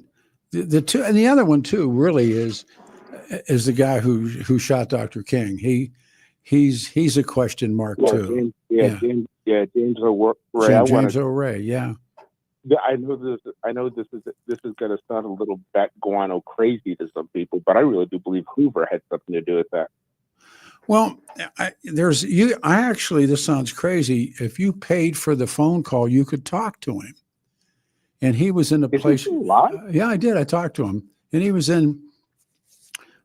the two, and the other one too, really is the guy who shot Dr. King. He's a question mark too. James O'Ray. James O'Ray. Yeah. I know this is going to sound a little bat guano crazy to some people, but I really do believe Hoover had something to do with that. Well, this sounds crazy. If you paid for the phone call, you could talk to him. And he was in a place. Yeah, I did. I talked to him, and he was in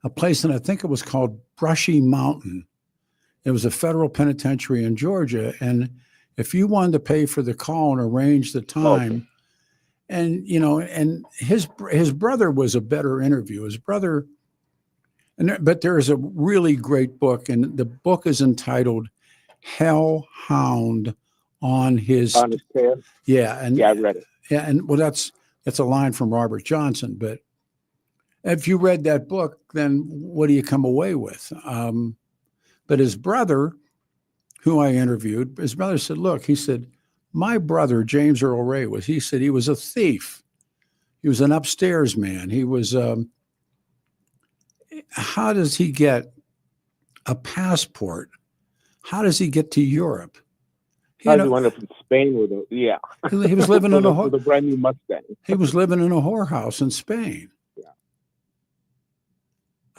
a place, and I think it was called Brushy Mountain. It was a federal penitentiary in Georgia, and if you wanted to pay for the call and arrange the time, and his brother was a better interview. His brother, but there is a really great book, and the book is entitled "Hellhound on His Tail." Yeah, I read it. Yeah, and well, that's a line from Robert Johnson. But if you read that book, then what do you come away with? But his brother, who I interviewed, his brother said, look, he said, my brother, James Earl Ray, he said he was a thief. He was an upstairs man. He was, how does he get a passport? How does he get to Europe? How did he end up in Spain with He was living in with a brand new Mustang. He was living in a whorehouse in Spain.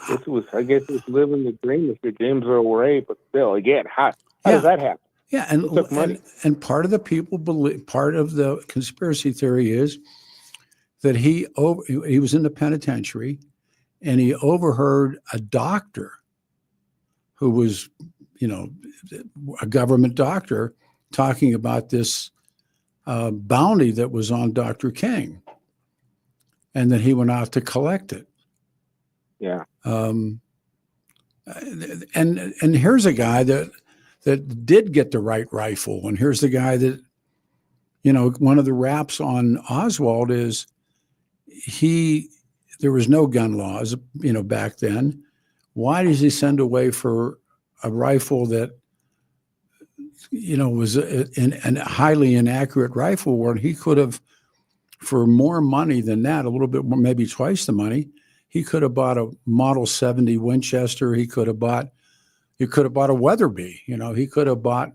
I guess it was living the dream for James Earl Ray, but still, again, how does that happen? Yeah, and part of the people believe, part of the conspiracy theory is that he was in the penitentiary, and he overheard a doctor who was, a government doctor talking about this bounty that was on Dr. King, and that he went out to collect it. Yeah. And here's a guy that that did get the right rifle. And here's the guy that, one of the raps on Oswald is there was no gun laws, back then. Why does he send away for a rifle that, was a highly inaccurate rifle, where he could have, for more money than that, a little bit more, maybe twice the money, he could have bought a Model 70 Winchester. He could have bought a Weatherby. He could have bought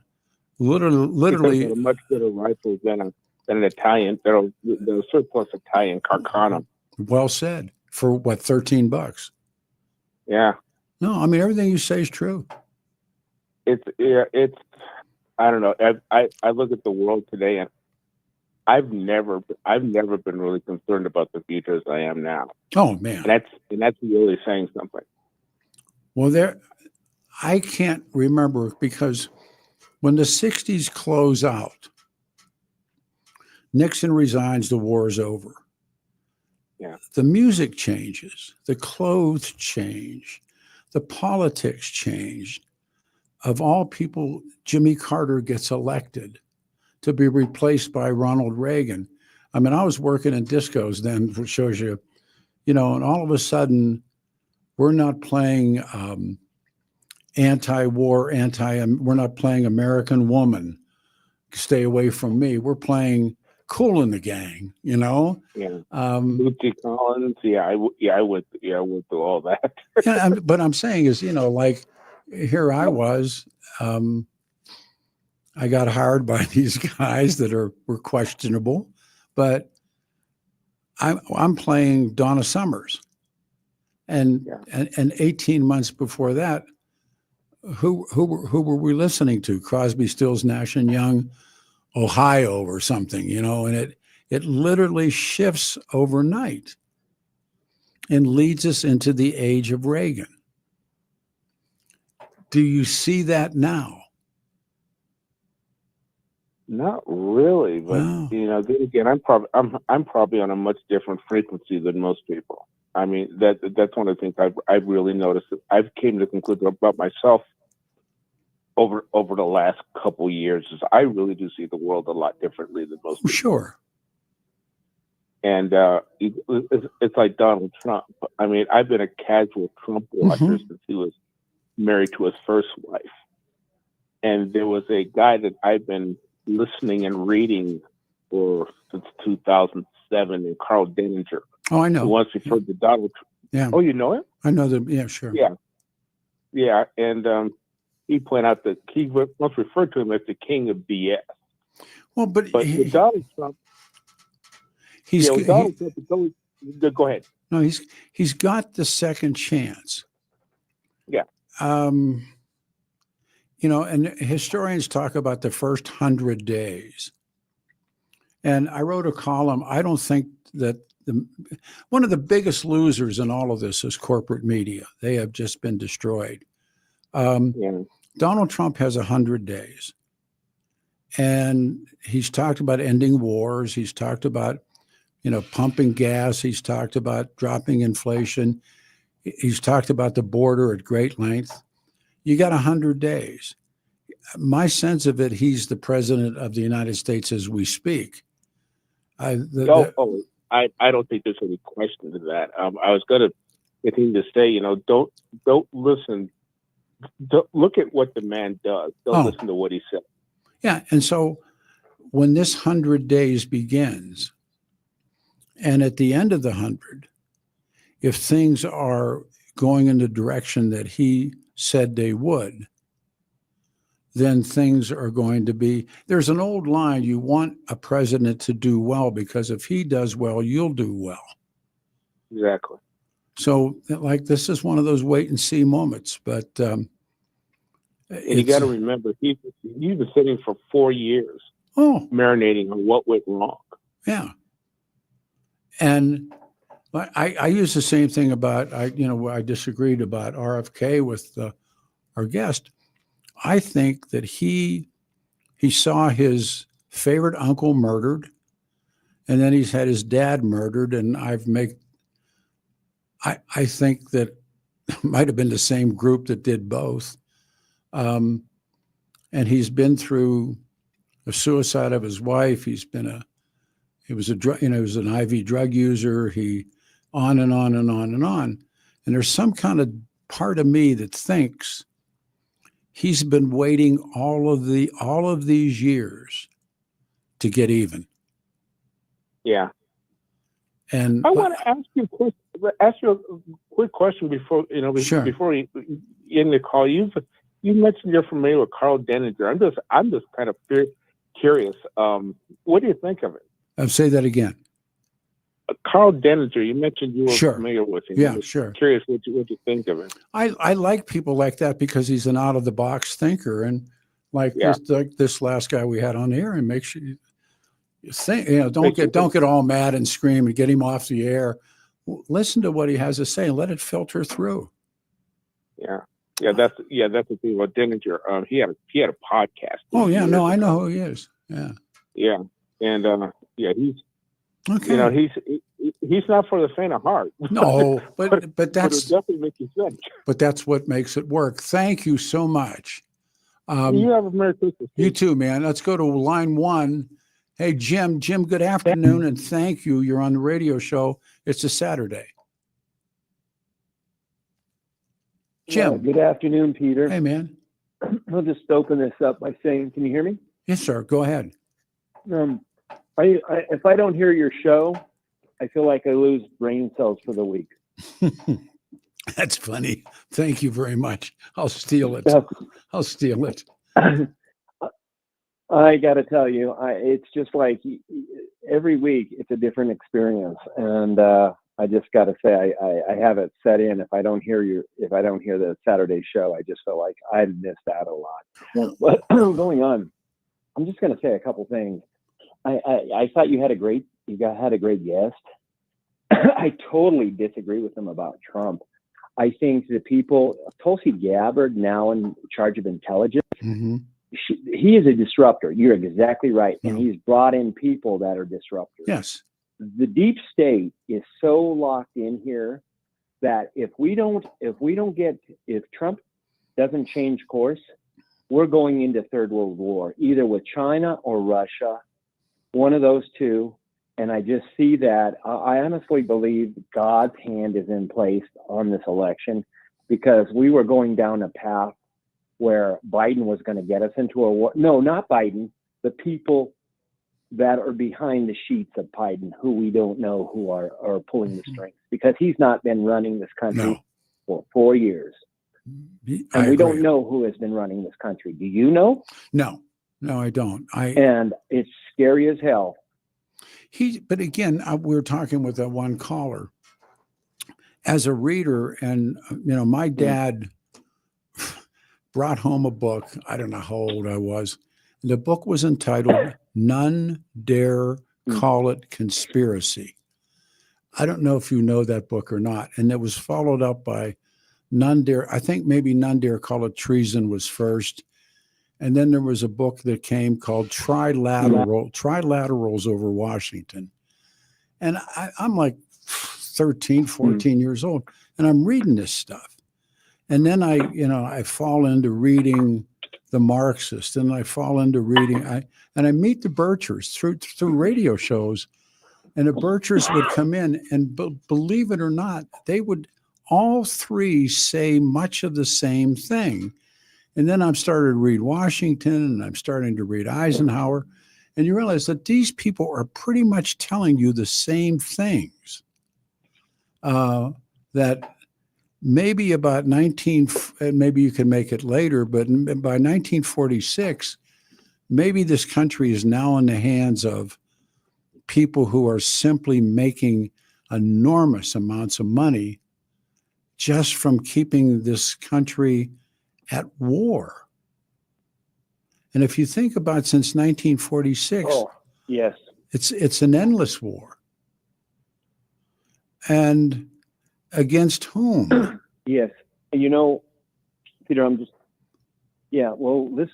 literally a much better rifle than an Italian, the surplus Italian Carcano. Well said. For what, $13? Yeah. No, I mean, everything you say is true. It's I don't know. I look at the world today, and I've never been really concerned about the future as I am now. Oh man, and that's really saying something. Well, I can't remember, because when the 60s close out, Nixon resigns, the war is over. Yeah. The music changes, the clothes change, the politics changed. Of all people, Jimmy Carter gets elected to be replaced by Ronald Reagan. I mean, I was working in discos then, which shows you, and all of a sudden, we're not playing anti-war, we're not playing American Woman, Stay Away From Me. We're playing Kool and the Gang, Yeah. Bootsy Collins. I went through all that. Yeah, but I'm saying is, like, here I was, I got hired by these guys that were questionable, but I'm playing Donna Summers, and 18 months before that, who were we listening to? Crosby, Stills, Nash and Young, Ohio or something, and it literally shifts overnight and leads us into the age of Reagan. Do you see that now? Not really, but Wow. then again, I'm probably on a much different frequency than most people. I mean, that's one of the things I've really noticed. I've came to the conclusion about myself over the last couple years is I really do see the world a lot differently than most people. Sure. And it's like Donald Trump. I mean, I've been a casual Trump watcher since he was married to his first wife. And there was a guy that I've been listening and reading since 2007, and Carl Denninger. Oh, I know. Who once referred to Donald Trump. Yeah. Oh, you know him? I know them. Yeah, sure. Yeah. And he pointed out that he once referred to him as the king of BS. Well, but with Donald Trump, go ahead. No, he's got the second chance. Yeah. And historians talk about the first 100 days. And I wrote a column. I don't think that one of the biggest losers in all of this is corporate media. They have just been destroyed. Donald Trump has 100 days. And he's talked about ending wars. He's talked about, pumping gas. He's talked about dropping inflation. He's talked about the border at great length. You got 100 days. My sense of it, he's the president of the United States as we speak. I don't think there's any question to that. I was going to continue to say, don't listen. Don't look at what the man does. Don't listen to what he says. Yeah. And so when this 100 days begins, and at the end of the 100, if things are going in the direction that he said they would, then things are going to be, there's an old line, you want a president to do well, because if he does well, you'll do well. Exactly. So this is one of those wait and see moments, but and you got to remember, he's been sitting for 4 years, marinating on what went wrong. Yeah. And I use the same thing about, I disagreed about RFK with our guest. I think that he saw his favorite uncle murdered, and then he's had his dad murdered. And I think that might have been the same group that did both. and he's been through the suicide of his wife. He was an IV drug user. He on and on and on and on. And there's some kind of part of me that thinks he's been waiting all of these years to get even. Yeah. And I want to ask you a quick question before Sure. before you end the call. You mentioned you're familiar with Carl Denninger. I'm just kind of curious. What do you think of it? I'll say that again. Carl Denninger. You mentioned you were Sure. familiar with him. Yeah, I'm sure. Curious what you think of it. I like people like that because he's an out of the box thinker, and like this last guy we had on here, and make sure you think, don't get all mad and scream and get him off the air. Listen to what he has to say and let it filter through. Yeah, that's the thing about Denninger. He had a podcast. Oh yeah, no, I know who he is. Yeah, and he's okay. He's not for the faint of heart. No, but it'll that's definitely make you think. but that's what makes it work. Thank you so much. You have a Merry Christmas. You too, man. Let's go to line 1. Hey, Jim, good afternoon, and thank you. You're on the radio show. It's a Saturday. Jim. Yeah, good afternoon, Peter. Hey, man. I'll just open this up by saying, can you hear me? Yes, sir. Go ahead. If I don't hear your show, I feel like I lose brain cells for the week. That's funny. Thank you very much. I'll steal it. I'll steal it. I got to tell you, it's just like every week it's a different experience, and I just got to say I have it set in. If I don't hear the Saturday show, I just feel like I missed out a lot. But going on, I'm just going to say a couple things. I thought you had a great guest. I totally disagree with him about Trump. I think the people, Tulsi Gabbard, now in charge of intelligence, he is a disruptor. You're exactly right. And he's brought in people that are disruptors. Yes. The deep state is so locked in here that if Trump doesn't change course, we're going into Third World War, either with China or Russia, one of those two. And I just see that. I honestly believe God's hand is in place on this election, because we were going down a path where Biden was going to get us into a war. No, not Biden. The people that are behind the sheets of Biden, who we don't know who are pulling the strings, because he's not been running this country for 4 years. And we don't know who has been running this country. Do you know? No, I don't. And it's scary as hell. But again, we were talking with that one caller. As a reader, and my dad brought home a book. I don't know how old I was. The book was entitled "None Dare Call It Conspiracy." I don't know if you know that book or not. And it was followed up by None Dare. I think maybe None Dare Call It Treason was first. And then there was a book that came called Trilaterals Over Washington. And I'm like 13, 14 years old, and I'm reading this stuff. And then I fall into reading the Marxists, and I fall into reading, and I meet the Birchers through radio shows, and the Birchers would come in, and believe it or not, they would all three say much of the same thing. And then I'm starting to read Washington, and I'm starting to read Eisenhower, and you realize that these people are pretty much telling you the same things. That maybe about maybe you can make it later, but by 1946, maybe this country is now in the hands of people who are simply making enormous amounts of money just from keeping this country at war. And if you think about since 1946, yes, it's an endless war. And against whom? Yes. Peter, this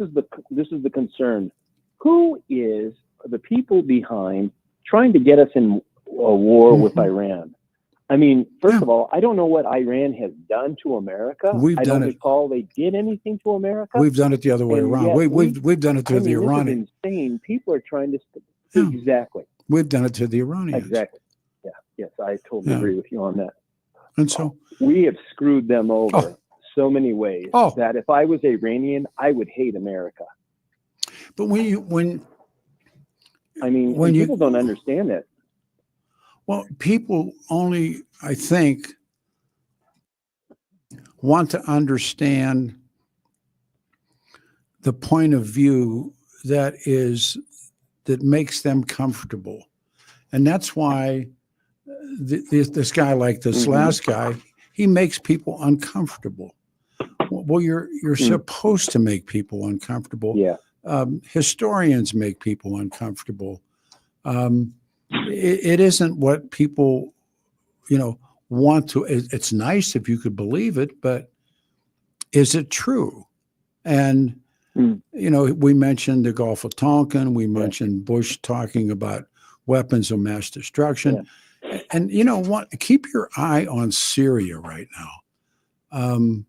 is the concern. Who is the people behind trying to get us in a war with Iran? I mean, first Yeah. of all, I don't know what Iran has done to America. We've I done don't it. recall they did anything to America. We've done it the other way And around. yet We've done it to I the mean, this Iranians. is insane. People are trying to. Yeah. Exactly. We've done it to the Iranians. Exactly. Yeah. Yes, I totally Yeah. agree with you on that. And so, We have screwed them over Oh. so many ways Oh. that if I was Iranian, I would hate America. but when I mean, When and you- people don't understand it. well, people only, I think, want to understand the point of view that makes them comfortable. And that's why this guy, like this Mhm. last guy, he makes people uncomfortable. Well, you're supposed to make people uncomfortable. Yeah. Historians make people uncomfortable. It isn't what people, want to. It's nice if you could believe it, but is it true? And we mentioned the Gulf of Tonkin. We mentioned Bush talking about weapons of mass destruction. Yeah. And you know what? Keep your eye on Syria right now.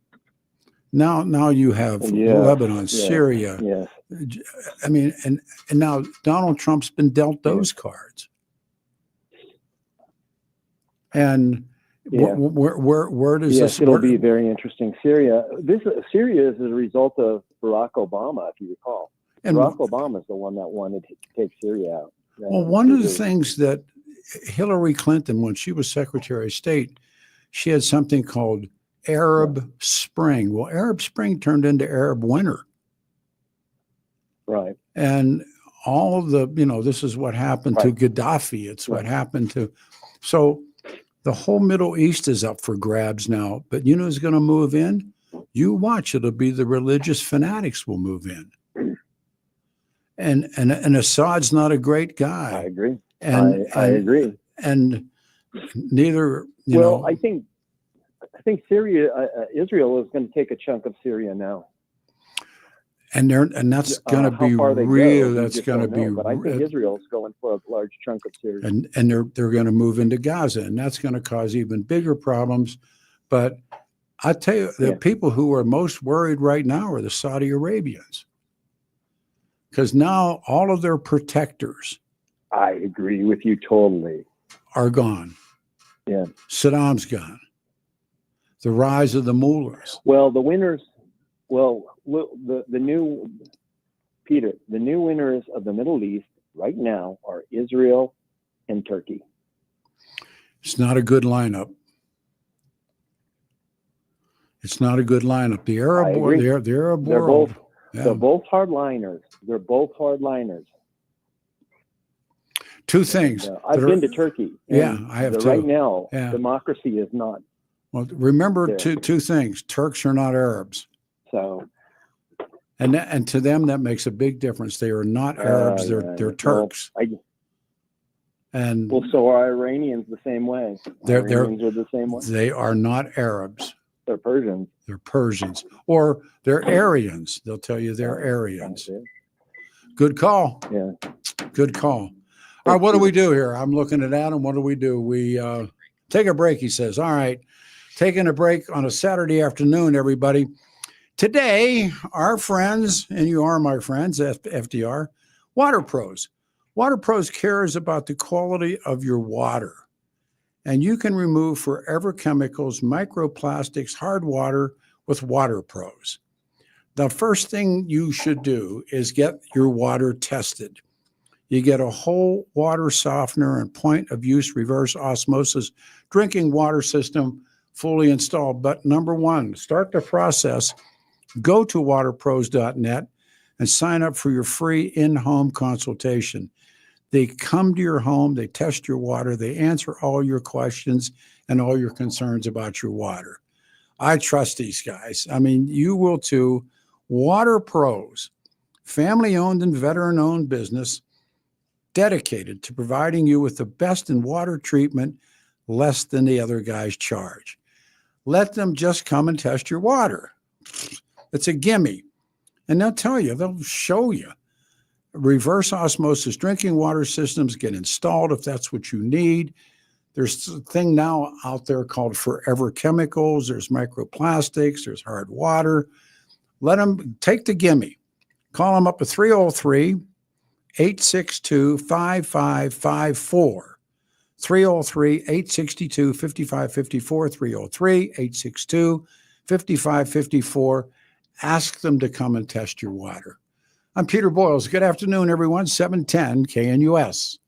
Now you have Lebanon, Syria. Yes. I mean, and now Donald Trump's been dealt those cards. And where does this? It'll be very interesting. Syria is a result of Barack Obama, if you recall. And Barack Obama is the one that wanted to take Syria out. Well, one of the things that Hillary Clinton, when she was Secretary of State, she had something called Arab Spring. Well, Arab Spring turned into Arab Winter. Right. And all of the, this is what happened to Gaddafi. It's what happened to, so the whole Middle East is up for grabs now. But you know who's going to move in? You watch, it'll be the religious fanatics will move in. And Assad's not a great guy. I agree. And I agree. And neither, I think Syria, Israel is going to take a chunk of Syria now. And that's going to be real. That's going to be. But I think Israel's going for a large chunk of Syria. And they're going to move into Gaza, and that's going to cause even bigger problems. But I tell you, the people who are most worried right now are the Saudi Arabians, because now all of their protectors. I agree with you totally. Are gone. Yeah. Saddam's gone. The rise of the mullahs. Well, the winners. Well, the new winners of the Middle East right now are Israel and Turkey. It's not a good lineup. It's not a good lineup. The Arab world, the Arab world. They're both hardliners. They're both hardliners. Two things. I've been to Turkey. Yeah, I have too. Right now, democracy is not. Well, remember two things. Turks are not Arabs. So, and to them that makes a big difference. They are not Arabs; they're Turks. So are Iranians the same way? Iranians are the same way. They are not Arabs. They're Persians. They're Persians, or they're Aryans. They'll tell you they're Aryans. Good call. Yeah. Good call. All right, what do we do here? I'm looking at Adam. What do? We take a break. He says. All right, taking a break on a Saturday afternoon, everybody. Today, our friends, and you are my friends, FDR, Water Pros. Water Pros cares about the quality of your water. And you can remove forever chemicals, microplastics, hard water with Water Pros. The first thing you should do is get your water tested. You get a whole water softener and point of use reverse osmosis drinking water system fully installed. But number one, start the process. Go to waterpros.net and sign up for your free in-home consultation. They come to your home, they test your water, they answer all your questions and all your concerns about your water. I trust these guys. I mean, you will too. Water Pros, family-owned and veteran-owned business, dedicated to providing you with the best in water treatment, less than the other guys charge. Let them just come and test your water. It's a gimme. And they'll tell you, they'll show you. Reverse osmosis drinking water systems get installed if that's what you need. There's a thing now out there called forever chemicals. There's microplastics. There's hard water. Let them take the gimme. Call them up at 303-862-5554. 303-862-5554. 303-862-5554. Ask them to come and test your water. I'm Peter Boyles. Good afternoon, everyone. 710 KNUS.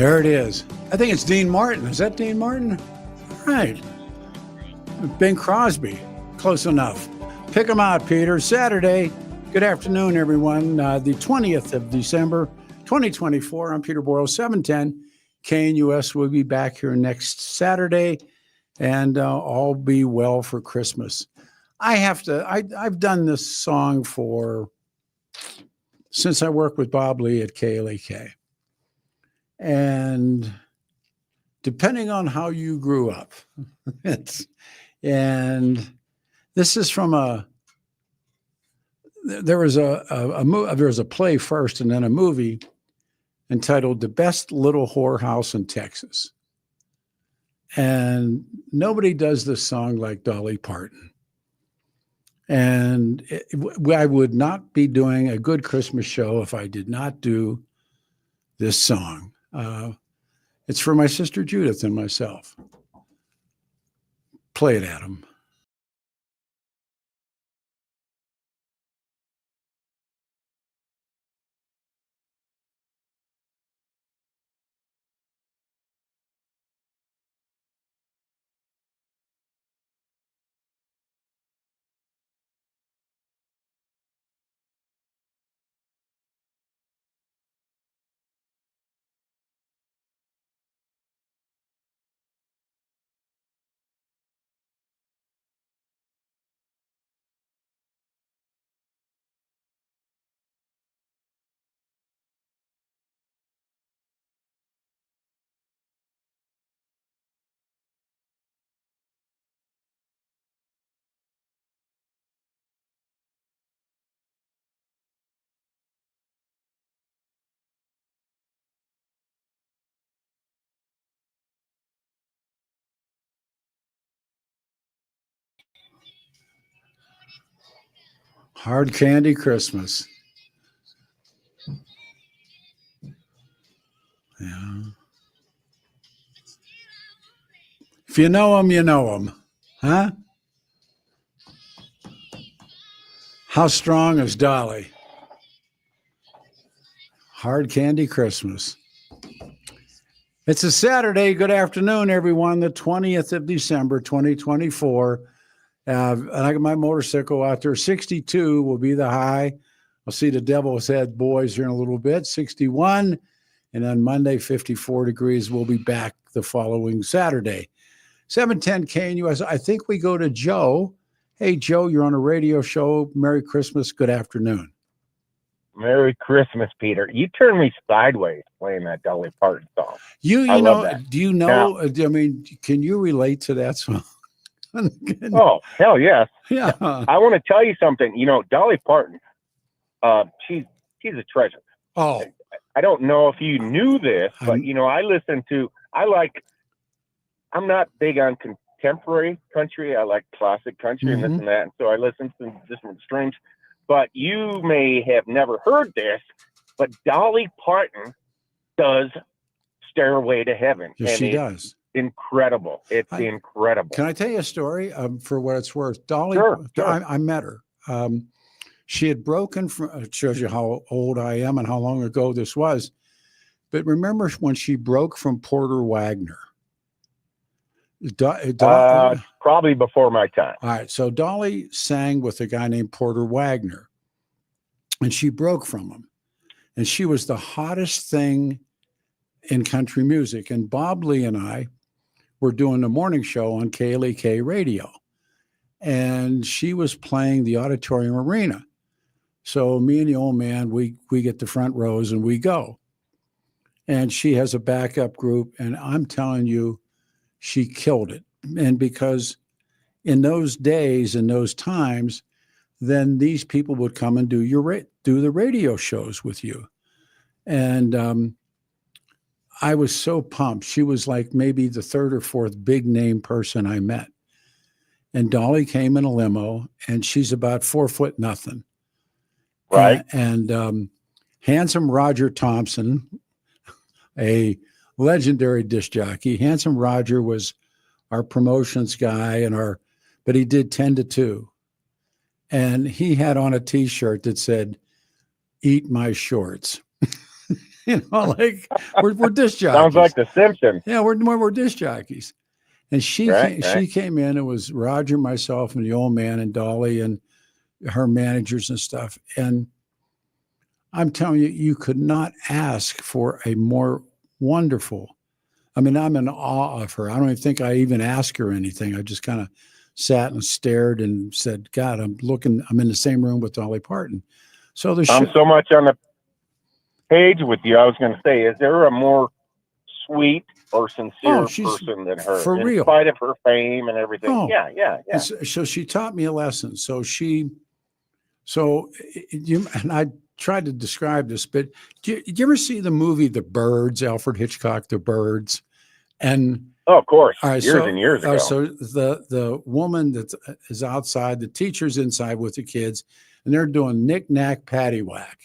There it is. I think it's Dean Martin. Is that Dean Martin? Right. Bing Crosby. Close enough. Pick them out, Peter. Saturday. Good afternoon, everyone. The 20th of December, 2024. I'm Peter Boyles, 710. KNUS will be back here next Saturday, and all be well for Christmas. I've done this song since I worked with Bob Lee at KLEK. And depending on how you grew up, and this is from there was a play first and then a movie entitled The Best Little Whorehouse in Texas. And nobody does this song like Dolly Parton. And I would not be doing a good Christmas show if I did not do this song. It's for my sister Judith and myself. Play it, Adam. Hard Candy Christmas. Yeah. If you know them, you know them. Huh? How strong is Dolly? Hard Candy Christmas. It's a Saturday. Good afternoon, everyone. The 20th of December, 2024. And I got my motorcycle out there. 62 will be the high. I'll see the Devil's Head boys here in a little bit. 61. And on Monday, 54 degrees. We'll be back the following Saturday. 710 KNUS. I think we go to Joe. Hey, Joe, you're on a radio show. Merry Christmas. Good afternoon. Merry Christmas, Peter. You turned me sideways playing that Dolly Parton song. You love know, that. do you know, I mean, can you relate to that song? Oh, hell yes. Yeah. I want to tell you something. You know, Dolly Parton, she's a treasure. Oh. I don't know if you knew this, but, you know, I'm not big on contemporary country. I like classic country and this and that. And so I listen to different streams. But you may have never heard this, but Dolly Parton does Stairway to Heaven. Yes, and she does. Incredible. It's incredible. Can I tell you a story for what it's worth? Dolly, Sure. I met her. She had broken from, it shows you how old I am and how long ago this was. But remember when she broke from Porter Wagner? Probably before my time. All right. So Dolly sang with a guy named Porter Wagner, and she broke from him. And she was the hottest thing in country music. And Bob Lee and I were doing the morning show on KLEK radio. And she was playing the Auditorium Arena. So me and the old man, we get the front rows and we go. And she has a backup group. And I'm telling you, she killed it. And because in those days, in those times, then these people would come and do the radio shows with you. And I was so pumped. She was like maybe the third or fourth big name person I met. And Dolly came in a limo, and she's about 4'0". Right. And handsome Roger Thompson, a legendary disc jockey. Handsome Roger was our promotions guy but he did 10 to 2. And he had on a t-shirt that said, "Eat my shorts." like we're disc jockeys. Sounds like The Simpsons. Yeah, we're disc jockeys. And she came in. It was Roger, myself, and the old man, and Dolly, and her managers and stuff. And I'm telling you, you could not ask for a more wonderful. I mean, I'm in awe of her. I don't even think I even asked her anything. I just kind of sat and stared and said, God, I'm in the same room with Dolly Parton. So I'm so much on the page with you. I was going to say, is there a more sweet or sincere person than her? For real. In spite of her fame and everything. Oh. Yeah. So she taught me a lesson. And I tried to describe this, but did you ever see the movie The Birds, Alfred Hitchcock, The Birds? And of course, and years ago. So the woman that is outside, the teacher's inside with the kids, and they're doing knick-knack, paddywhack.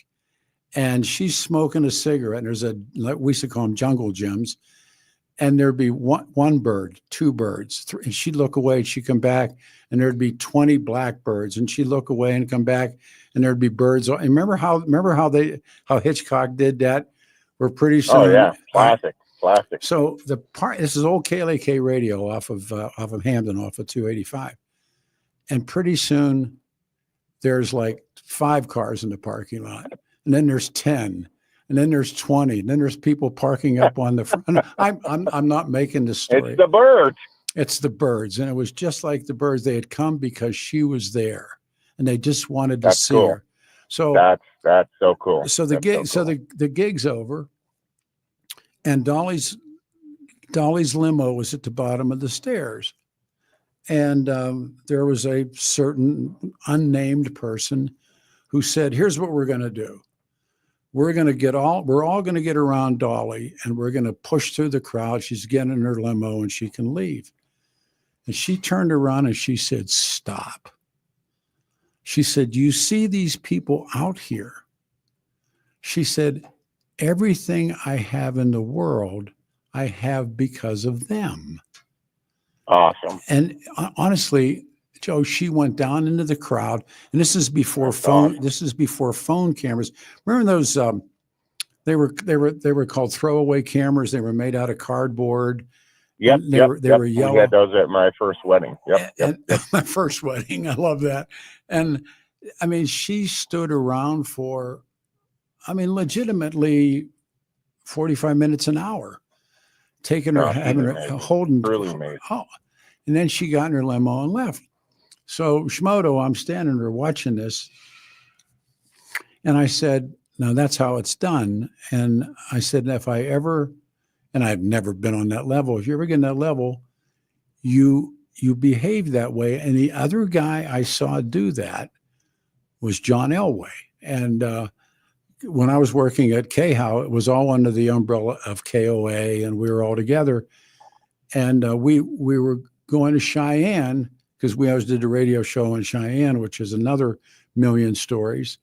And she's smoking a cigarette, and there's we used to call them jungle gyms. And there'd be one bird, two birds, and she'd look away, and she'd come back, and there'd be 20 blackbirds, and she'd look away and come back, and there'd be birds. And remember how Hitchcock did that? Where pretty soon. Oh yeah, classic. So this is old KLAK radio off of Hamden, off of 285, and pretty soon there's like 5 cars in the parking lot, and then there's 10. And then there's 20. And then there's people parking up on the front. I'm not making this story. It's the birds. It's the birds. And it was just like the birds. They had come because she was there, and they just wanted to see her. So that's so cool. So the gig's over, and Dolly's limo was at the bottom of the stairs. And there was a certain unnamed person who said, here's what we're going to do. We're all going to get around Dolly, and we're going to push through the crowd. She's getting in her limo and she can leave. And she turned around and she said, stop. She said, you see these people out here. She said, everything I have in the world, I have because of them. Awesome. And honestly, Joe, she went down into the crowd, and this is before phone. Awesome. This is before phone cameras. Remember those? They were called throwaway cameras. They were made out of cardboard. Yep. They were yellow. We had those at my first wedding. Yep. My first wedding. I love that. And I mean, she stood around for, legitimately 45 minutes, an hour, taking her, holding. Really amazing. Oh, and then she got in her limo and left. So Schmodo, I'm standing there watching this, and I said, now that's how it's done. And I said, if I ever, and I've never been on that level, if you ever get on that level, you behave that way. And the other guy I saw do that was John Elway. And when I was working at KHOW, it was all under the umbrella of KOA, and we were all together. And we were going to Cheyenne, because we always did a radio show in Cheyenne, which is another million stories.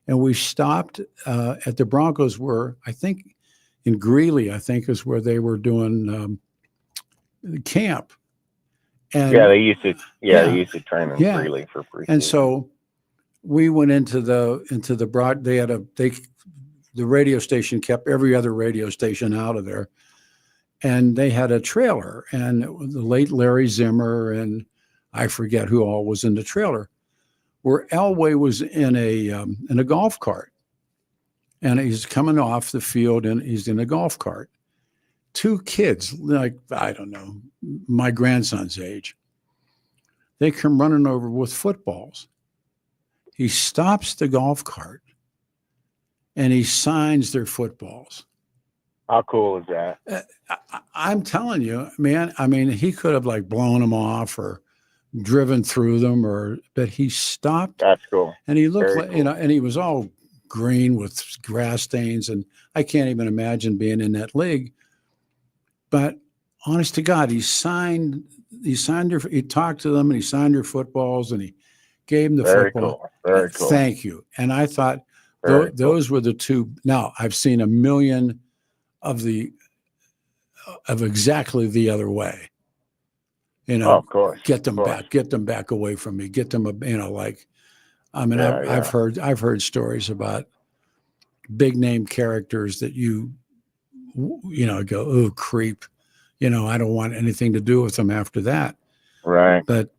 And we stopped at the Broncos, where I think in Greeley, I think is where they were doing camp. And they used to train in Greeley for free. And so we went into the broad. The radio station kept every other radio station out of there, and they had a trailer, and the late Larry Zimmer and I forget who all was in the trailer, where Elway was in a golf cart, and he's coming off the field, and he's in a golf cart. 2 kids, like, I don't know, my grandson's age, they come running over with footballs. He stops the golf cart, and he signs their footballs. How cool is that? I'm telling you, man, he could have like blown them off or driven through them, but he stopped. That's cool. And he looked Very like, cool. And he was all green with grass stains, and I can't even imagine being in that league. But honest to God, he talked to them, and he signed their footballs, and he gave them the football. Cool. Very cool. Thank you. And I thought those were the 2. Now I've seen a million of exactly the other way. Of course. Get them back away from me. Get them, I've heard stories about big name characters that you go, oh, creep. I don't want anything to do with them after that. Right. But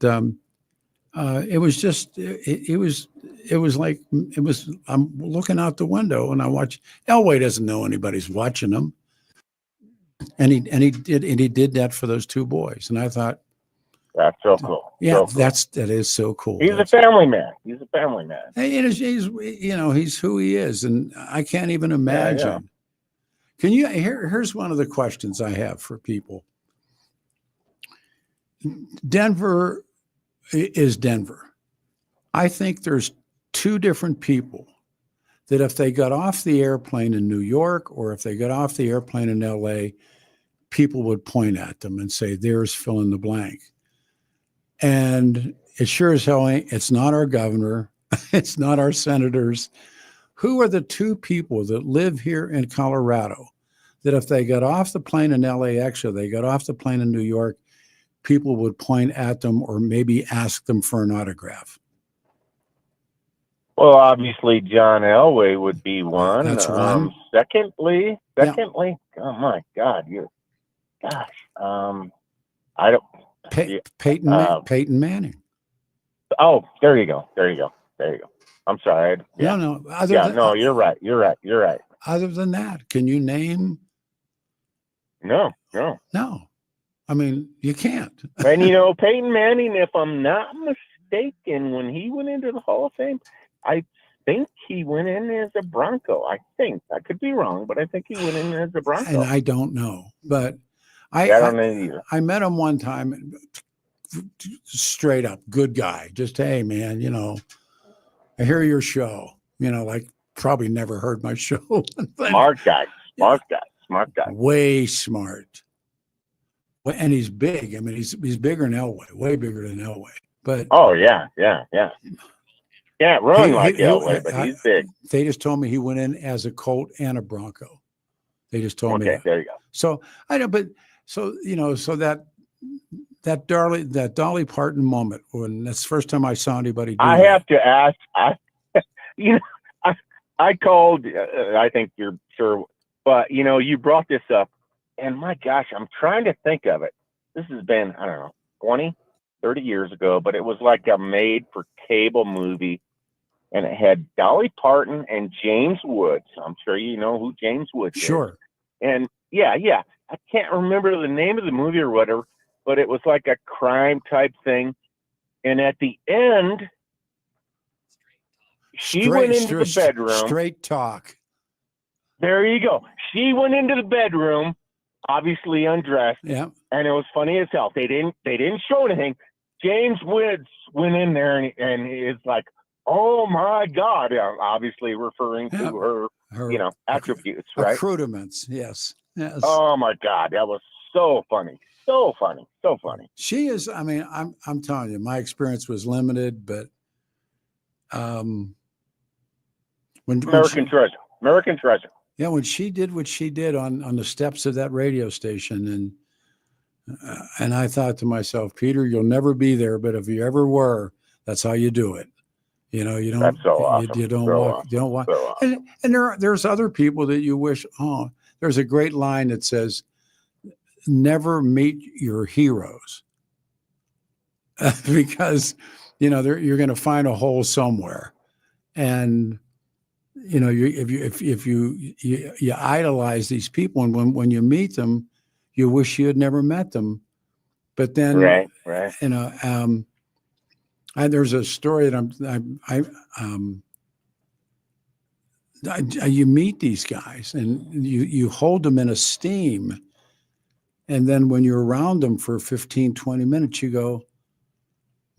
it was just, it was like, I'm looking out the window and I watch, Elway doesn't know anybody's watching him. And he did that for those two boys. And I thought, that's so cool. Yeah, so cool. that is so cool. He's a family man. He's a family man. He's he's who he is, and I can't even imagine. Yeah. Can you here's one of the questions I have for people. Denver is Denver. I think there's two different people that if they got off the airplane in New York or if they got off the airplane in LA, people would point at them and say, there's fill in the blank. And it sure as hell ain't, it's not our governor. It's not our senators. Who are the two people that live here in Colorado that if they got off the plane in LAX or they got off the plane in New York, people would point at them or maybe ask them for an autograph? Well, obviously, John Elway would be one. That's one. Secondly, oh my God, I don't. Peyton Manning. Oh, there you go. I'm sorry. No. You're right. Other than that, can you name? No. I mean, you can't. And Peyton Manning, if I'm not mistaken, when he went into the Hall of Fame, I think he went in as a Bronco. I could be wrong, but I think he went in as a Bronco. And I don't know, but I don't know either. I met him one time, straight up, good guy. Just, hey, man, I hear your show. Like probably never heard my show. But, smart guy. Way smart. And he's big. I mean, he's bigger than Elway, way bigger than Elway. But oh yeah. Can't run like Elway, but he's big. They just told me he went in as a Colt and a Bronco. They just told me. Okay, there you go. So I know, but so that Dolly Parton moment when that's the first time I saw anybody do I that. have to ask. I called. I think you're sure, but you brought this up, and my gosh, I'm trying to think of it. This has been 20, 30 years ago, but it was like a made-for-cable movie, and it had Dolly Parton and James Woods. I'm sure you know who James Woods is. Sure. And yeah, I can't remember the name of the movie or whatever, but it was like a crime type thing. And at the end, she went into the bedroom. Straight talk. There you go. She went into the bedroom, obviously undressed. Yeah. And it was funny as hell. They didn't show anything. James Woods went in there and it's like, oh my God, obviously referring to her attributes, right? Accoutrements, yes. Oh my God, that was so funny. She is, I mean, I'm telling you, my experience was limited, but American Treasure. Yeah, when she did what she did on the steps of that radio station, and I thought to myself, Peter, you'll never be there, but if you ever were, that's how you do it. You don't. That's so awesome. You don't so walk. Awesome. You don't walk. So awesome. And there's other people that you wish. Oh, there's a great line that says, "Never meet your heroes," because you're going to find a hole somewhere, and if you idolize these people, and when you meet them, you wish you had never met them, but then right. There's a story that you meet these guys and you hold them in esteem, and then when you're around them for 15, 20 minutes, you go,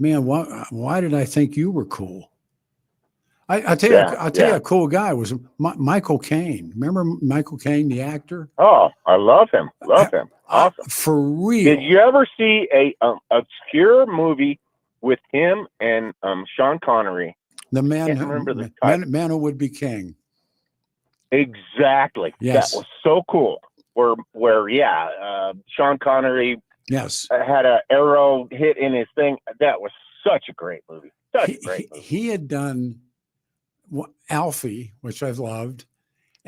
man, why did I think you were cool? I'll tell you a cool guy was Michael Caine. Remember Michael Caine, the actor? Oh, I love him. Awesome. For real. Did you ever see a obscure movie with him and Sean Connery? The man who would be king. Exactly. Yes. That was so cool. Where Sean Connery had an arrow hit in his thing. That was such a great movie. Such a great movie. He had done Alfie, which I've loved,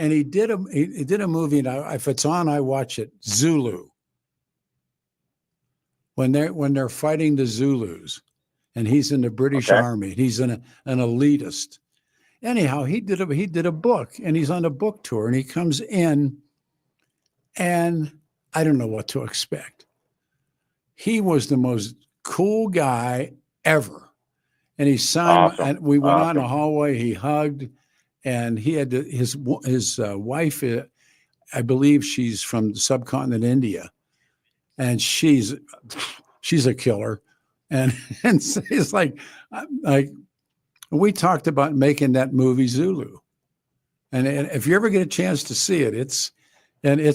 And he did a movie, and if it's on, I watch it. Zulu. When they're fighting the Zulus, and he's in the British Army, he's an elitist. Anyhow, he did a book, and he's on a book tour, and he comes in, and I don't know what to expect. He was the most cool guy ever, and he signed. Awesome. And we went out in the hallway. He hugged, and he had his wife. I believe she's from the subcontinent India, and she's a killer, and it's like we talked about making that movie Zulu, and if you ever get a chance to see it, it's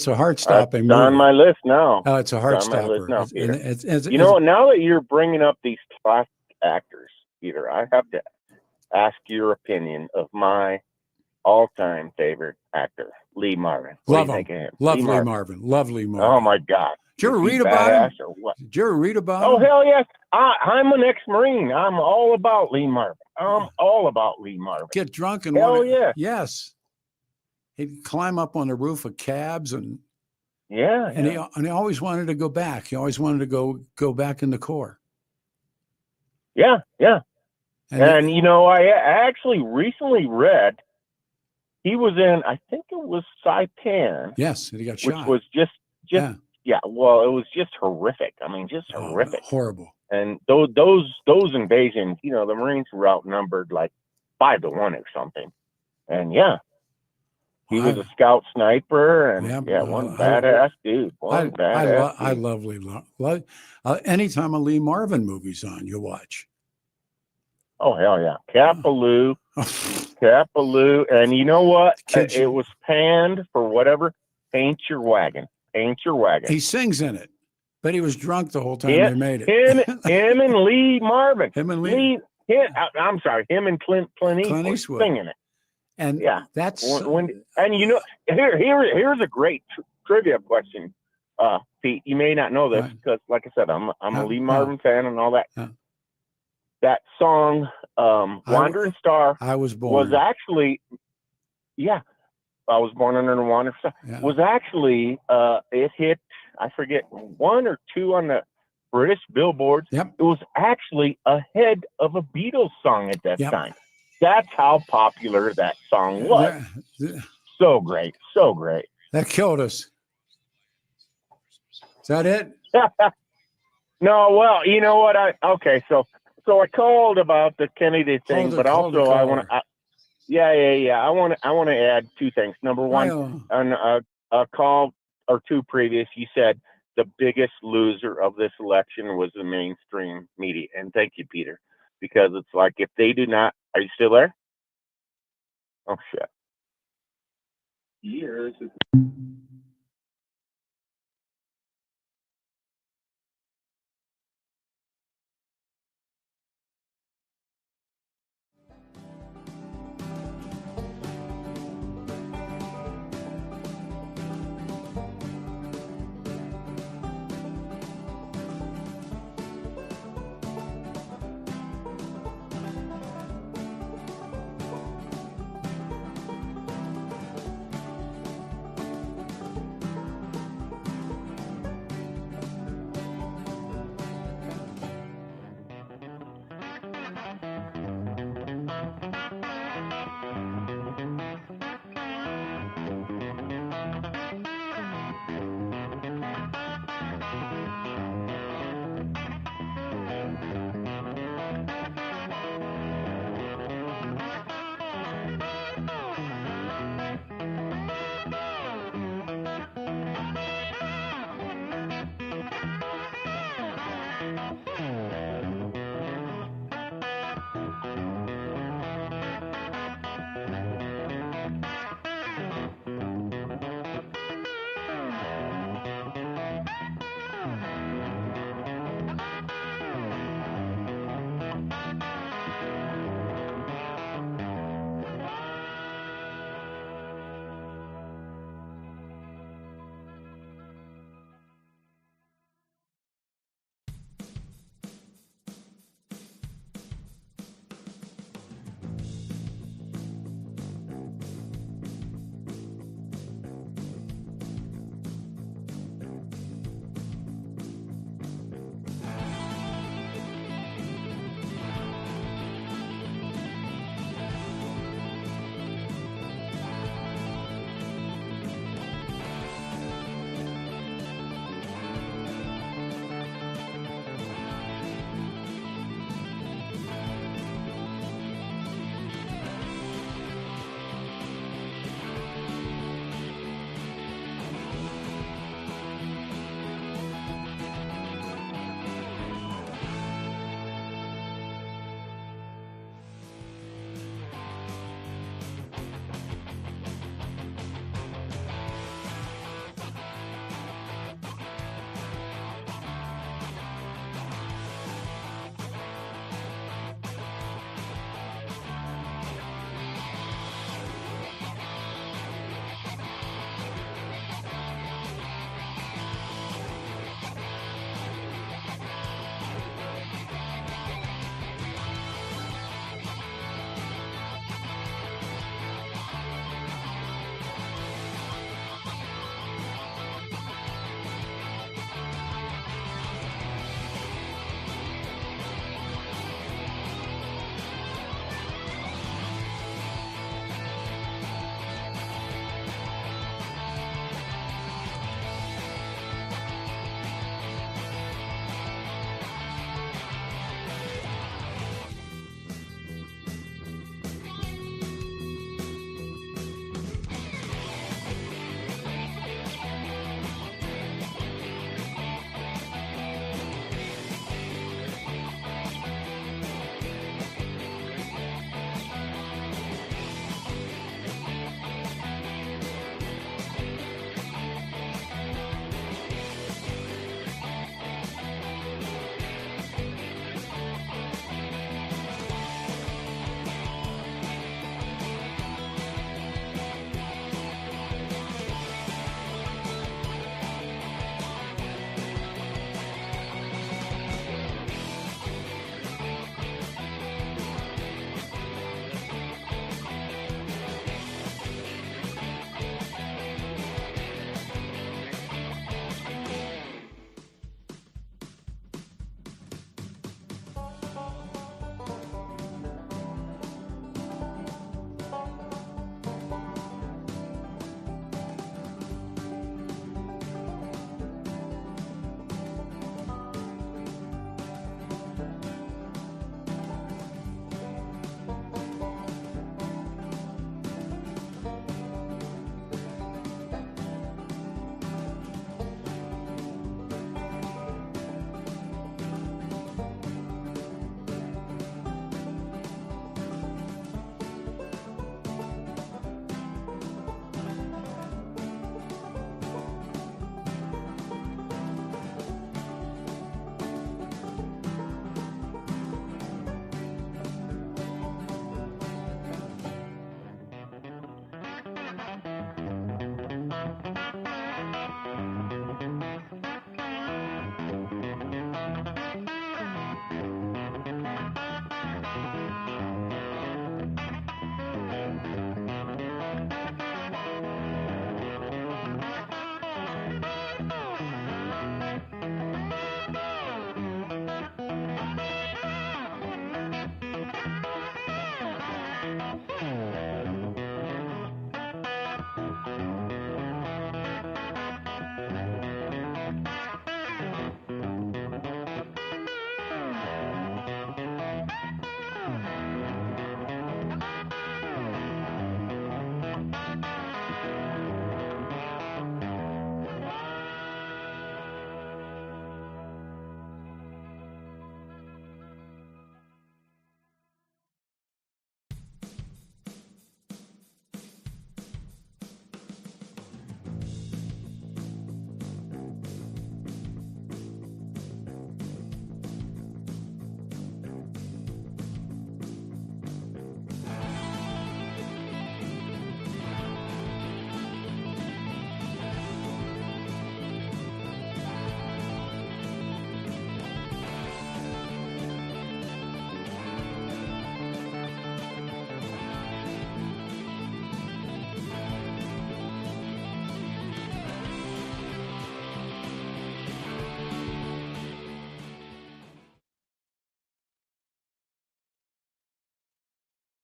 a heart-stopping It's movie. on my list now. Oh, it's a heart-stopper. Now, Peter. It's now that you're bringing up these classic actors, Peter, I have to ask your opinion of my all-time favorite actor, Lee Marvin. Love what do you him. think of him? Love Lee Marvin. Love Lee Marvin. Oh my God! Did you ever Is he read about him? badass or what? Did you ever read about Oh him? hell yes! I'm an ex-Marine. I'm all about Lee Marvin. I'm all about Lee Marvin. Get drunk and hell yeah! Yes. He'd climb up on the roof of cabs and he always wanted to go back. He always wanted to go back in the Corps. Yeah. And I actually recently read he was in, I think it was Saipan. Yes, and he got shot. Which was just well, it was just horrific. I mean, just horrific. Horrible. And those invasions, the Marines were outnumbered like 5-1 or something. And he was a scout sniper, and one badass dude. I love Lee. Anytime a Lee Marvin movie's on, you watch. Oh hell yeah, Capaloo, and you know what? It was panned for whatever. Paint your wagon. He sings in it, but he was drunk the whole time they made it. Him and Lee Marvin. Him and Lee. I'm sorry, him and Clint Eastwood singing it. And that's here's a great trivia question, Pete. You may not know this because, like I said, I'm a Lee Marvin fan and all that. That song, "Wandering Star," I was born. Was actually, I was born under the Wandering Star. Yeah. Was actually, it hit, I forget, 1 or 2 on the British billboards. Yep. It was actually ahead of a Beatles song at that time. That's how popular that song was. So great. That killed us. Is that it? No, well, you know what? So I called about the Kennedy thing, but also I want to. I want to add 2 things. Number one, on a call or 2 previous, you said the biggest loser of this election was the mainstream media, and thank you, Peter, because it's like if they do not. Are you still there? Oh shit.